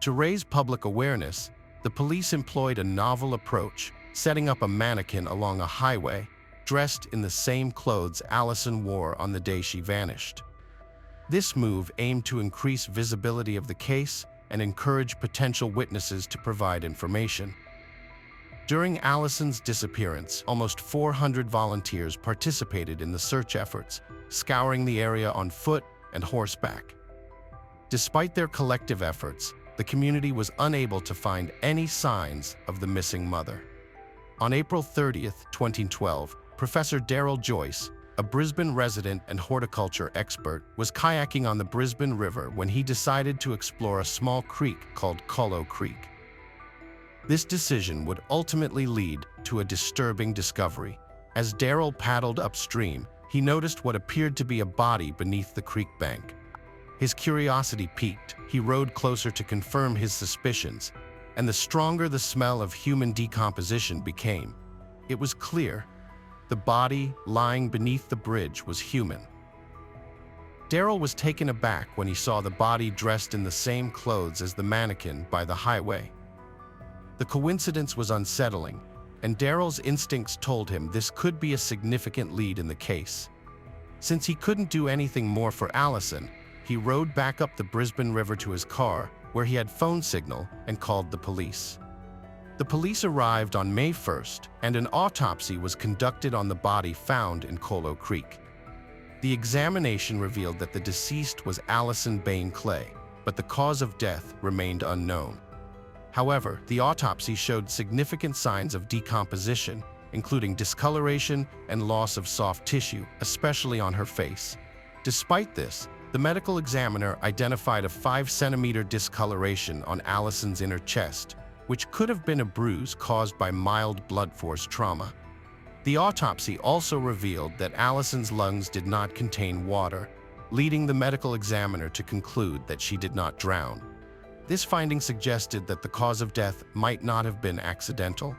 To raise public awareness, the police employed a novel approach, setting up a mannequin along a highway, dressed in the same clothes Allison wore on the day she vanished. This move aimed to increase visibility of the case and encourage potential witnesses to provide information. During Allison's disappearance, almost 400 volunteers participated in the search efforts, scouring the area on foot and horseback. Despite their collective efforts, the community was unable to find any signs of the missing mother. On April 30, 2012, Professor Daryl Joyce, a Brisbane resident and horticulture expert, was kayaking on the Brisbane River when he decided to explore a small creek called Collow Creek. This decision would ultimately lead to a disturbing discovery. As Daryl paddled upstream, he noticed what appeared to be a body beneath the creek bank. His curiosity piqued. He rowed closer to confirm his suspicions, and the stronger the smell of human decomposition became, it was clear the body lying beneath the bridge was human. Daryl was taken aback when he saw the body dressed in the same clothes as the mannequin by the highway. The coincidence was unsettling, and Daryl's instincts told him this could be a significant lead in the case. Since he couldn't do anything more for Allison, he rowed back up the Brisbane River to his car, where he had phone signal, and called the police. The police arrived on May 1st, and an autopsy was conducted on the body found in Collow Creek. The examination revealed that the deceased was Allison Bain Clay, but the cause of death remained unknown. However, the autopsy showed significant signs of decomposition, including discoloration and loss of soft tissue, especially on her face. Despite this, the medical examiner identified a 5-centimeter discoloration on Allison's inner chest, which could have been a bruise caused by mild blood force trauma. The autopsy also revealed that Allison's lungs did not contain water, leading the medical examiner to conclude that she did not drown. This finding suggested that the cause of death might not have been accidental.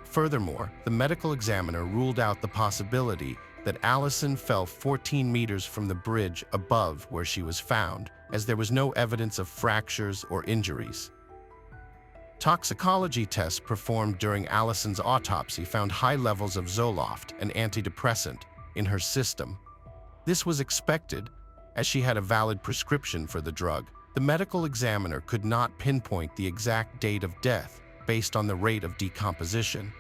Furthermore, the medical examiner ruled out the possibility that Allison fell 14 meters from the bridge above where she was found, as there was no evidence of fractures or injuries. Toxicology tests performed during Allison's autopsy found high levels of Zoloft, an antidepressant, in her system. This was expected, as she had a valid prescription for the drug. The medical examiner could not pinpoint the exact date of death based on the rate of decomposition.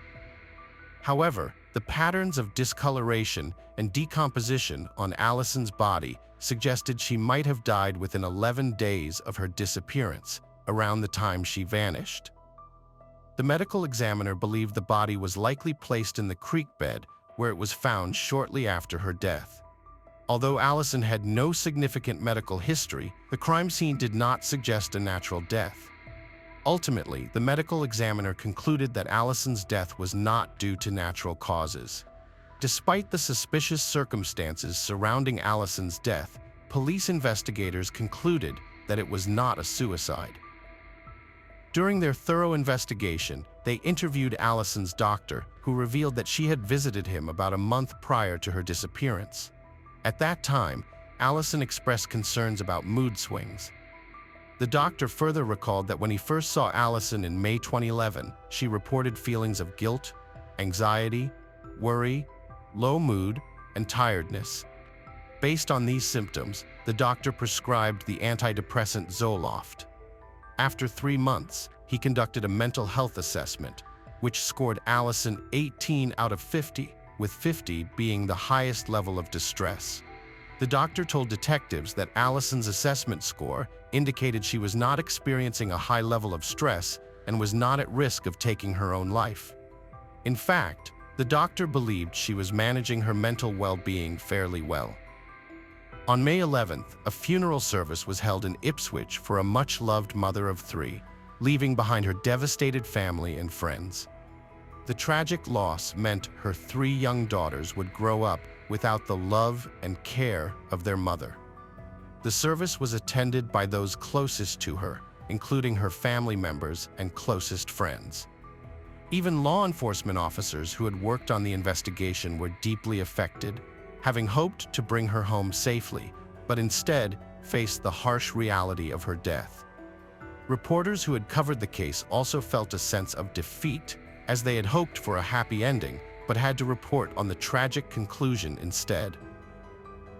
However, the patterns of discoloration and decomposition on Allison's body suggested she might have died within 11 days of her disappearance, around the time she vanished. The medical examiner believed the body was likely placed in the creek bed, where it was found shortly after her death. Although Allison had no significant medical history, the crime scene did not suggest a natural death. Ultimately, the medical examiner concluded that Allison's death was not due to natural causes. Despite the suspicious circumstances surrounding Allison's death, police investigators concluded that it was not a suicide. During their thorough investigation, they interviewed Allison's doctor, who revealed that she had visited him about a month prior to her disappearance. At that time, Allison expressed concerns about mood swings. The doctor further recalled that when he first saw Allison in May 2011, she reported feelings of guilt, anxiety, worry, low mood, and tiredness. Based on these symptoms, the doctor prescribed the antidepressant Zoloft. After 3 months, he conducted a mental health assessment, which scored Allison 18 out of 50, with 50 being the highest level of distress. The doctor told detectives that Allison's assessment score indicated she was not experiencing a high level of stress and was not at risk of taking her own life. In fact, the doctor believed she was managing her mental well-being fairly well. On May 11th, a funeral service was held in Ipswich for a much-loved mother of three, leaving behind her devastated family and friends. The tragic loss meant her three young daughters would grow up without the love and care of their mother. The service was attended by those closest to her, including her family members and closest friends. Even law enforcement officers who had worked on the investigation were deeply affected, having hoped to bring her home safely, but instead faced the harsh reality of her death. Reporters who had covered the case also felt a sense of defeat, as they had hoped for a happy ending, but had to report on the tragic conclusion instead.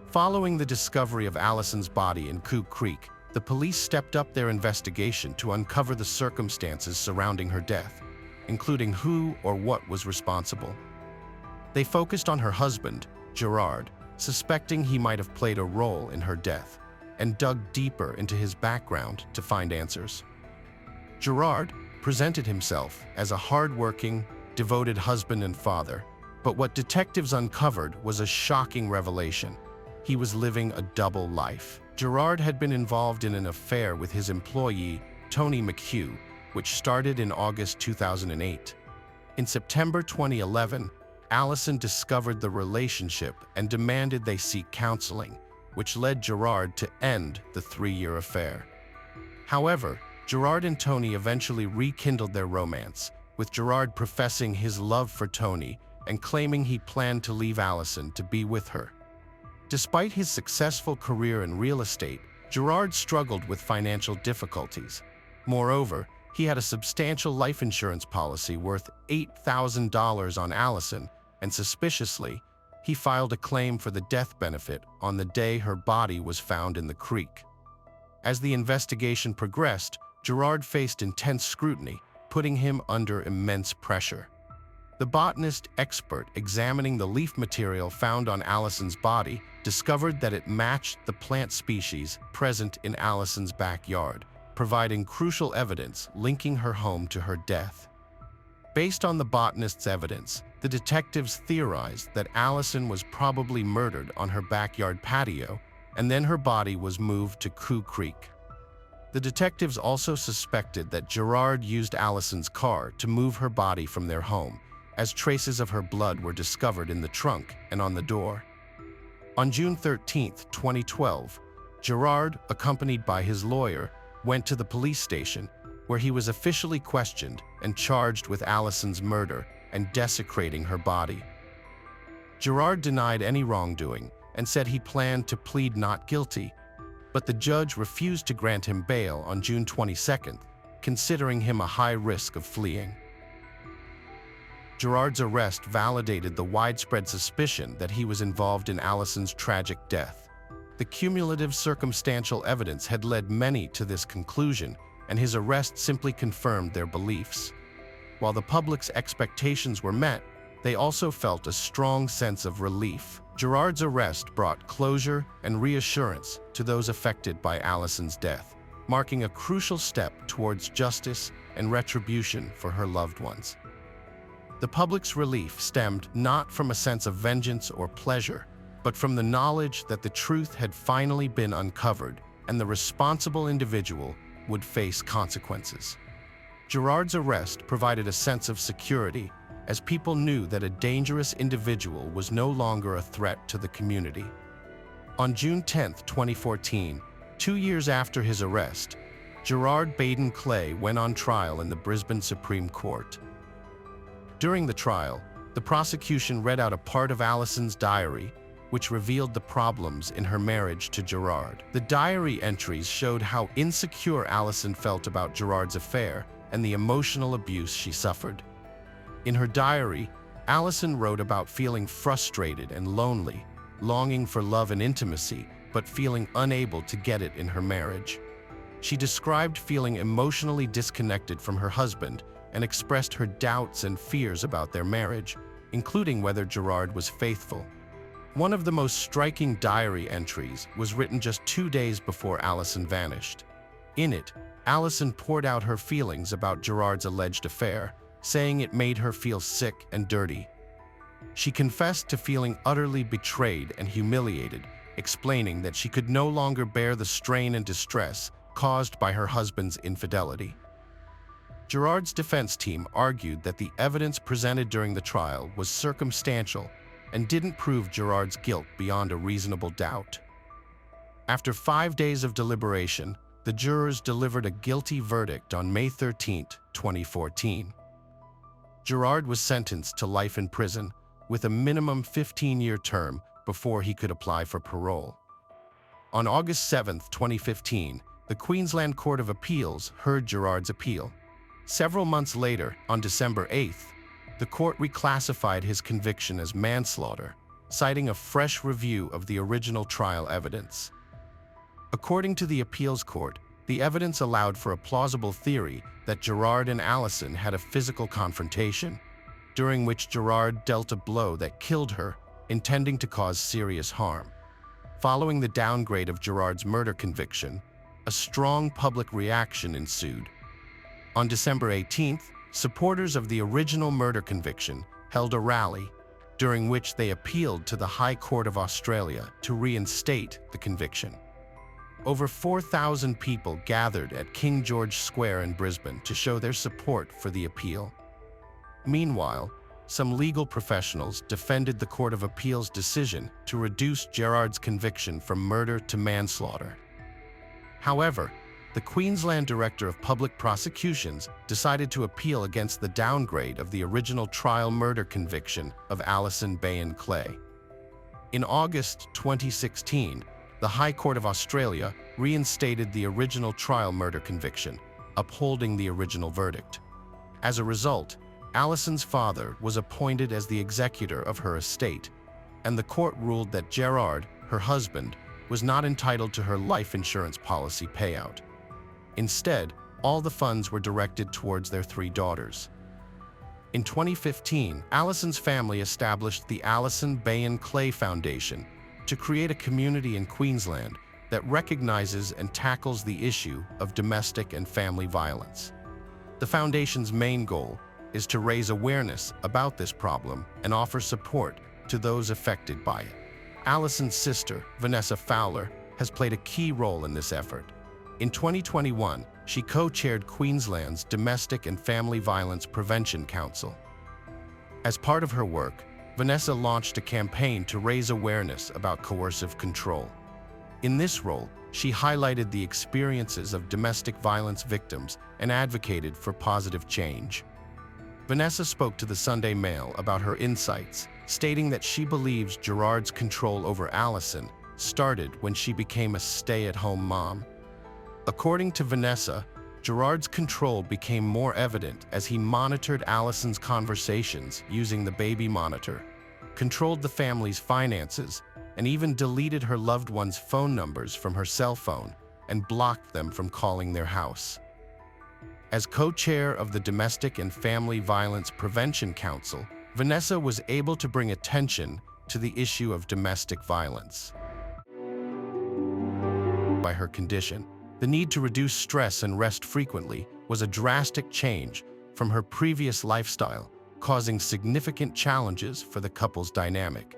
Following the discovery of Allison's body in Coo Creek, the police stepped up their investigation to uncover the circumstances surrounding her death, including who or what was responsible. They focused on her husband, Gerard, suspecting he might have played a role in her death, and dug deeper into his background to find answers. Gerard presented himself as a hard-working, devoted husband and father, but what detectives uncovered was a shocking revelation. He was living a double life. Gerard had been involved in an affair with his employee, Tony McHugh, which started in August 2008. In September 2011, Allison discovered the relationship and demanded they seek counseling, which led Gerard to end the 3-year affair. However, Gerard and Tony eventually rekindled their romance, with Gerard professing his love for Tony and claiming he planned to leave Allison to be with her. Despite his successful career in real estate, Gerard struggled with financial difficulties. Moreover, he had a substantial life insurance policy worth $8,000 on Allison, and suspiciously, he filed a claim for the death benefit on the day her body was found in the creek. As the investigation progressed, Gerard faced intense scrutiny, putting him under immense pressure. The botanist expert examining the leaf material found on Allison's body discovered that it matched the plant species present in Allison's backyard, providing crucial evidence linking her home to her death. Based on the botanist's evidence, the detectives theorized that Allison was probably murdered on her backyard patio, and then her body was moved to Coo Creek. The detectives also suspected that Gerard used Allison's car to move her body from their home, as traces of her blood were discovered in the trunk and on the door. On June 13, 2012, Gerard, accompanied by his lawyer, went to the police station, where he was officially questioned and charged with Allison's murder and desecrating her body. Gerard denied any wrongdoing and said he planned to plead not guilty, but the judge refused to grant him bail on June 22nd, considering him a high risk of fleeing. Gerard's arrest validated the widespread suspicion that he was involved in Allison's tragic death. The cumulative circumstantial evidence had led many to this conclusion, and his arrest simply confirmed their beliefs. While the public's expectations were met, they also felt a strong sense of relief. Gerard's arrest brought closure and reassurance to those affected by Allison's death, marking a crucial step towards justice and retribution for her loved ones. The public's relief stemmed not from a sense of vengeance or pleasure, but from the knowledge that the truth had finally been uncovered and the responsible individual would face consequences. Gerard's arrest provided a sense of security, as people knew that a dangerous individual was no longer a threat to the community. On June 10, 2014, 2 years after his arrest, Gerard Baden-Clay went on trial in the Brisbane Supreme Court. During the trial, the prosecution read out a part of Allison's diary, which revealed the problems in her marriage to Gerard. The diary entries showed how insecure Allison felt about Gerard's affair and the emotional abuse she suffered. In her diary, Allison wrote about feeling frustrated and lonely, longing for love and intimacy, but feeling unable to get it in her marriage. She described feeling emotionally disconnected from her husband and expressed her doubts and fears about their marriage, including whether Gerard was faithful. One of the most striking diary entries was written just 2 days before Allison vanished. In it, Allison poured out her feelings about Gerard's alleged affair, saying it made her feel sick and dirty. She confessed to feeling utterly betrayed and humiliated, explaining that she could no longer bear the strain and distress caused by her husband's infidelity. Gerard's defense team argued that the evidence presented during the trial was circumstantial and didn't prove Gerard's guilt beyond a reasonable doubt. After 5 days of deliberation, the jurors delivered a guilty verdict on May 13, 2014. Gerard was sentenced to life in prison with a minimum 15-year term before he could apply for parole. On August 7, 2015, the Queensland Court of Appeals heard Gerard's appeal. Several months later, on December 8, the court reclassified his conviction as manslaughter, citing a fresh review of the original trial evidence. According to the appeals court, the evidence allowed for a plausible theory that Gerard and Allison had a physical confrontation, during which Gerard dealt a blow that killed her, intending to cause serious harm. Following the downgrade of Gerard's murder conviction, a strong public reaction ensued. On December 18th, supporters of the original murder conviction held a rally, during which they appealed to the High Court of Australia to reinstate the conviction. Over 4,000 people gathered at King George Square in Brisbane to show their support for the appeal. Meanwhile, some legal professionals defended the Court of Appeal's decision to reduce Gerard's conviction from murder to manslaughter. However, the Queensland Director of Public Prosecutions decided to appeal against the downgrade of the original trial murder conviction of Alison Bain-Clay. In August 2016, the High Court of Australia reinstated the original trial murder conviction, upholding the original verdict. As a result, Alison's father was appointed as the executor of her estate, and the court ruled that Gerard, her husband, was not entitled to her life insurance policy payout. Instead, all the funds were directed towards their 3 daughters. In 2015, Alison's family established the Alison Bain-Clay Foundation to create a community in Queensland that recognizes and tackles the issue of domestic and family violence. The foundation's main goal is to raise awareness about this problem and offer support to those affected by it. Alison's sister, Vanessa Fowler, has played a key role in this effort. In 2021, she co-chaired Queensland's Domestic and Family Violence Prevention Council. As part of her work, Vanessa launched a campaign to raise awareness about coercive control. In this role, she highlighted the experiences of domestic violence victims and advocated for positive change. Vanessa spoke to the Sunday Mail about her insights, stating that she believes Gerard's control over Alison started when she became a stay-at-home mom. According to Vanessa, Gerard's control became more evident as he monitored Alison's conversations using the baby monitor, controlled the family's finances, and even deleted her loved ones' phone numbers from her cell phone and blocked them from calling their house. As co-chair of the Domestic and Family Violence Prevention Council, Vanessa was able to bring attention to the issue of domestic violence. By her condition, the need to reduce stress and rest frequently was a drastic change from her previous lifestyle, causing significant challenges for the couple's dynamic.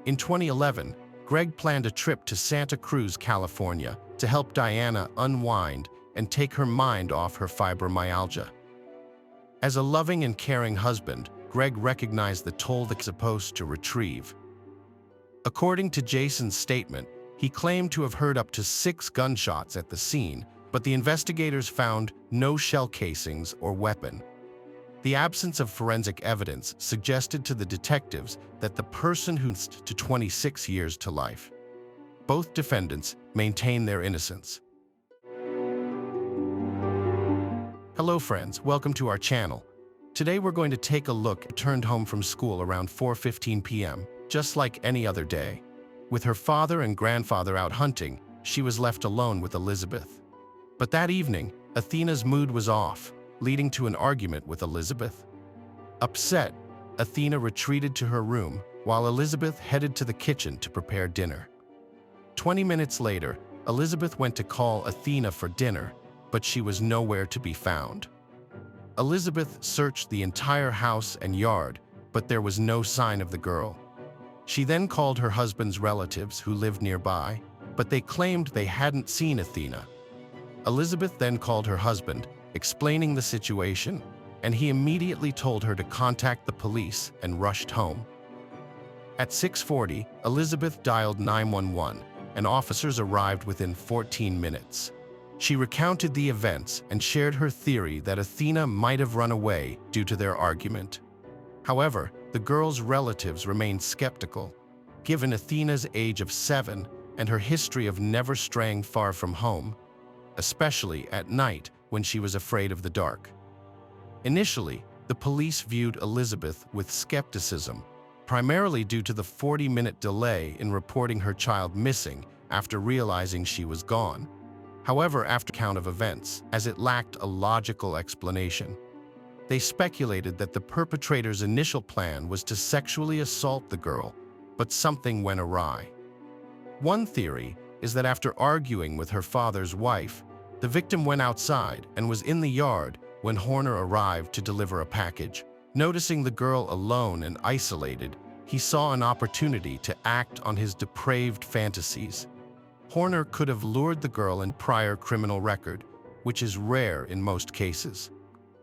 In 2011, Greg planned a trip to Santa Cruz, California, to help Diana unwind and take her mind off her fibromyalgia. As a loving and caring husband, Greg recognized the toll that's supposed to retrieve. According to Jason's statement, he claimed to have heard up to 6 gunshots at the scene, but the investigators found no shell casings or weapon. The absence of forensic evidence suggested to the detectives that the person who sentenced to 26 years to life. Both defendants maintain their innocence. Hello friends, welcome to our channel. Today we're going to take a look at returned home from school around 4:15 p.m., just like any other day. With her father and grandfather out hunting, she was left alone with Elizabeth. But that evening, Athena's mood was off, leading to an argument with Elizabeth. Upset, Athena retreated to her room, while Elizabeth headed to the kitchen to prepare dinner. 20 minutes later, Elizabeth went to call Athena for dinner, but she was nowhere to be found. Elizabeth searched the entire house and yard, but there was no sign of the girl. She then called her husband's relatives who lived nearby, but they claimed they hadn't seen Athena. Elizabeth then called her husband, explaining the situation, and he immediately told her to contact the police and rushed home. At 6:40, Elizabeth dialed 911, and officers arrived within 14 minutes. She recounted the events and shared her theory that Athena might have run away due to their argument. However, the girl's relatives remained skeptical, given Athena's age of 7 and her history of never straying far from home, especially at night when she was afraid of the dark. Initially, the police viewed Elizabeth with skepticism, primarily due to the 40-minute delay in reporting her child missing after realizing she was gone. However, after count of events, as it lacked a logical explanation, they speculated that the perpetrator's initial plan was to sexually assault the girl, but something went awry. One theory is that after arguing with her father's wife, the victim went outside and was in the yard when Horner arrived to deliver a package. Noticing the girl alone and isolated, he saw an opportunity to act on his depraved fantasies. Horner could have lured the girl in prior criminal record, which is rare in most cases.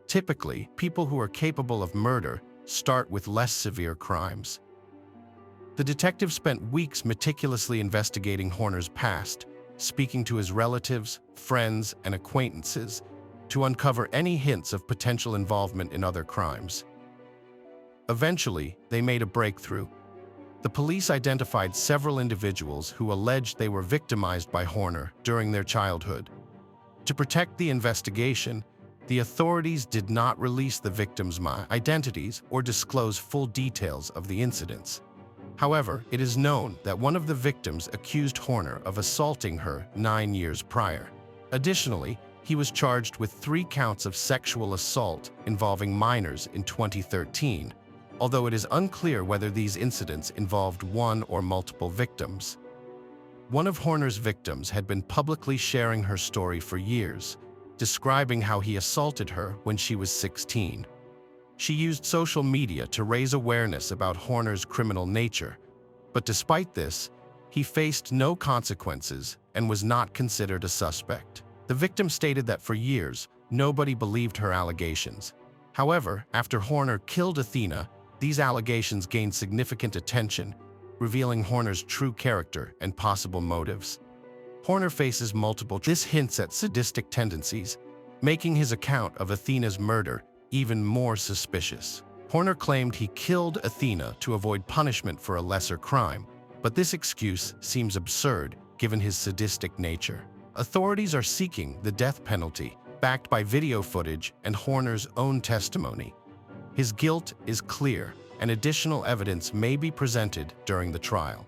Typically, people who are capable of murder start with less severe crimes. The detective spent weeks meticulously investigating Horner's past, speaking to his relatives, friends, and acquaintances to uncover any hints of potential involvement in other crimes. Eventually, they made a breakthrough. The police identified several individuals who alleged they were victimized by Horner during their childhood. To protect the investigation, the authorities did not release the victims' identities or disclose full details of the incidents. However, it is known that one of the victims accused Horner of assaulting her 9 years prior. Additionally, he was charged with 3 counts of sexual assault involving minors in 2013, although it is unclear whether these incidents involved one or multiple victims. One of Horner's victims had been publicly sharing her story for years, describing how he assaulted her when she was 16. She used social media to raise awareness about Horner's criminal nature, but despite this, he faced no consequences and was not considered a suspect. The victim stated that for years, nobody believed her allegations. However, after Horner killed Athena, these allegations gained significant attention, revealing Horner's true character and possible motives. Horner faces multiple. This hints at sadistic tendencies, making his account of Athena's murder even more suspicious. Horner claimed he killed Athena to avoid punishment for a lesser crime, but this excuse seems absurd given his sadistic nature. Authorities are seeking the death penalty, backed by video footage and Horner's own testimony. His guilt is clear, and additional evidence may be presented during the trial.